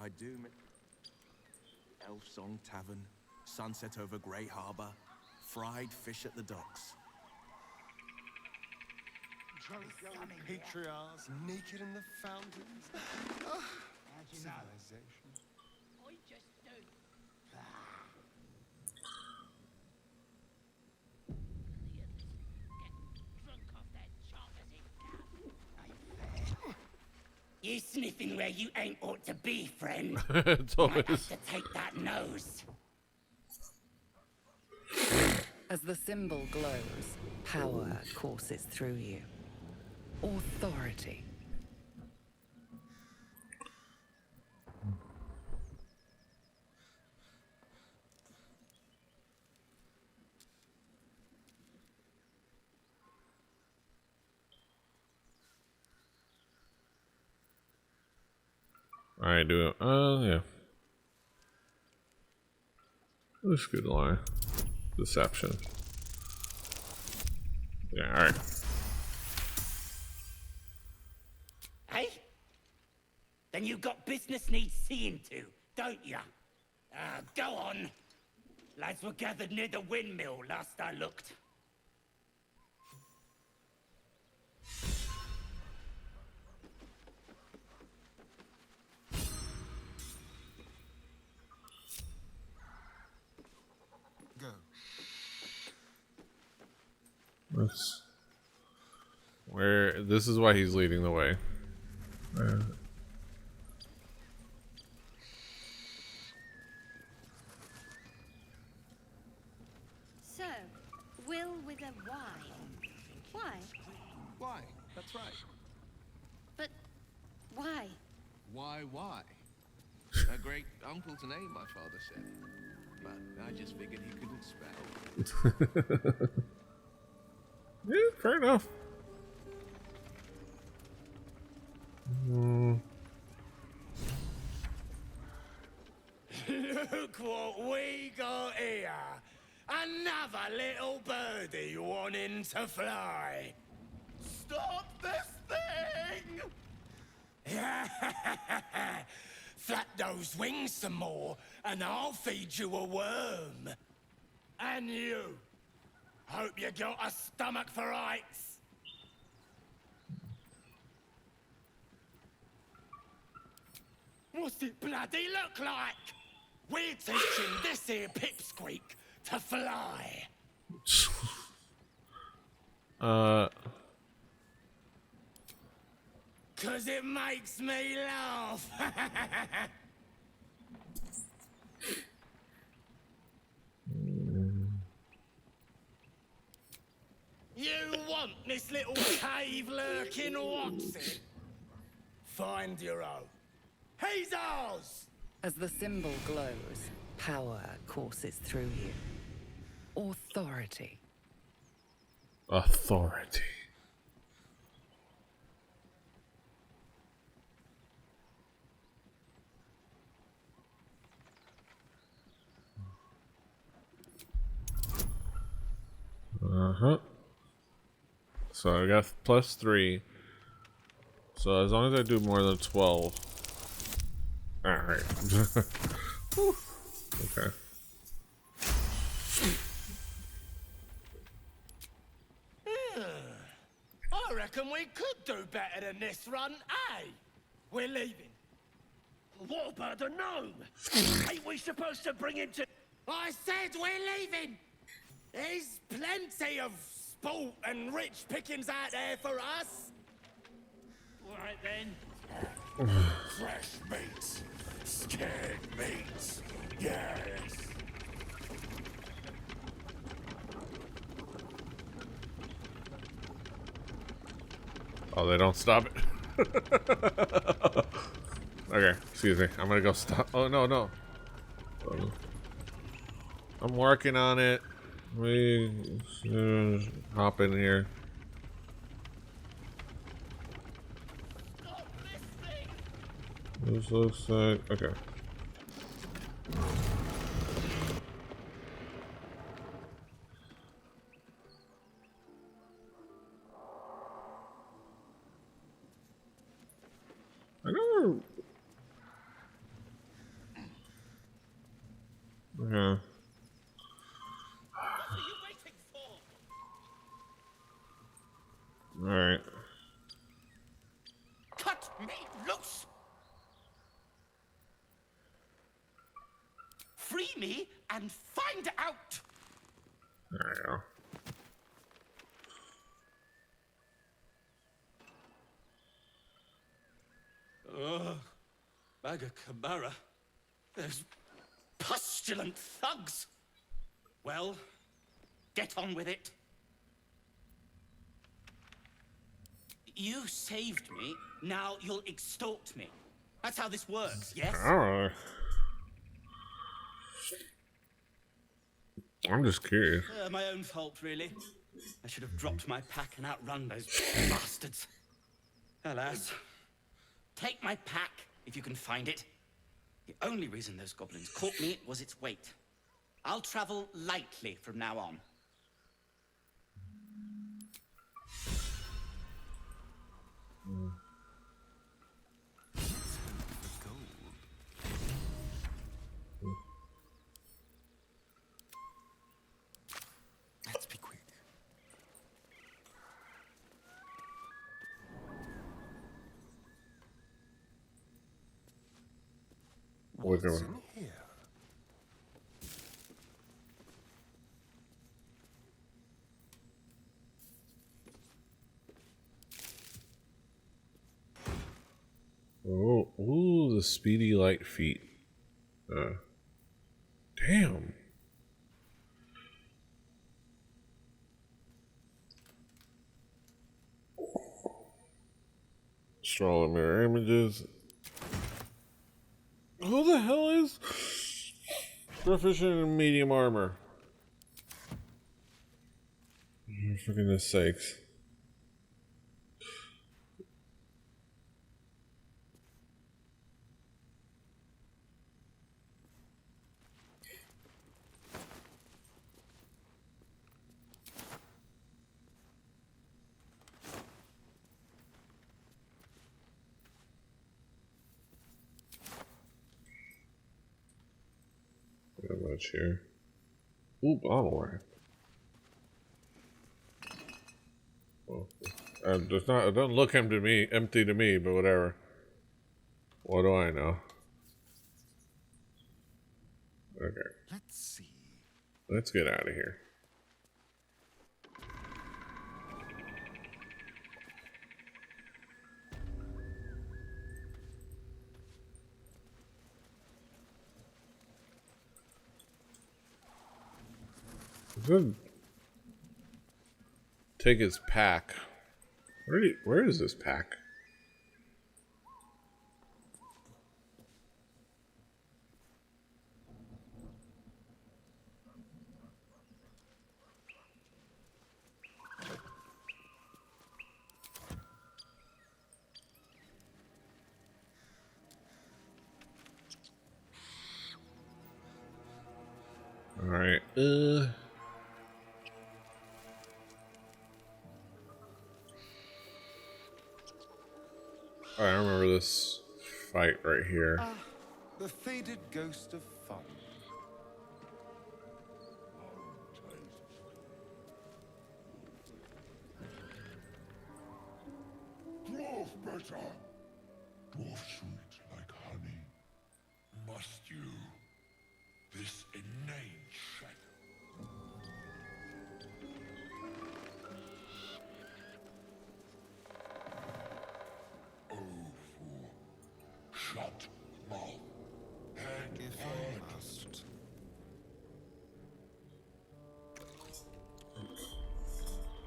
I do. Elf Song Tavern, sunset over Grey Harbour, fried fish at the docks.
Drunk young patriarchs naked in the fountains. Oh, civilization.
I just do.
You sniffing where you ain't ought to be, friend.
It's
Might
always.
have to take that nose.
As the symbol glows, power courses through you. Authority.
Alright, do it. Yeah. That's a good lie. Deception. Yeah, alright.
Hey? Then you got business needs seeing to, don't ya? Go on. Lads were gathered near the windmill last I looked.
Go.
That's where. This is why he's leading the way.
So, Will with a Y. Why?
Why? That's right.
But why?
Why? A great uncle's name, my father said. But I just figured he couldn't spell.
Yeah, fair enough.
Look what we got here. Another little birdie wanting to fly. Stop this thing! Flap those wings some more, and I'll feed you a worm. And you. Hope you got a stomach for heights. What's it bloody look like? We're teaching this here pipsqueak to fly.
Cause it makes me laugh. You want this little cave lurking, what's it? Find your own. He's ours!
As the symbol glows, power courses through you. Authority.
Authority. Uh-huh. So I got +3. So as long as I do more than 12. Alright. Okay.
I reckon we could do better than this run, eh? We're leaving.
What about the gnome? Ain't we supposed to bring him to...
I said we're leaving! There's plenty of sport and rich pickings out there for us.
All right, then.
Fresh meats. Scared meats. Yes.
Oh, they don't stop it. Okay, excuse me. I'm gonna go stop. Oh, no, no. I'm working on it. We hop in here. This looks like... Okay. I know. Yeah. All right.
Cut me loose. Free me and find out.
There you go.
Bag of Camara. There's pustulant thugs. Well, get on with it. You saved me, now you'll extort me. That's how this works, yes?
Oh. I'm just curious.
My own fault, really. I should have dropped my pack and outrun those bastards. Alas. Take my pack, if you can find it. The only reason those goblins caught me was its weight. I'll travel lightly from now on.
Let's be quick.
What's
in here?
Oh, ooh, the speedy light feet. Damn. Strong mirror images. Who the hell is proficient in medium armor? For goodness sakes. Not much here. Ooh, bottle rack. Well, it's not. It doesn't look empty to me, but whatever. What do I know? Okay.
Let's see.
Let's get out of here. Good. Take his pack. Where is this pack? All right. I remember this fight right here.
Ah, the faded ghost of fun.
Dwarf better. Dwarf sweet like honey. Must you? This inane shadow. Oh, fool. Shut mouth. And
If I must.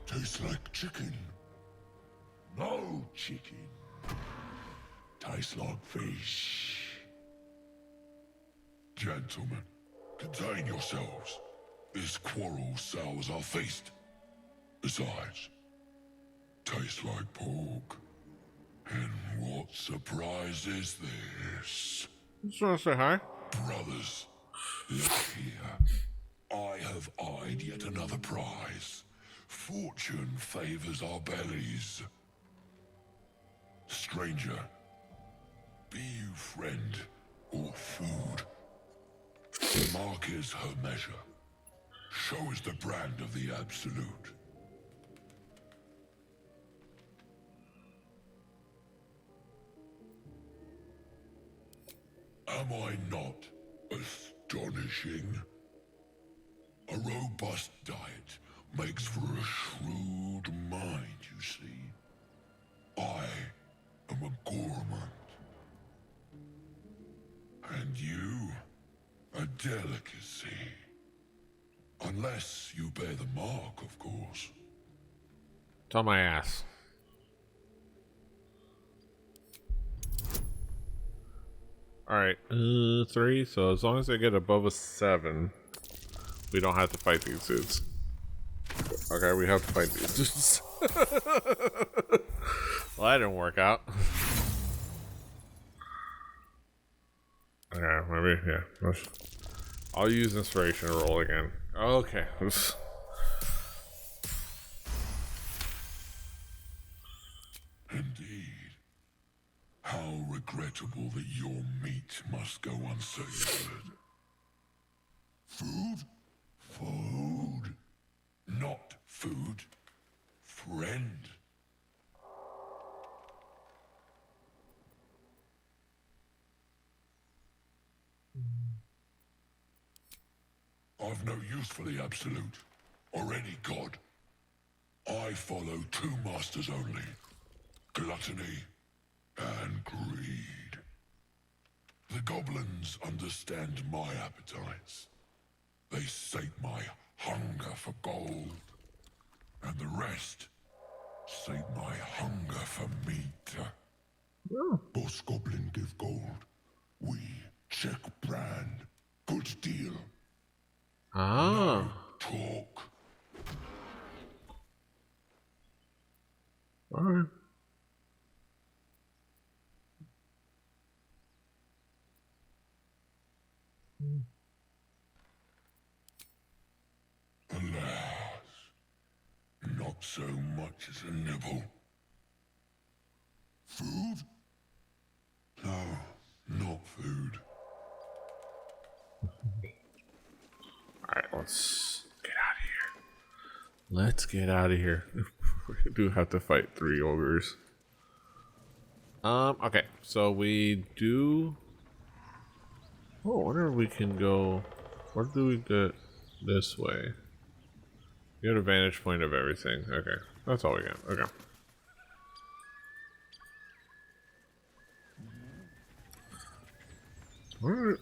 Tastes like chicken. No chicken. Tastes like fish. Gentlemen, contain yourselves. This quarrel sours our feast. Besides, tastes like pork. And what surprise is this?
Just want to say hi.
Brothers, look here. I have eyed yet another prize. Fortune favors our bellies. Stranger, be you friend or food. The mark is her measure. Show is the brand of the absolute. Am I not astonishing? A robust diet makes for a shrewd mind, you see. I am a gourmand. And you, a delicacy. Unless you bear the mark, of course.
It's on my ass. Alright, 3. So as long as I get above a 7, we don't have to fight these dudes. Okay, we have to fight these dudes. Well, that didn't work out. Okay, maybe, yeah. I'll use inspiration to roll again. Okay.
Indeed. How regrettable that your meat must go unsavored. Food? Food. Not food. Friend. I've no use for the absolute, or any god. I follow two masters only. Gluttony and greed. The goblins understand my appetites. They sate my hunger for gold. And the rest sate my hunger for meat. Boss goblin give gold. We check brand. Good deal.
Ah.
No talk.
Alright.
Alas, not so much as a nibble. Food? No, not food.
Alright, let's get out of here. Let's get out of here. We do have to fight 3 ogres. Okay, so we do... Oh, I wonder if we can go... Where do we get this way? You get a vantage point of everything. Okay, that's all we got. Okay.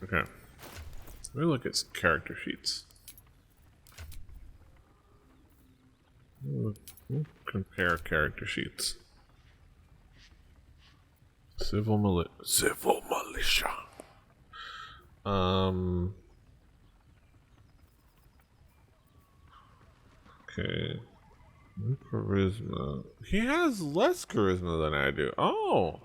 Okay. Let me look at character sheets. Compare character sheets. Civil militia. Okay. Charisma. He has less charisma than I do. Oh.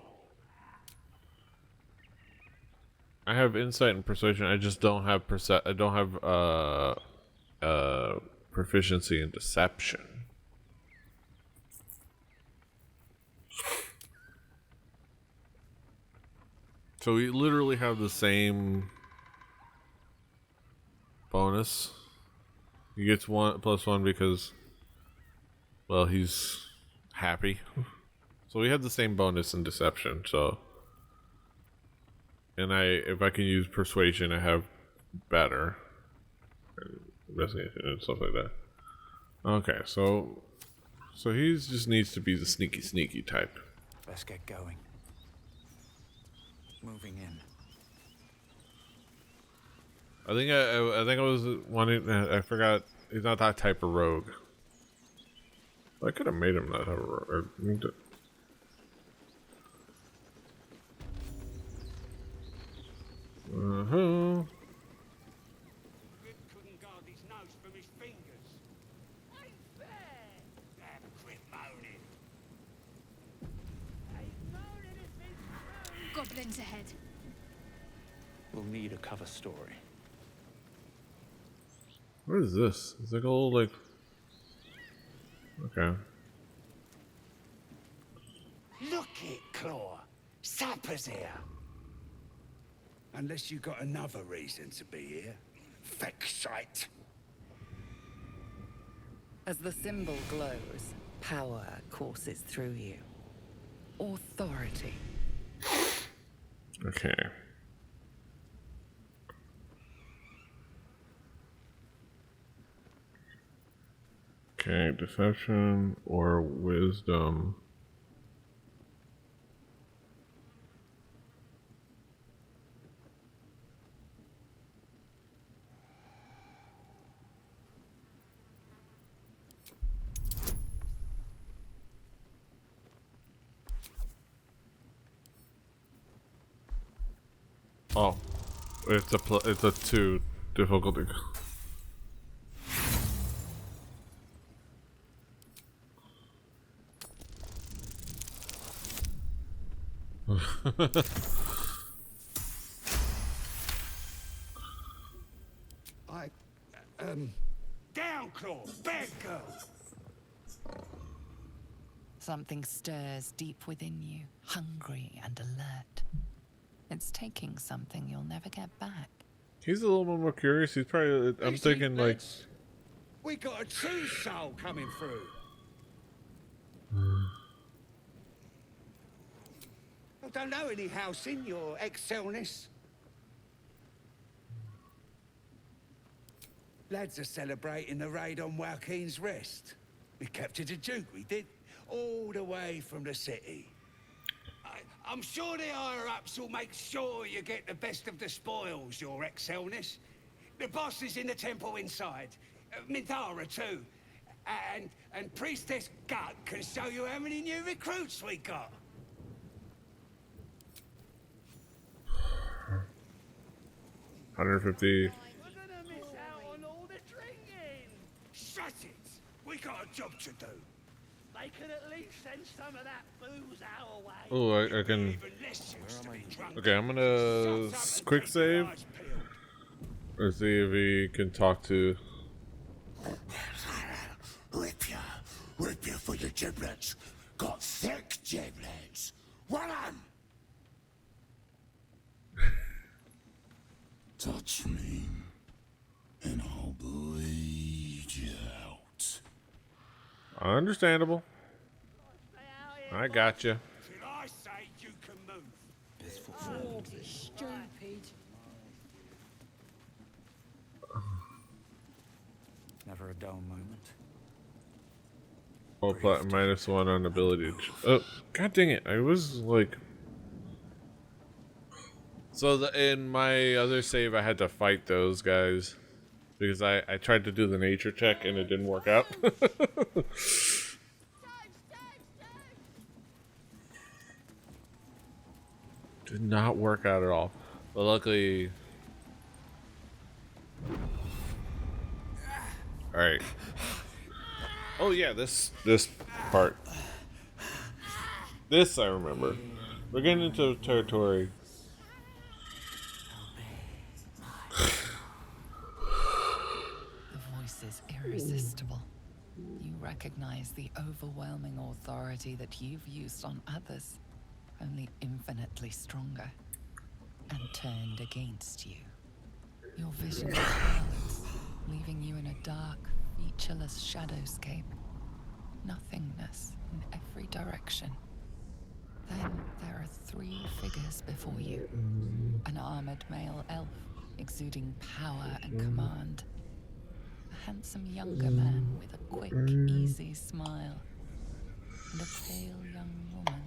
I have insight and persuasion. I just don't have I don't have proficiency in deception. So we literally have the same bonus. He gets +1 because, well, he's happy. So we have the same bonus in deception. So, and if I can use persuasion, I have better investigation and stuff like that. Okay, so he just needs to be the sneaky type.
Let's get going. Moving in.
I think I was wanting. I forgot. He's not that type of rogue. I could have made him that type of rogue.
Couldn't guard his nose from his fingers. Ain't fair. Quit moaning.
Goblins ahead.
We'll need a cover story.
What is this? It's like a little like. Okay.
Look it, Claw. Sapper's here. Unless you got another reason to be here. Fexite.
As the symbol glows, power courses through you. Authority.
Okay. Okay, deception or wisdom. Oh, it's a 2 difficulty.
Down, Claw. Bad girl.
Something stirs deep within you, hungry and alert. It's taking something you'll never get back.
He's a little bit more curious. He's probably. I'm thinking like.
We got a true soul coming through. I don't know any house in your excelness. Lads are celebrating the raid on Joaquin's Rest. We captured a Duke, we did, all the way from the city. I'm sure the higher-ups will make sure you get the best of the spoils, your excelness. The boss is in the temple inside. Minthara too. And Priestess Gut can show you how many new recruits we got.
$150.
Shut it! We got a job to do.
They can at least send some of that booze our way.
Oh, I can. Okay, I'm gonna quick save. Let's see if he can talk to.
Rip you for your giblets. Got thick giblets. One on. Touch me, and I'll bleed you out.
Understandable. I got you.
Till I say you can move.
Oh, stupid.
Never a dull moment.
Oh, -1 on ability. Oh, god dang it! I was like. So in my other save, I had to fight those guys. because I tried to do the nature check and it didn't work out. Did not work out at all. But luckily... Alright. Oh yeah, this part. This I remember. We're getting into territory.
The voice is irresistible. You recognize the overwhelming authority that you've used on others, only infinitely stronger, and turned against you. Your vision clouds, leaving you in a dark, featureless shadowscape. Nothingness in every direction. Then there are 3 figures before you. An armored male elf, exuding power and command. A handsome younger man with a quick, easy smile. And a pale young woman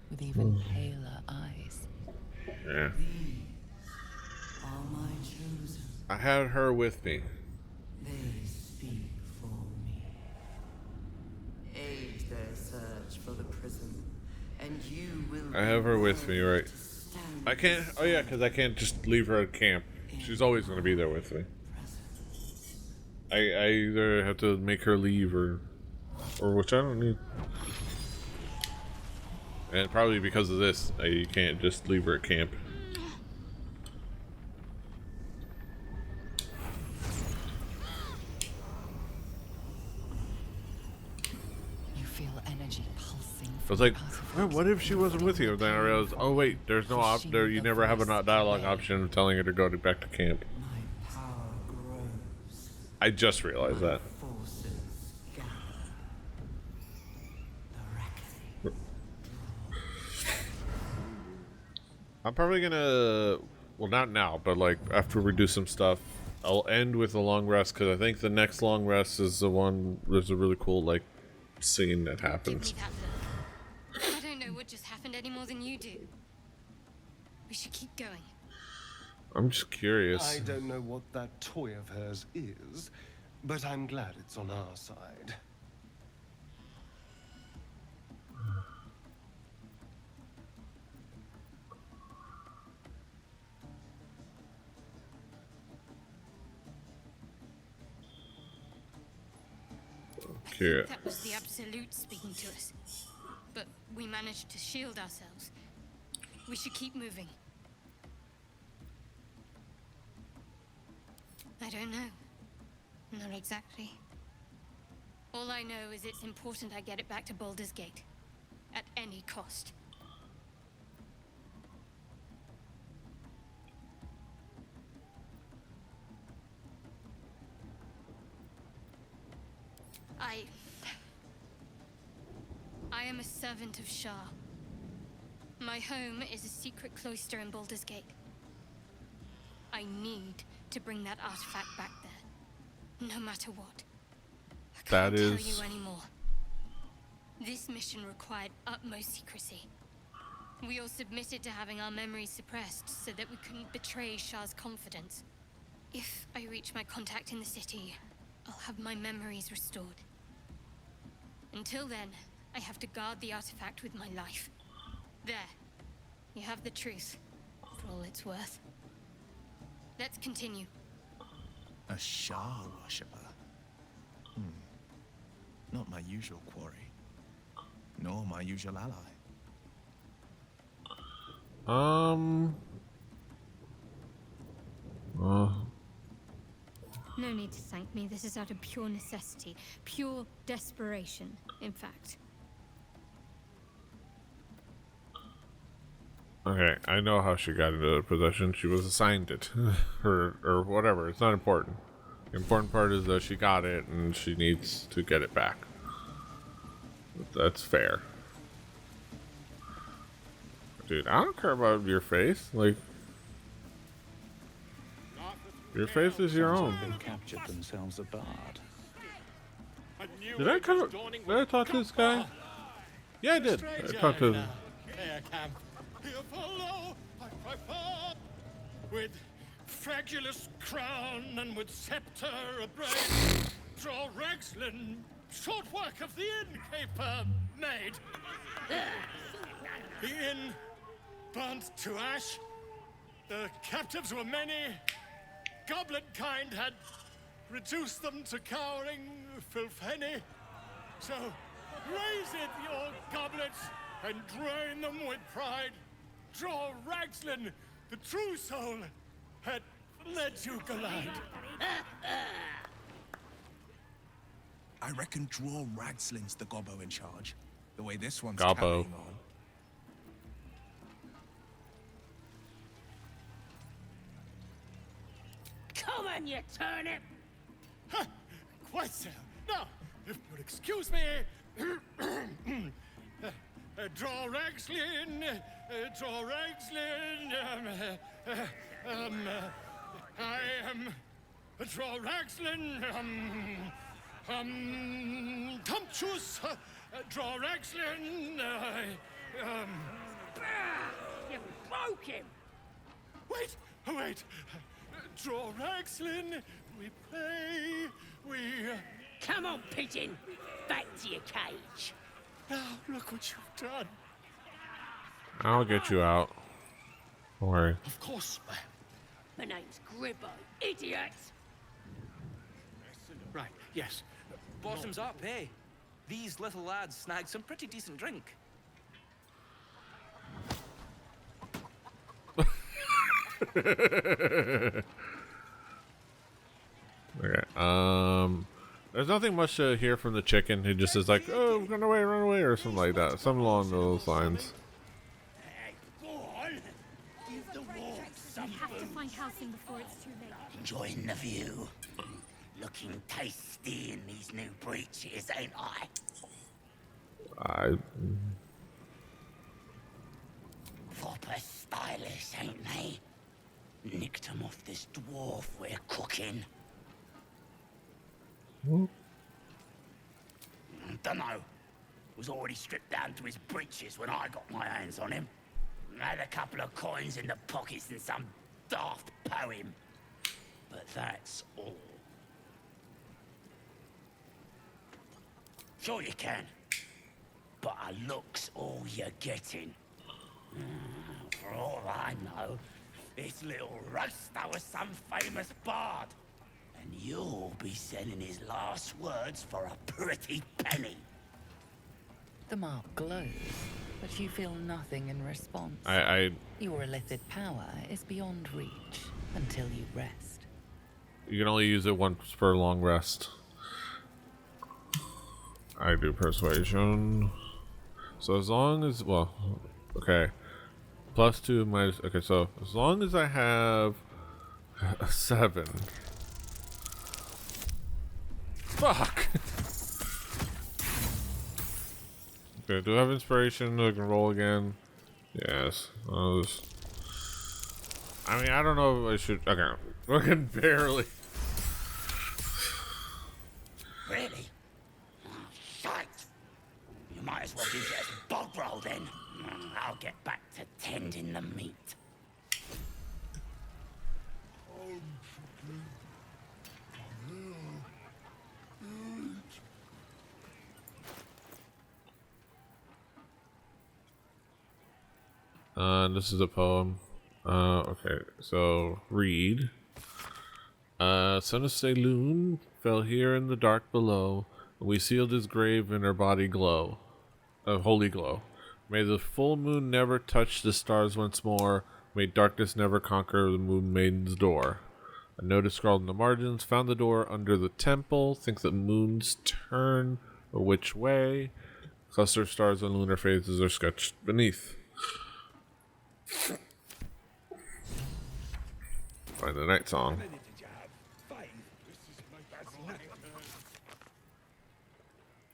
with even paler eyes.
Yeah. I had her with me.
They speak for me. Aid their search for the prison, and you will.
I have her with me, right? I can't. Oh yeah, because I can't just leave her at camp. She's always going to be there with me. I either have to make her leave or which I don't need. And probably because of this, I can't just leave her at camp. I was like, well, what if she wasn't with you? And then I realized, oh wait, there's no there. You never have a dialogue option of telling her to go back to camp. I just realized that. I'm probably gonna, well, not now, but like after we do some stuff, I'll end with a long rest because I think the next long rest is the one. There's a really cool like scene that happens.
I don't know what just happened any more than you do. We should keep going.
I'm just curious.
I don't know what that toy of hers is, but I'm glad it's on our side.
That was the Absolute speaking to us. But we managed to shield ourselves. We should keep moving. I don't know. Not exactly. All I know is it's important I get it back to Baldur's Gate. At any cost. I am a servant of Shah. My home is a secret cloister in Baldur's Gate. I need to bring that artifact back there, no matter what. I can't tell you anymore. This mission required utmost secrecy. We all submitted to having our memories suppressed so that we couldn't betray Shah's confidence. If I reach my contact in the city, I'll have my memories restored. Until then, I have to guard the artifact with my life. There. You have the truth, for all it's worth. Let's continue.
A Shah worshipper? Not my usual quarry. Nor my usual ally.
No need to thank me. This is out of pure necessity. Pure desperation, in fact.
Okay, I know how she got into the possession. She was assigned it. or whatever. It's not important. The important part is that she got it and she needs to get it back. That's fair. Dude, I don't care about your face. Like, your face is your own.
Captured themselves a bard.
Did I talk to this guy? Yeah, I did. I talked to him.
With fragulous crown and with scepter ablaze, draw Ragslin, short work of the innkeeper made. The inn burnt to ash. The captives were many. Goblin kind had reduced them to cowering filthenny. So raise it, your goblets, and drain them with pride. Draw Ragslin, the true soul, had led you glide.
I reckon Draw Ragslin's the gobbo in charge. The way this one's
Gobbo.
carrying on.
Come on, you turnip! Huh, quite so. Now, if you'll excuse me, draw Ragslin, draw Ragslin, I am draw Ragslin, Tumptuous, draw Ragslin,
You broke him!
Wait, draw Ragslin, we pray, we...
Come on, pigeon! Back to your cage!
Now, look what you've done.
I'll get you out. Don't worry.
Of course, ma'am.
My name's Gribbo, idiot!
Right, yes.
Bottoms up, hey. These little lads snagged some pretty decent drink.
Okay. There's nothing much to hear from the chicken. He just is like, "Oh, run away," or something like that. Something along those lines.
Go on. Give the wolves
We have to find housing before it's too late.
Enjoying the view. Looking tasty in these new breeches, ain't I? Proper stylish, ain't they? Nicked 'em off this dwarf we're cooking. Dunno. Was already stripped down to his breeches when I got my hands on him. Had a couple of coins in the pockets and some daft poem. But that's all. Sure you can. But a look's all you're getting. For all I know, this little roaster was some famous bard. And you'll be sending his last words for a pretty penny.
The mark glows, but you feel nothing in response. Your illithid power is beyond reach until you rest.
You can only use it once per long rest. I do persuasion. So as long as, well, okay. +2 minus, okay, so as long as I have a 7. Fuck! Okay, do I have inspiration? I can roll again. Yes. I mean, I don't know if I should. Okay, fucking barely.
Really? Oh, shite. You might as well give it a bog roll then. I'll get back to tending the meat.
This is a poem. Okay, so read. Son of Saloon fell here in the dark below. We sealed his grave in her body glow. Holy glow. May the full moon never touch the stars once more. May darkness never conquer the moon maiden's door. A notice scrawled in the margins. Found the door under the temple. Think the moons turn or which way. Cluster of stars and lunar phases are sketched beneath. Find the night song.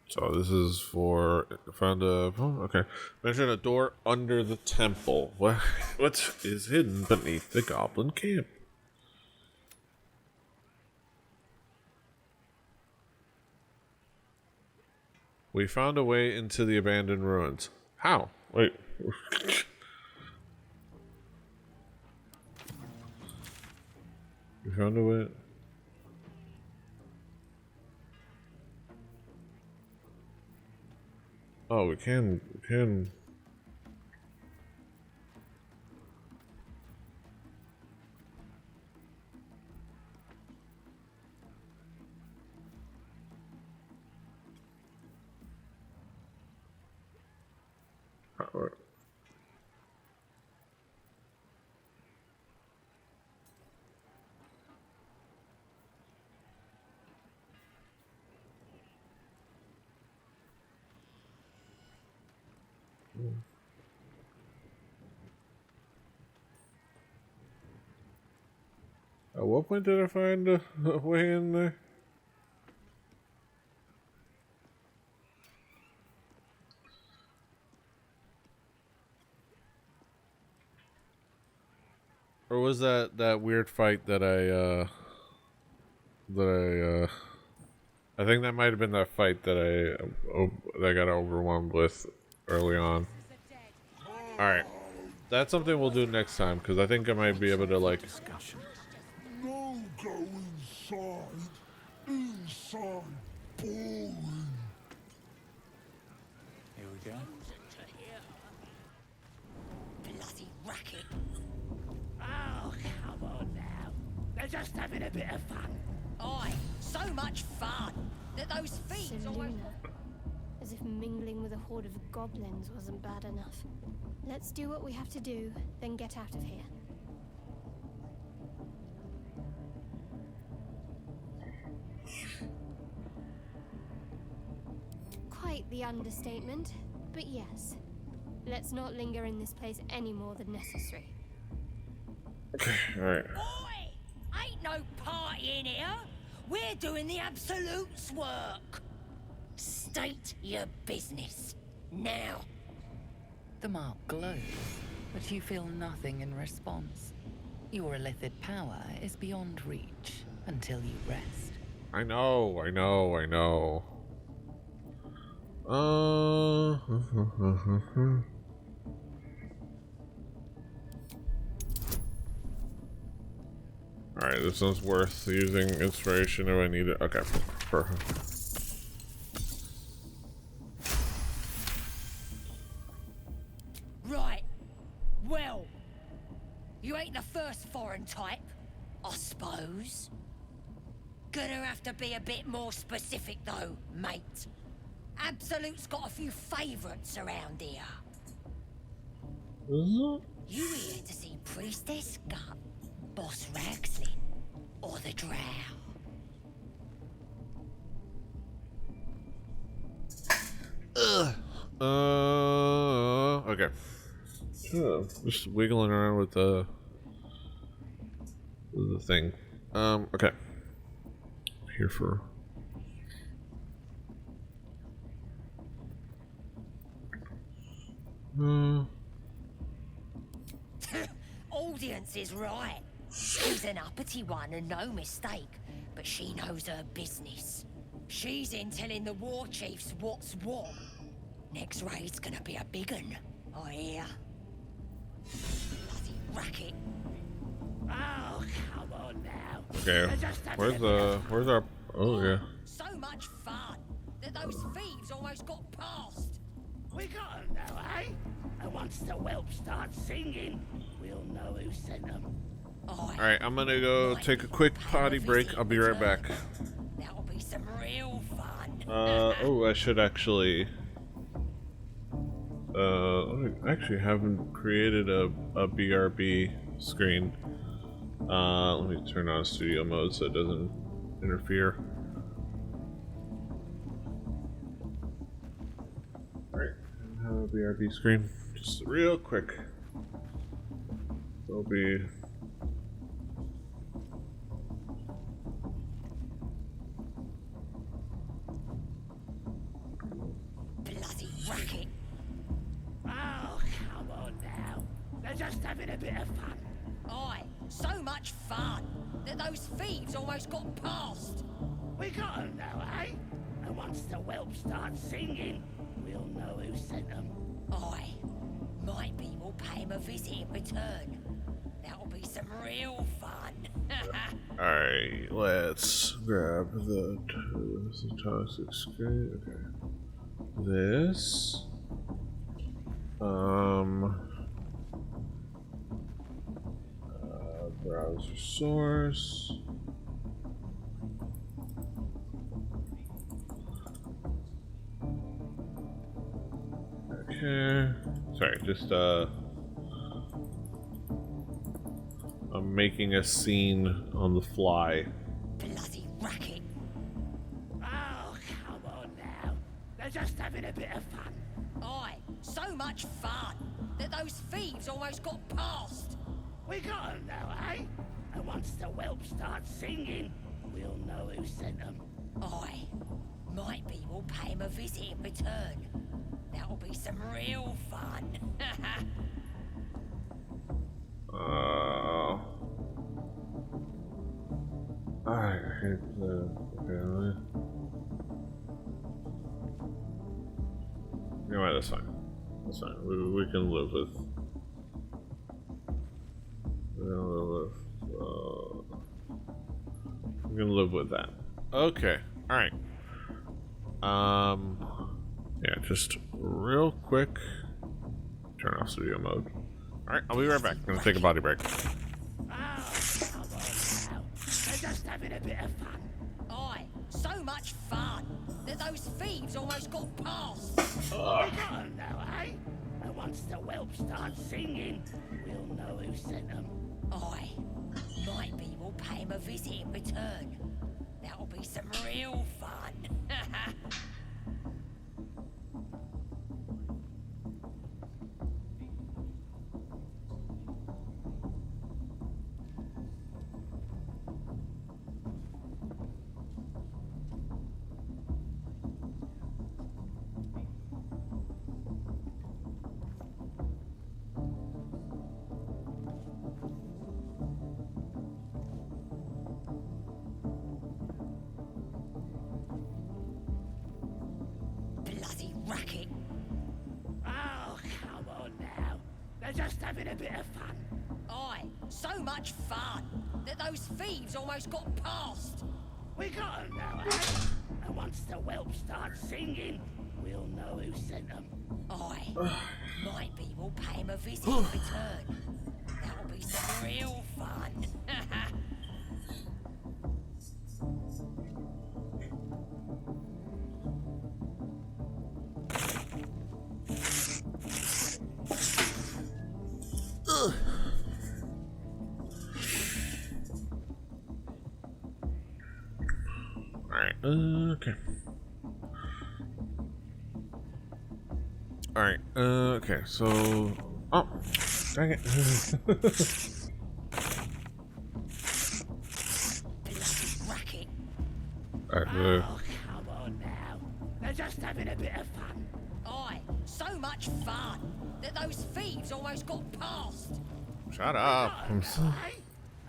So this is for found a okay. Mention a door under the temple. What is hidden beneath the goblin camp? We found a way into the abandoned ruins. How? Wait. We found a way. Oh, we can. Alright. At what point did I find a way in there? Or was that weird fight that I think that might have been that fight that I got overwhelmed with early on. Alright. That's something we'll do next time, because I think I might be able to, like...
No, go inside. Inside. Boring.
Here we go.
Bloody racket. Oh, come on now. They're just having a bit of fun. Aye, so much fun that those fiends almost...
As if mingling with a horde of goblins wasn't bad enough. Let's do what we have to do, then get out of here. Quite the understatement, but yes. Let's not linger in this place any more than necessary.
Okay, alright.
Oi! Ain't no party in here. We're doing the Absolute's work. State your business. Now.
The mark glows, but you feel nothing in response. Your illithid power is beyond reach until you rest.
I know. Alright, this one's worth using inspiration if I need it. Okay, perfect.
Right. Well, you ain't the first foreign type, I suppose. Gonna have to be a bit more specific though, mate. Absolute's got a few favourites around here. You here to see Priestess Gut, Boss Ragslin, or the Drow?
Okay. Just wiggling around with the thing. Okay. Here for...
Audience is right. She's an uppity one and no mistake, but she knows her business. She's in telling the war chiefs what's what. Next raid's gonna be a big un, I hear. Bloody racket. Oh, come on now.
Okay, where's our... Oh, yeah.
So much fun that those thieves almost got past.
We got 'em now, eh? And once the whelp starts singing, we'll know who sent them.
Alright, I'm gonna go take a quick potty break. I'll be right back.
That'll be some real fun.
Oh, I should actually... I actually haven't created a BRB screen. Let me turn on studio mode so it doesn't interfere. Alright, I have a BRB screen. Just real quick. There'll be...
Bloody racket.
Oh, come on now. They're just having a bit of fun.
Aye, so much fun that those thieves almost got past.
We got 'em now, eh? And once the whelp starts singing, we'll know who sent them.
Aye, might be we'll pay him a visit in return. That'll be some real fun.
Alright, let's grab the toxic screen. Okay. This. Browser source. Okay. Sorry, just I'm making a scene on the fly.
Bloody racket. Oh, come on now. They're just having a bit of fun. Aye, so much fun that those thieves almost got past. We got them now, eh? And once the whelp starts singing, we'll know who sent them. Aye. Might be we'll pay him a visit in return. That'll be some real fun.
I hate the family. You know what, that's fine. That's fine. We can live with. We can live with that. Okay. Alright. Yeah, just real quick. Turn off studio mode. Alright, I'll be right back. I'm gonna take a body break.
They're just having a bit of fun. Aye, so much fun that those thieves almost got past. We got them now, eh? And once the whelp starts singing, we'll know who sent them. Aye, might be we'll pay him a visit in return. That'll be some real fun. Racket. Oh, come on now. They're just having a bit of fun. Aye, so much fun that those thieves almost got past. We got them now, eh? And once the whelp starts singing, we'll know who sent them. Aye, might be we'll pay him a visit in return. That'll be some real fun.
Okay. Alright, okay, so... Oh! Dang it.
Racket.
Alright,
oh, come on now. They're just having a bit of fun. Aye, so much fun that those thieves almost got past.
Shut up. I'm so...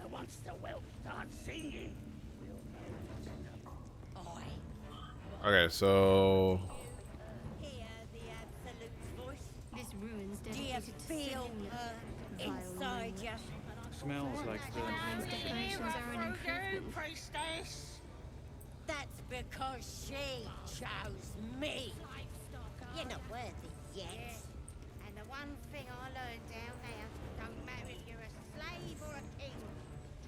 And once the whelp starts singing, we'll know who sent them. Aye.
Okay, so...
This ruin's
Do you
dedicated to
feel inside you?
Smells like
Sometimes decorations are an improvement.
Priestess. That's because she chose me. You're not worthy yet.
And the one thing I learned down there, don't matter if you're a slave or a king,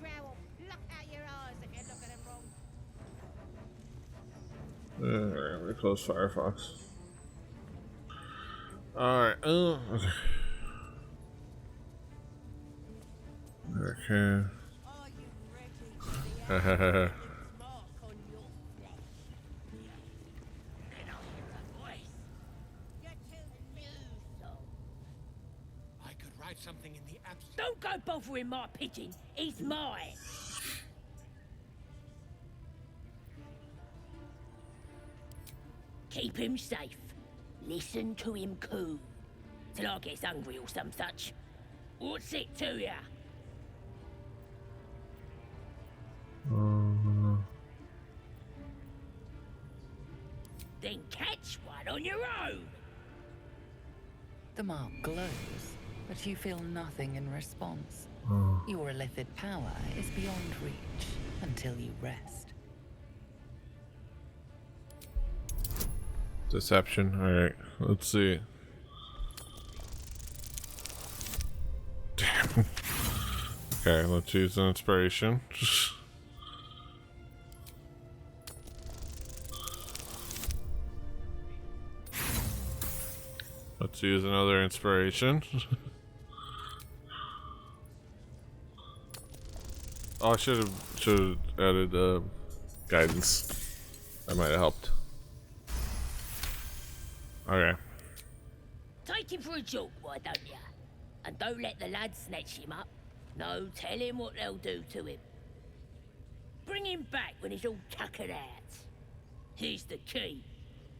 Drow will pluck out your eyes if you look at them wrong.
Alright, we close Firefox. Alright, okay. Okay. Hahaha.
Something in the absence.
Don't go bothering my pigeon. He's mine. Keep him safe. Listen to him coo. Till I gets hungry or some such. What's it to ya? Then catch one on your own.
The mark glows, but you feel nothing in response.
Your illithid power is beyond reach until you rest.
Deception. Alright, let's see. Damn. Okay, let's use an inspiration. Let's use another inspiration. Oh, I should have added guidance. That might have helped. Okay.
Take him for a joke, why don't ya? And don't let the lads snatch him up. No, tell him what they'll do to him. Bring him back when he's all tuckered out. Here's the key.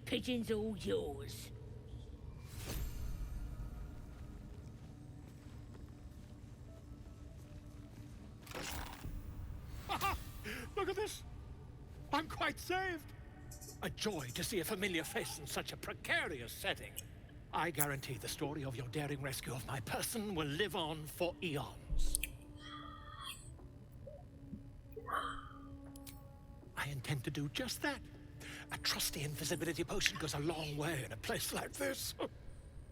Pigeon's all yours.
Look at this. I'm quite saved. A joy to see a familiar face in such a precarious setting. I guarantee the story of your daring rescue of my person will live on for eons. I intend to do just that. A trusty invisibility potion goes a long way in a place like this.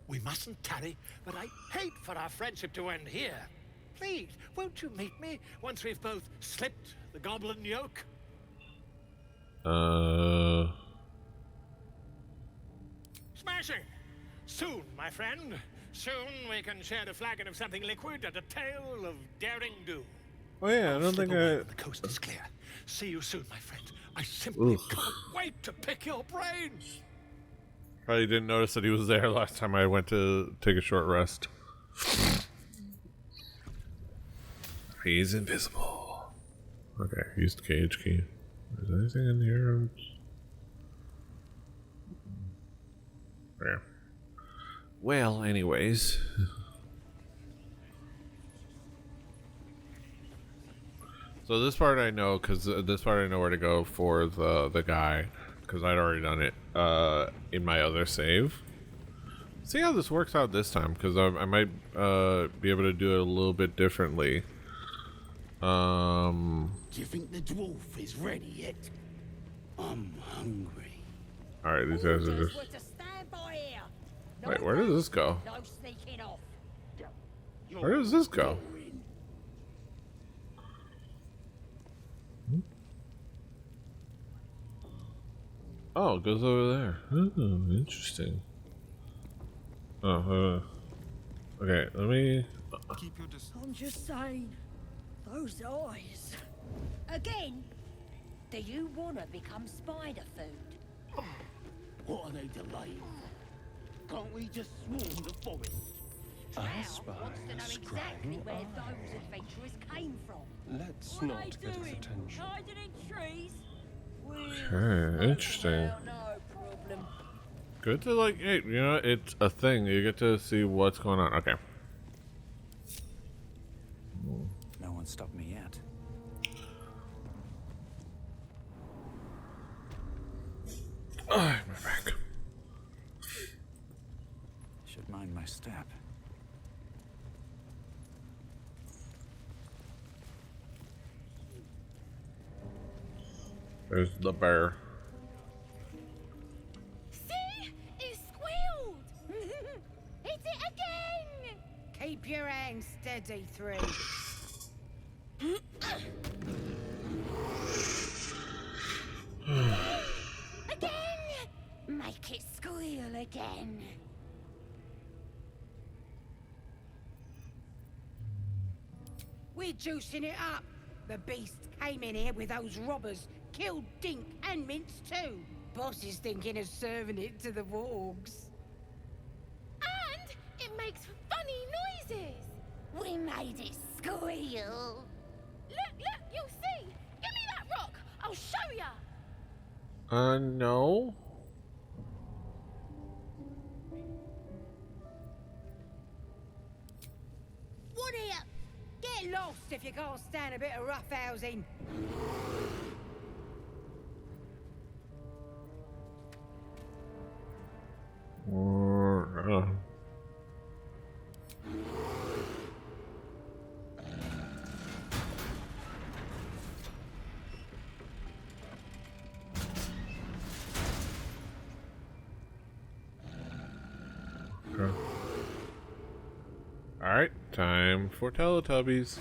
We mustn't tarry, but I hate for our friendship to end here. Please, won't you meet me once we've both slipped the goblin yoke? Smashing! Soon, my friend. Soon we can share a flagon of something liquid and a tale of daring do.
Oh yeah, I don't think I...
The coast is clear. See you soon, my friend. I simply can't wait to pick your brains.
Probably didn't notice that he was there last time I went to take a short rest. He's invisible. Okay, use the cage key. Is there anything in here? Yeah. Well, anyways. So this part I know, because this part I know where to go for the guy, because I'd already done it in my other save. See how this works out this time, because I might be able to do it a little bit differently.
Do you think the dwarf is ready yet? I'm hungry.
Alright, these guys are just... Wait, where does this go? Where does this go? Oh, it goes over there. Oh, interesting. Oh, okay, let me...
Keep your distance.
I'm just saying, those eyes. Again? Do you want to become spider food?
What are they delaying? Can't we just swarm the forest?
I spy
Wants to know
a
exactly
scrying
where
eye.
those adventurers came from.
Let's
What are
not
they
get his
doing?
attention.
Hiding in trees?
Okay, interesting. Good to like, hey, you know, it's a thing. You get to see what's going on. Okay.
No one stopped me yet.
Oh, my back.
Should mind my step.
There's the bear.
See? It squealed! Hit it again! Keep your hands steady, Three. Again! Make it squeal again. We're juicing it up. The beast came in here with those robbers, killed Dink and Mince too. Boss is thinking of serving it to the wargs. And it makes funny noises. We made it squeal. Look, you'll see. Give me that rock. I'll show ya.
No.
What here? Get lost if you can't stand a bit of roughhousing.
Time for Teletubbies.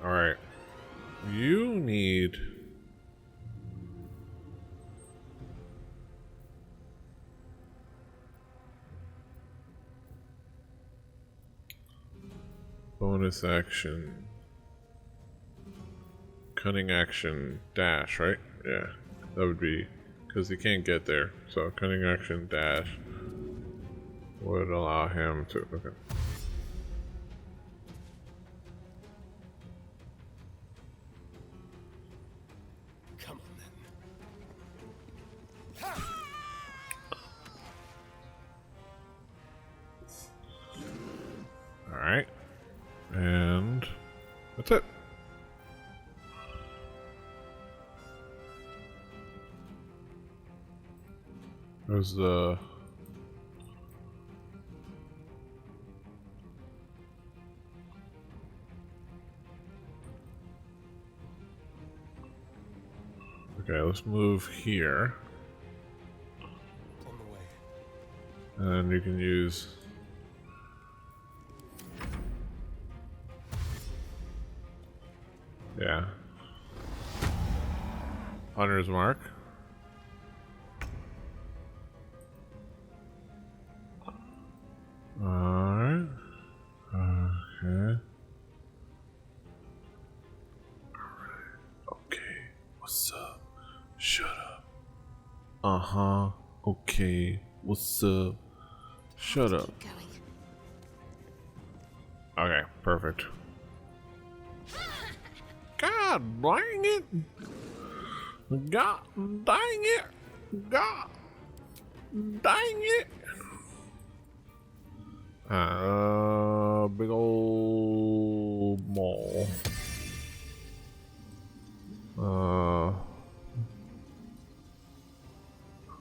Alright. You need... bonus action. Cunning action dash, right? Yeah. That would be... because he can't get there. So cunning action dash would allow him to... okay.
Come on then.
Alright. And that's it. There's the... okay, let's move here.
On the way.
And you can use... yeah. Hunter's mark. Alright. Okay. Okay. What's up? Shut up. Uh-huh. Okay. What's up? Shut up. Okay, perfect. God dang it! God dang it! God dang it! Big old mall.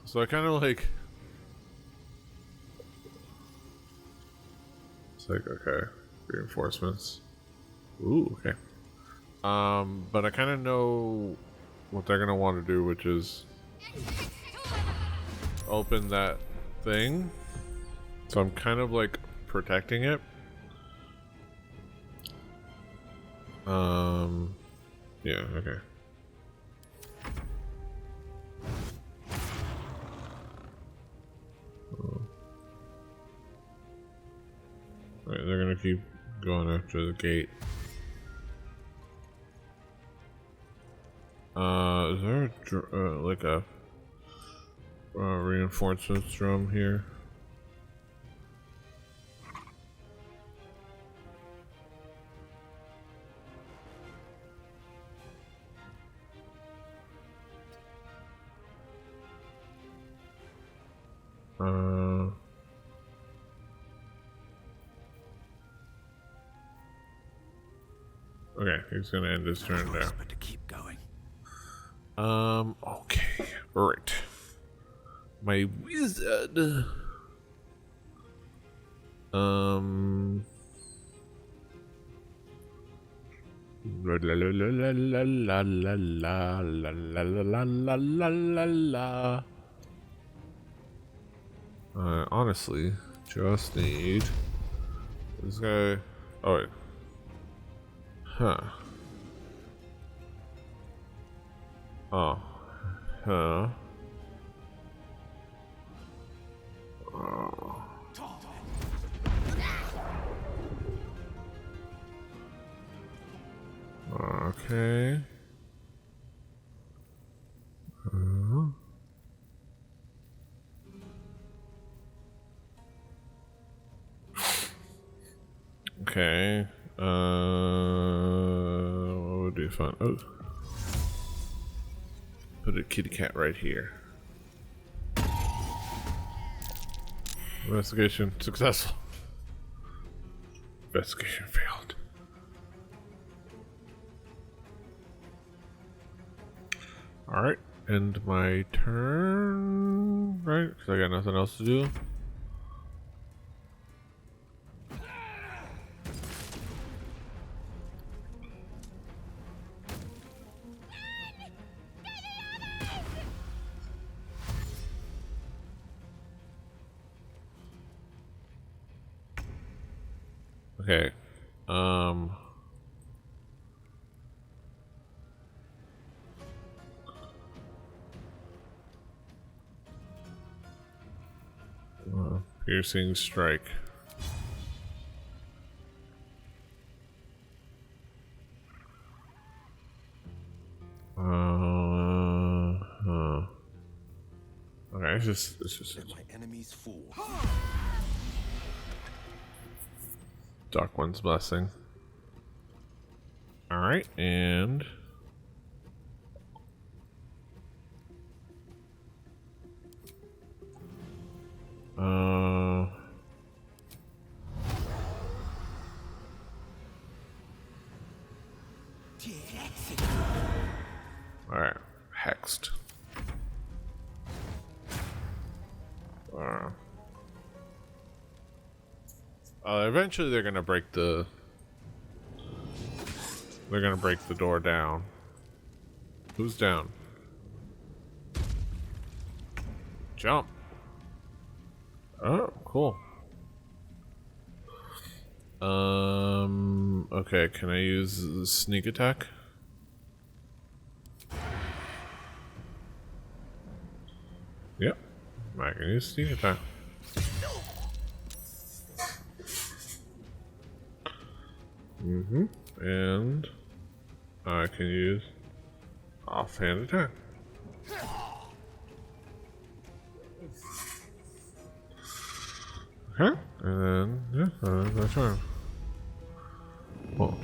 So I kind of like. It's like, okay, reinforcements. Ooh, okay. But I kind of know what they're gonna want to do, which is open that thing. So I'm kind of like protecting it. Yeah, okay. Alright, they're gonna keep going after the gate. Is there a, like a reinforcements drum here? Okay, he's gonna end his turn now.
But to keep going.
Okay, right. My wizard. La la la la la la la la la la la la la la la. Honestly, just need this guy. Oh wait. Huh. Oh. Huh. Oh. Okay. Okay. What would be fun? Oh. Put a kitty cat right here. Investigation successful. Investigation failed. Alright, end my turn. Right? Because I got nothing else to do. Okay. Piercing strike. Okay, it's just
Let my enemies fall.
Dark One's blessing. All right, and all right, hexed. Eventually they're gonna break the. They're gonna break the door down. Who's down? Jump. Oh, cool. Okay, can I use the sneak attack? Yep, I can use sneak attack. And I can use offhand attack. Okay, and then yeah, that's fine. Well,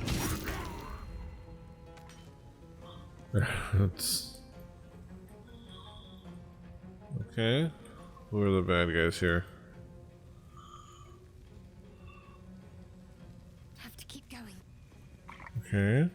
that's okay. Who are the bad guys here?
Have to keep going.
Okay.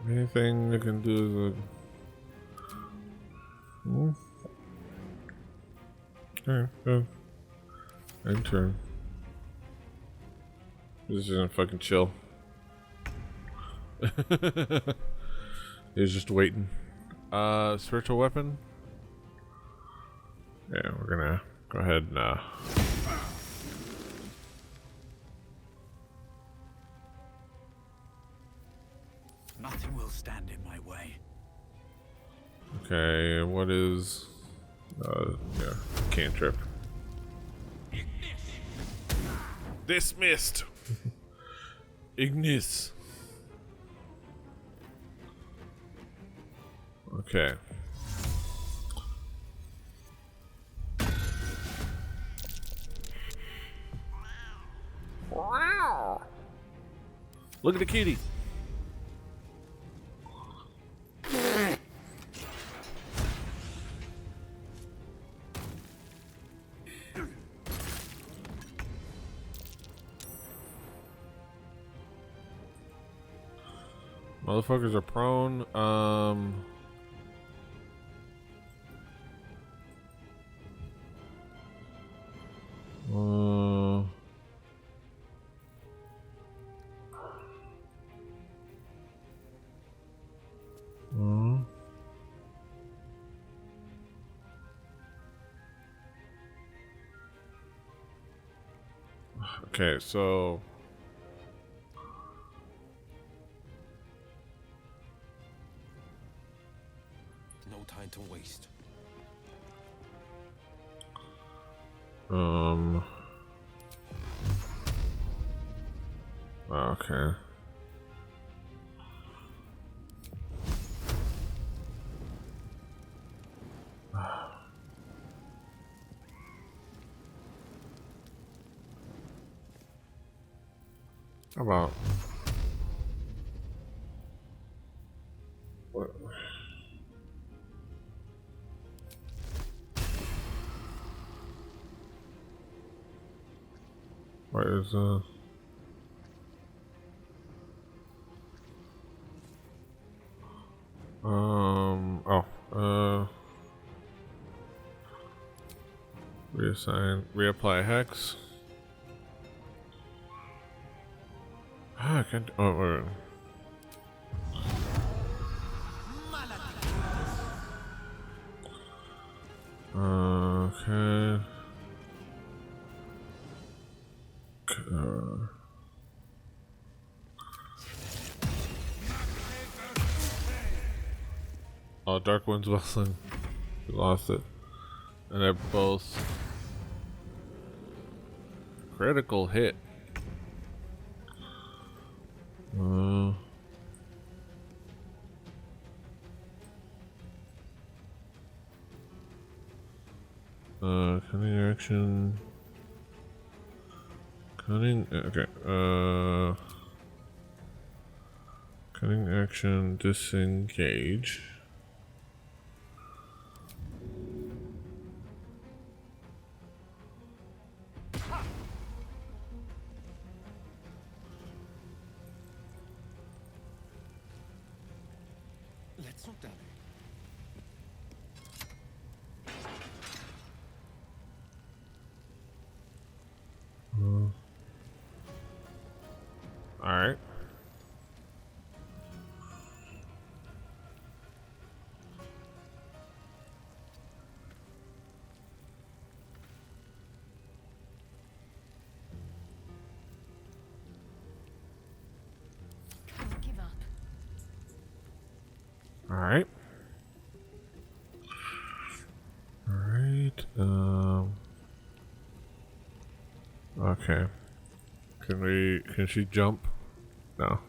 Anything I can do is okay, end turn. This isn't fucking chill. He's just waiting. Spiritual weapon? Yeah, we're gonna go ahead and
Nothing will stand in my way.
okay, what is yeah, cantrip. Dismissed. Ignis. Okay. Wow. Look at the kitty. Motherfuckers are prone. Okay, so
No time to waste.
okay. How about what? What is Reassign, reapply hex. Ah, I can't. Oh, wait. Okay. Oh, Dark Wind's Wrestling. We lost it. And they're both critical hit. Cunning action. Cunning, okay. Cunning action, disengage.
Let's not dally.
Alright.
Don't give up.
Alright. Alright, okay. Can she jump? No.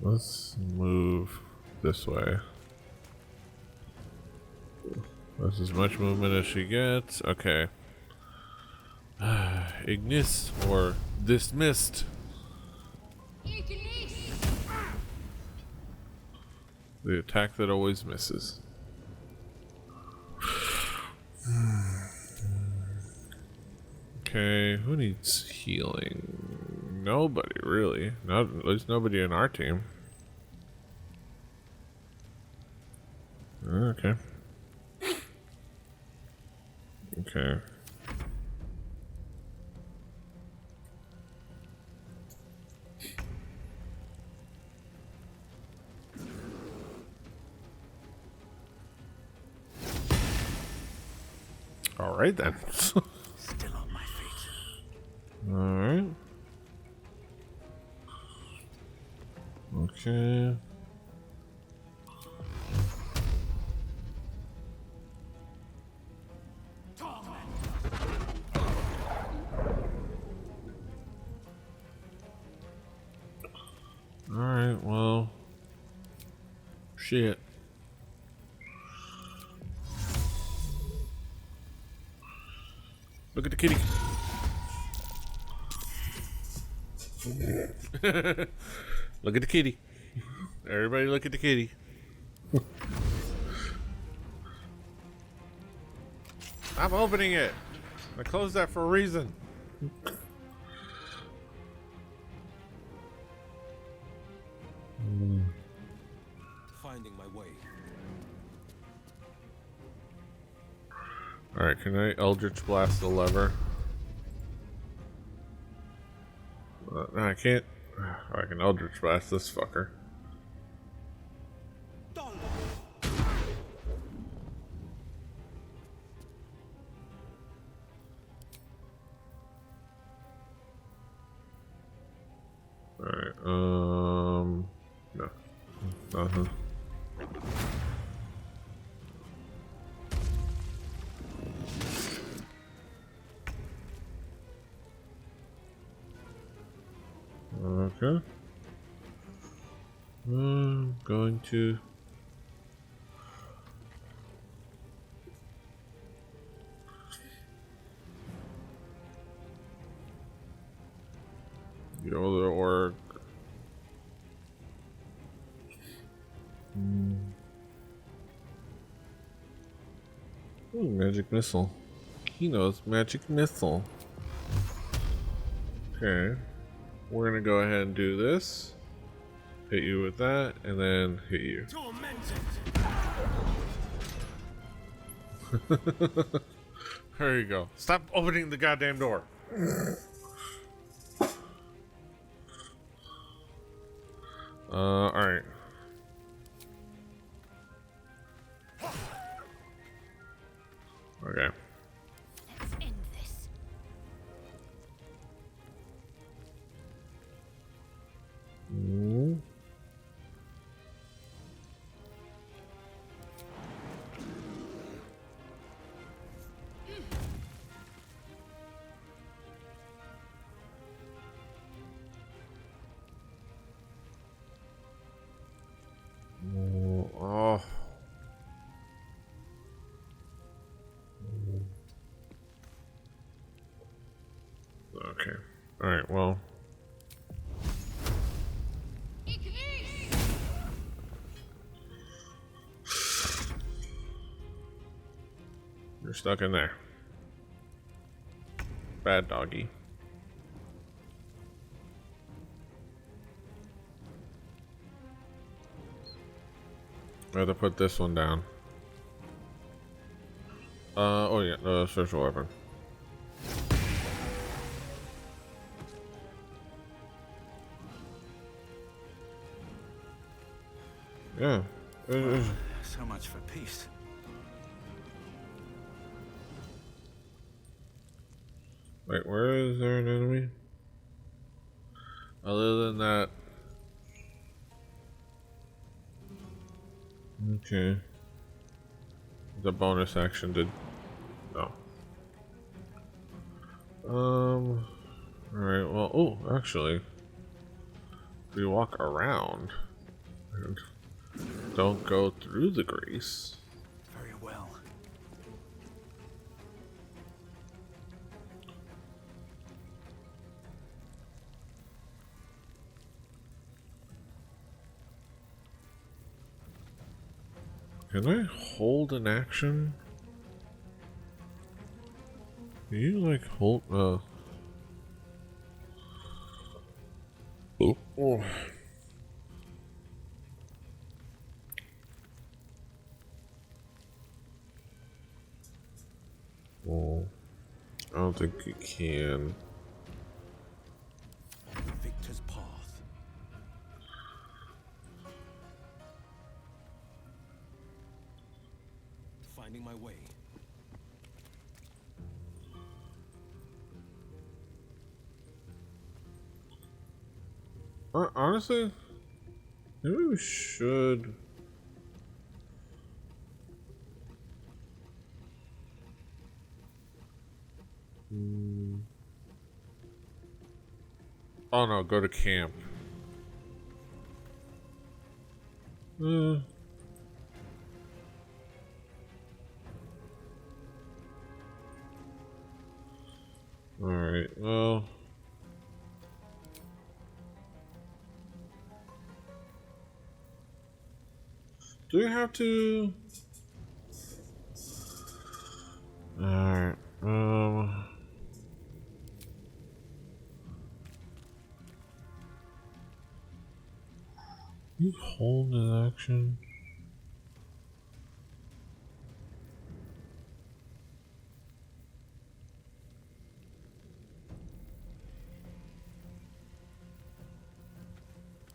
Let's move this way. That's as much movement as she gets. Okay. Ignis or dismissed. The attack that always misses. Okay, who needs healing? Nobody, really. Not, at least nobody in our team. Okay. Okay. All right then.
Still on my feet.
All right. Okay. All right. Well. Shit. Look at the kitty. Look at the kitty. Everybody look at the kitty. I'm opening it. I closed that for a reason.
Finding my way.
Alright, can I Eldritch Blast the lever? No, I can't. I can Eldritch Blast this fucker. Alright, no. Nothing. Okay. I'm going to get over the orc. Ooh, magic missile. He knows magic missile. Okay. We're gonna go ahead and do this. Hit you with that, and then hit you. There you go. Stop opening the goddamn door. Alright. Okay.
Let's end this.
Mm. Oh. Okay. All right. Well. You're stuck in there. Bad doggy. I have to put this one down. Oh yeah, the special weapon. Yeah.
So much for peace.
Wait, where is there an enemy? Other than that. Okay. The bonus action did. No. Alright, well, oh, actually. If we walk around and don't go through the grease.
Very well.
Can I hold an action? Can you like hold oh. Oh. Oh. I don't think you can.
Victor's path.
Finding my way.
Honestly, maybe we should. Oh no, go to camp. Alright, well. Do we have to? Alright, you hold an action?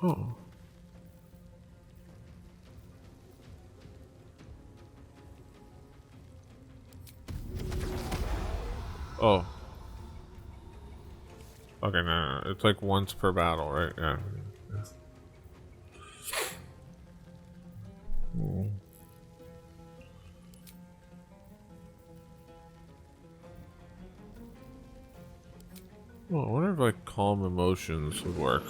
Oh. Oh. Okay, no. It's like once per battle, right? Yeah. Hmm. Well, I wonder if like calm emotions would work.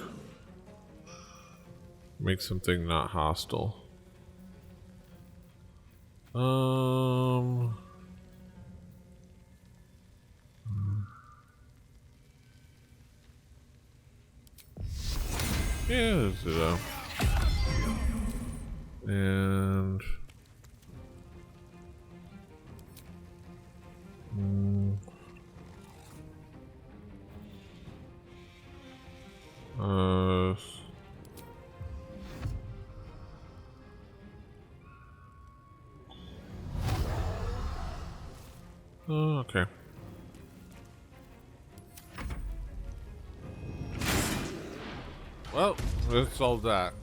Make something not hostile. Yeah, let's do that. And Oh, okay. Well, let's solve that.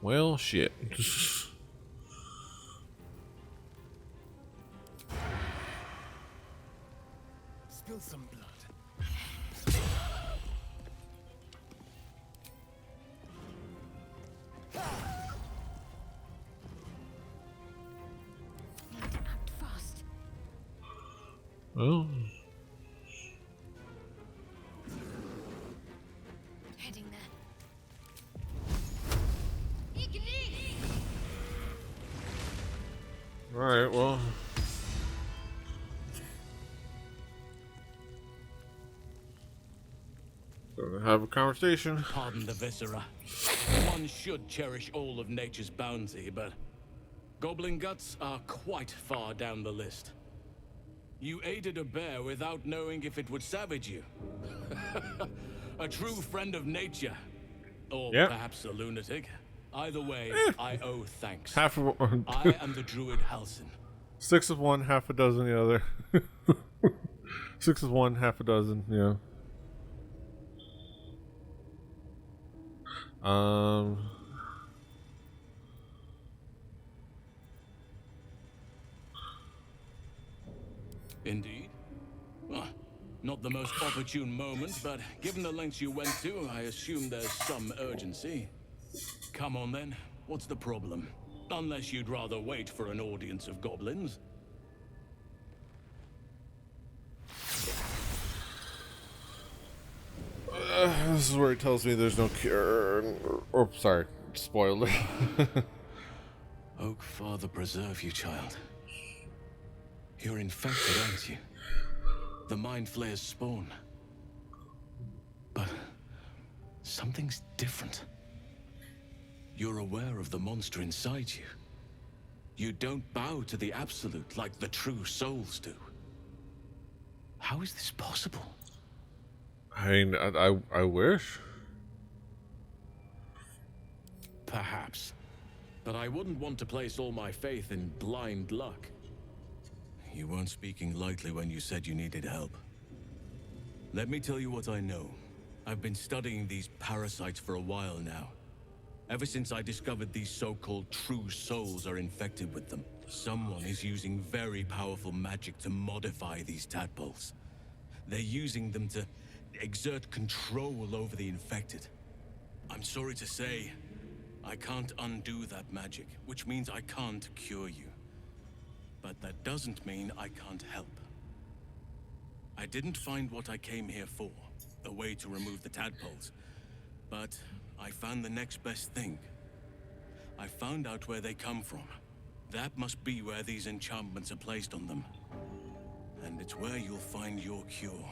Well, shit.
Spill some blood.
Need to act fast.
Well,
Heading there.
alright, well. Gonna have a conversation.
Pardon the viscera. One should cherish all of nature's bounty, but goblin guts are quite far down the list. You aided a bear without knowing if it would savage you. A true friend of nature. Or perhaps a lunatic. Either way, I owe thanks.
Half of
I am the druid Halsin.
6 of one, half a dozen the other. 6 of one, half a dozen, yeah.
Indeed. Well, not the most opportune moment, but given the lengths you went to, I assume there's some urgency. Come on then, what's the problem? Unless you'd rather wait for an audience of goblins.
This is where it tells me there's no cure. Or, sorry, spoiled it.
Oak Father preserve you, child. You're infected, aren't you? The Mind Flayer's spawn. But something's different. You're aware of the monster inside you. You don't bow to the Absolute like the true souls do. How is this possible?
I mean, I wish.
Perhaps. But I wouldn't want to place all my faith in blind luck. You weren't speaking lightly when you said you needed help. Let me tell you what I know. I've been studying these parasites for a while now. Ever since I discovered these so-called true souls are infected with them, someone is using very powerful magic to modify these tadpoles. They're using them to exert control over the infected. I'm sorry to say, I can't undo that magic, which means I can't cure you. But that doesn't mean I can't help. I didn't find what I came here for, a way to remove the tadpoles, but I found the next best thing. I found out where they come from. That must be where these enchantments are placed on them. And it's where you'll find your cure.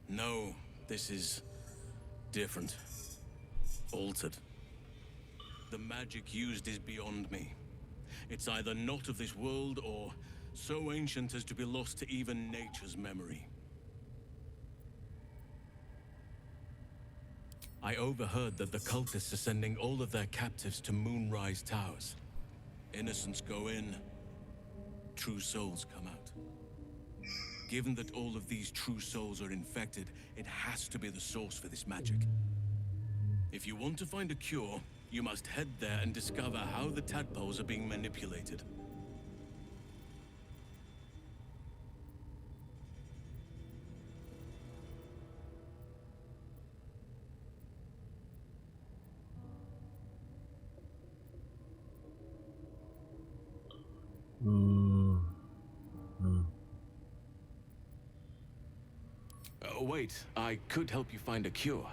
No, this is different. Altered. The magic used is beyond me. It's either not of this world or so ancient as to be lost to even nature's memory. I overheard that the cultists are sending all of their captives to Moonrise Towers. Innocents go in, true souls come out. Given that all of these true souls are infected, it has to be the source for this magic. If you want to find a cure, you must head there and discover how the tadpoles are being manipulated. Wait, I could help you find a cure.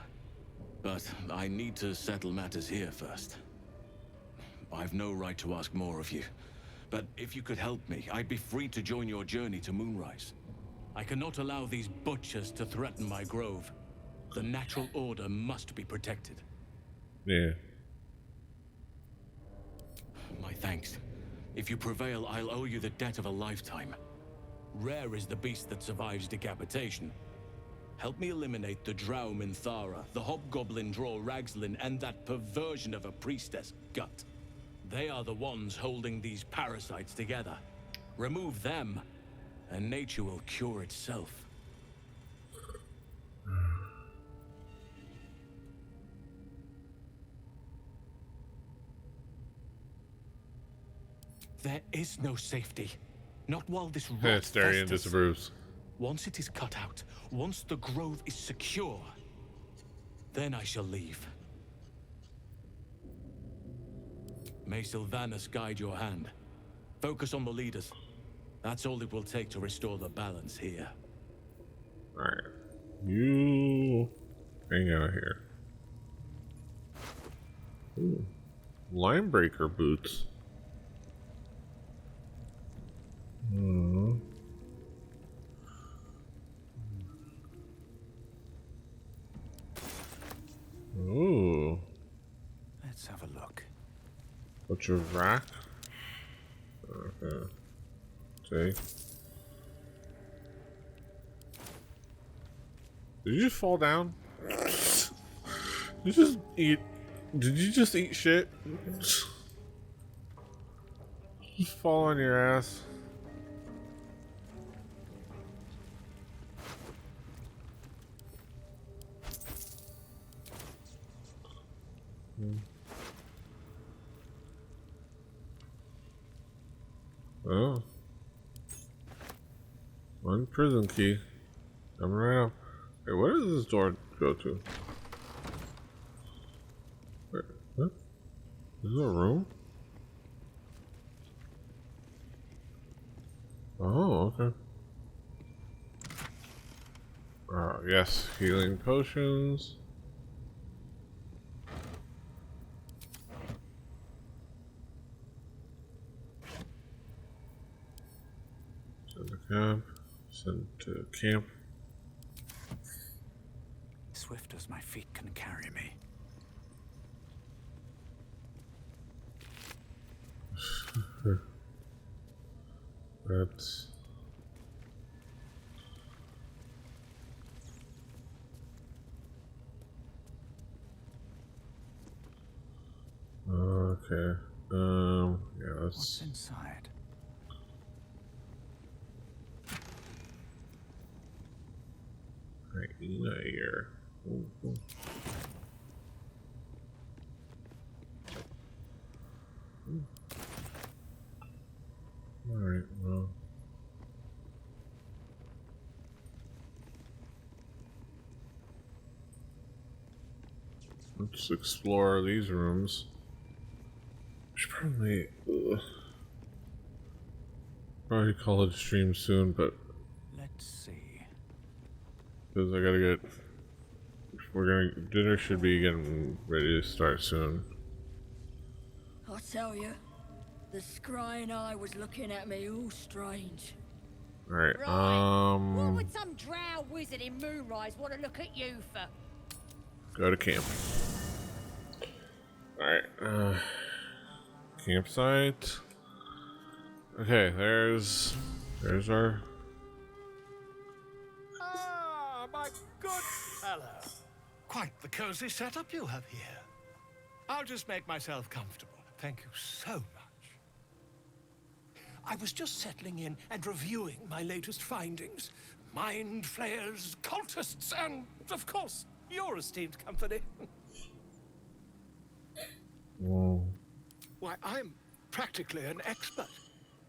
But I need to settle matters here first. I've no right to ask more of you. But if you could help me, I'd be free to join your journey to Moonrise. I cannot allow these butchers to threaten my grove. The natural order must be protected.
Yeah.
My thanks. If you prevail, I'll owe you the debt of a lifetime. Rare is the beast that survives decapitation. Help me eliminate the Drow Minthara, the Hobgoblin Draw Ragslin, and that perversion of a priestess, Gut. They are the ones holding these parasites together. Remove them, and nature will cure itself. There is no safety. Not while this rot
Starion
festers.
disapproves.
Once it is cut out, once the grove is secure, then I shall leave. May Sylvanus guide your hand. Focus on the leaders. That's all it will take to restore the balance here.
Alright. You hang out here. Ooh. Linebreaker boots. Hmm. Ooh.
Let's have a look.
What's your rack? Okay. See? Did you just fall down? Did you just eat? Did you just eat shit? Just fall on your ass. Oh. One prison key. Coming right up. Wait, where does this door go to? Wait, what? Is there a room? Oh, okay. Yes, healing potions. Send to camp. Send to camp.
Swift as my feet can carry me.
That's okay. Yeah, let's.
What's inside?
Right here. Ooh, ooh. Alright, well. Let's explore these rooms. Should probably call it a stream soon, but
Let's see.
because I gotta get. Dinner should be getting ready to start soon.
I tell you, the scrying eye was looking at me all strange.
Alright,
What would some drow wizard in Moonrise want to look at you for?
go to camp. Alright, campsite. Okay, there's our.
Ah, my good fellow. Quite the cozy setup you have here. I'll just make myself comfortable. Thank you so much. I was just settling in and reviewing my latest findings. Mind flayers, cultists, and, of course, your esteemed company.
Whoa.
Why, I'm practically an expert.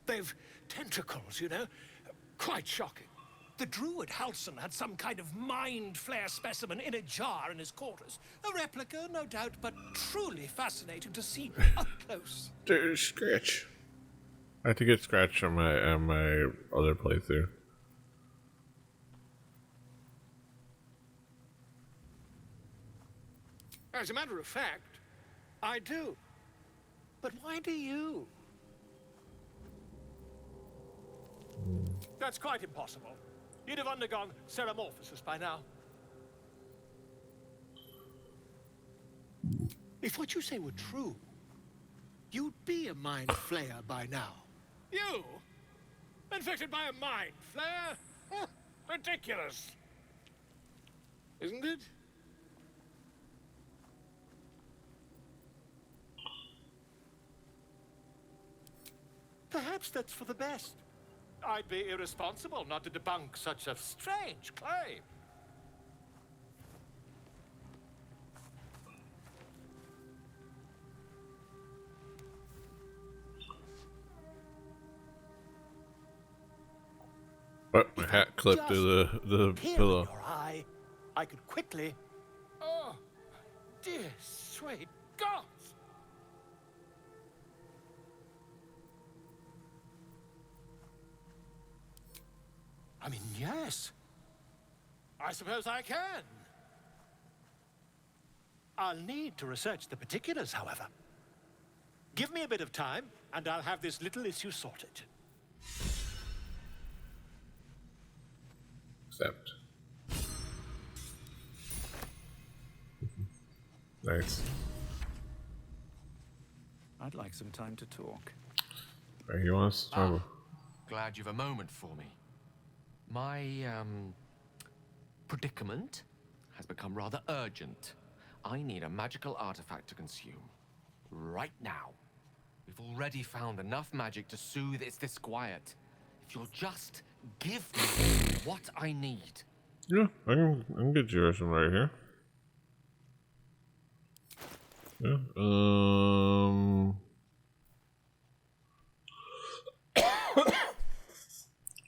They've tentacles, you know? Quite shocking. The druid Halson had some kind of mind flayer specimen in a jar in his quarters. A replica, no doubt, but truly fascinating to see up close.
There's Scratch. I have to get Scratch on my other playthrough.
As a matter of fact, I do. But why do you? That's quite impossible. You'd have undergone ceramorphosis by now. If what you say were true, you'd be a mind flayer by now. You? Infected by a mind flayer? Ridiculous. isn't it? Perhaps that's for the best. I'd be irresponsible not to debunk such a strange claim.
But my hat clipped to the pillow.
Your eye, I could quickly. Oh, dear sweet God! I mean, yes. I suppose I can. I'll need to research the particulars, however. Give me a bit of time, and I'll have this little issue sorted.
Accept. Nice.
I'd like some time to talk.
Right, you want us to talk about?
Glad you've a moment for me. My, predicament has become rather urgent. I need a magical artifact to consume. Right now. We've already found enough magic to soothe its disquiet. If you'll just give me what I need.
Yeah, I can get you some right here. Yeah.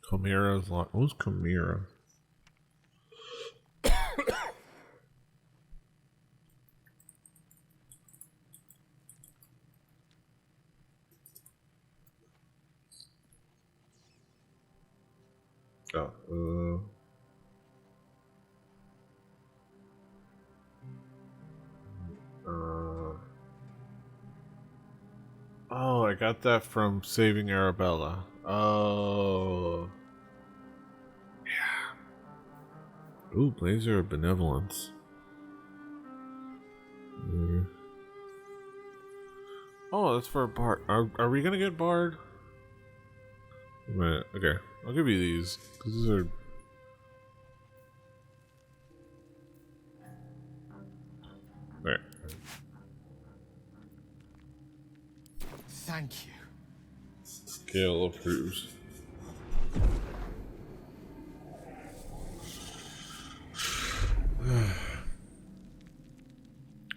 Chimera's lot. Who's Chimera? Oh, I got that from Saving Arabella. Oh. Yeah. Ooh, Blazer of Benevolence. Oh, that's for a Bard. Are we gonna get Bard? Wait a minute. Okay, I'll give you these. Because these are... There.
Thank you.
Scale approves.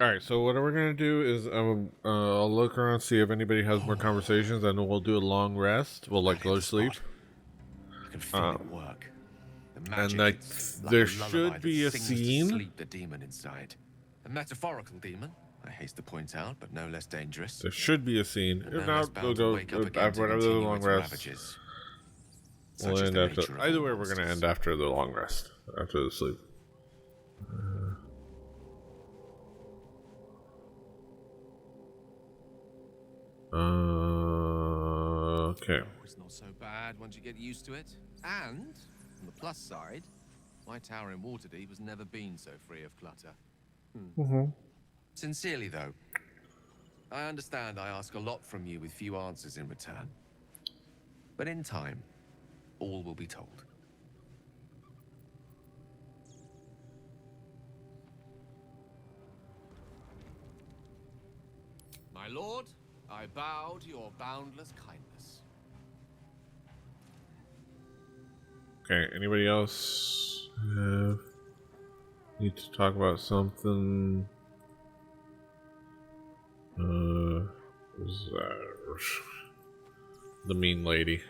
Alright, so what we're gonna do is I'll look around, see if anybody has more conversations, and we'll do a long rest. We'll go to sleep.
I can feel it work. The magic,
and
it's like
there
a lullaby
should
that
be a
sings to
scene.
sleep the demon inside. A metaphorical demon, I haste to point out, but no less dangerous.
There should be a scene.
And
If
no less
not,
bound
we'll
to
go
wake up again
after
to
whatever the
continue
long
its
rest.
ravages.
We'll
Such is
end
the
after.
nature of
Either
all
way, we're gonna end after the long rest, after the sleep. Okay.
Oh, it's not so bad once you get used to it. And, on the plus side, my tower in Waterdeep has never been so free of clutter. Sincerely, though, I understand I ask a lot from you with few answers in return. But in time, all will be told. My lord, I bow to your boundless kindness.
Okay. Anybody else need to talk about something? Who's that? The mean lady.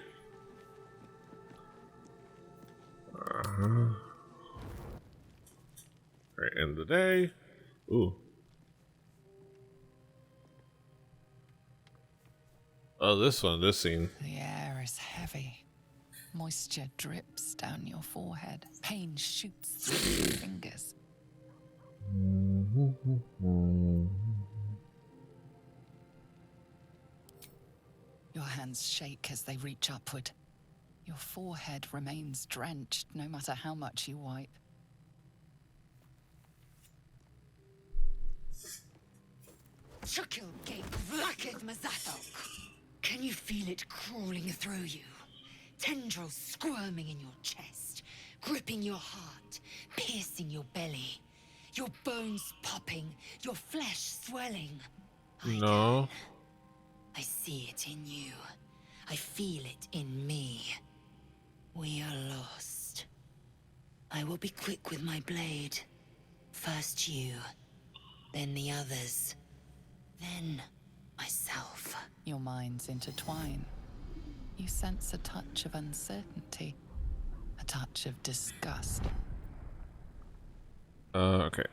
Right, end of the day. Ooh. Oh, this scene.
The air is heavy. Moisture drips down your forehead. Pain shoots through your fingers. Your hands shake as they reach upward. Your forehead remains drenched no matter how much you wipe.
Chukilgate Vlakith Mazathok. Can you feel it crawling through you? Tendrils squirming in your chest,
gripping your heart, piercing your belly, your bones popping, your flesh swelling.
No.
I see it in you. I feel it in me. We are lost. I will be quick with my blade. First you, then the others, then myself.
Your minds intertwine. You sense a touch of uncertainty, a touch of disgust.
Okay.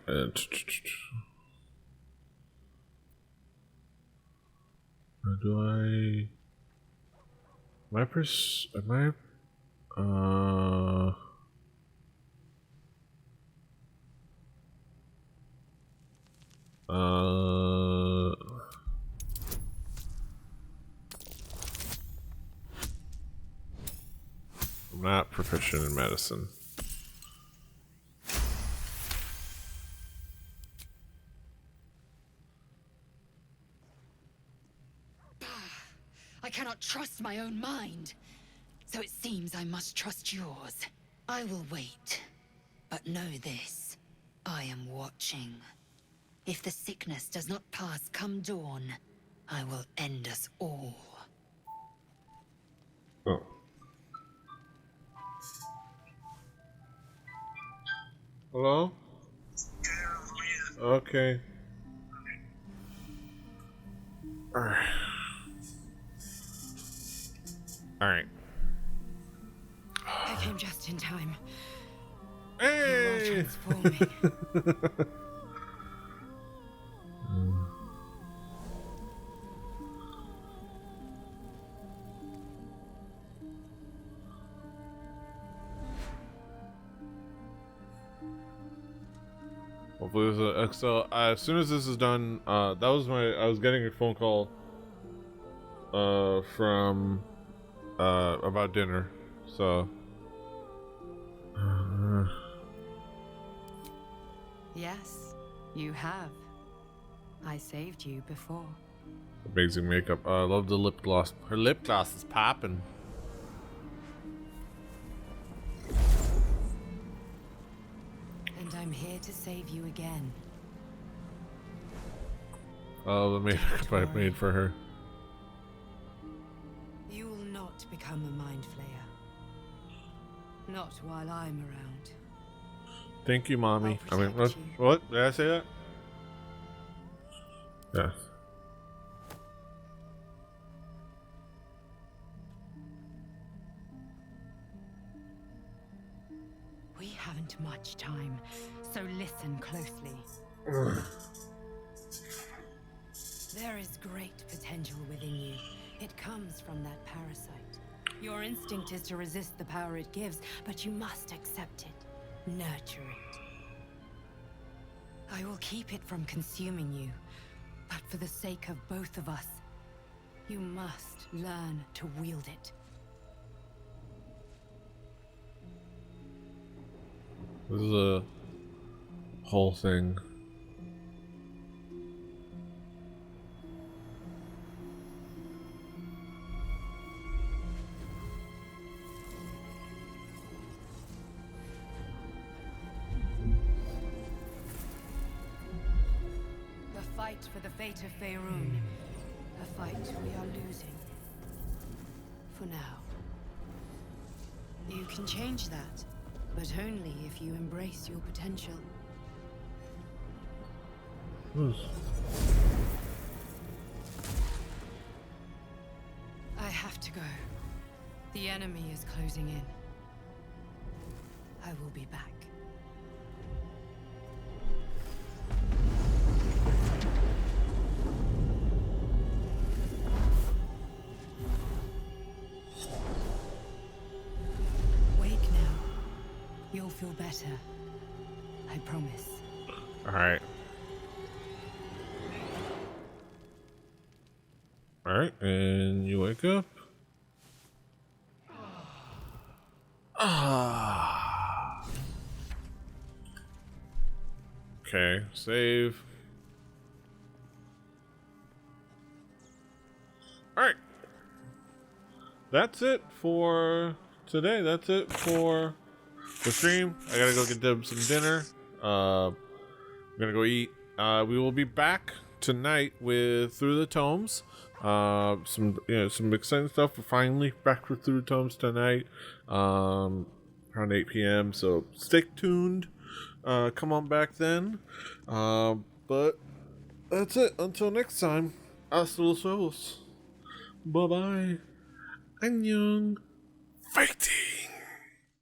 Do I? Am I? I'm not proficient in medicine.
I cannot trust my own mind. So it seems I must trust yours. I will wait. But know this. I am watching. If the sickness does not pass come dawn, I will end us all.
Oh. Hello? Okay. Alright.
I came just in time.
Hey!
You are transforming.
Hopefully it was so as soon as this is done, that was I was getting a phone call from about dinner, so
Yes, you have. I saved you before.
amazing makeup. I love the lip gloss. Her lip gloss is popping.
And I'm here to save you again.
Oh, the makeup I made for her.
You will not become a mind flayer. Not while I'm around.
Thank you, mommy. I mean, what? Did I say that? Yeah.
We haven't much time, so listen closely. There is great potential within you. It comes from that parasite. Your instinct is to resist the power it gives, but you must accept it. Nurture it. I will keep it from consuming you, but for the sake of both of us, you must learn to wield it.
This is a whole thing.
The fight for the fate of Faerun. A fight we are losing. For now. You can change that, but only if you embrace your potential. I have to go. The enemy is closing in. I will be back. Wake now. You'll feel better. I promise.
Alright. Alright, and you wake up. Okay, save. Alright. That's it for today. That's it for the stream. I gotta go get them some dinner. I'm gonna go eat. We will be back tonight with Through the Tomes. Some exciting stuff. We're finally back with Through the Tomes tonight. Around 8 p.m. So stay tuned. Come on back then. But that's it. Until next time. Hasta los ojos. Bye bye. Annyeong. Petey.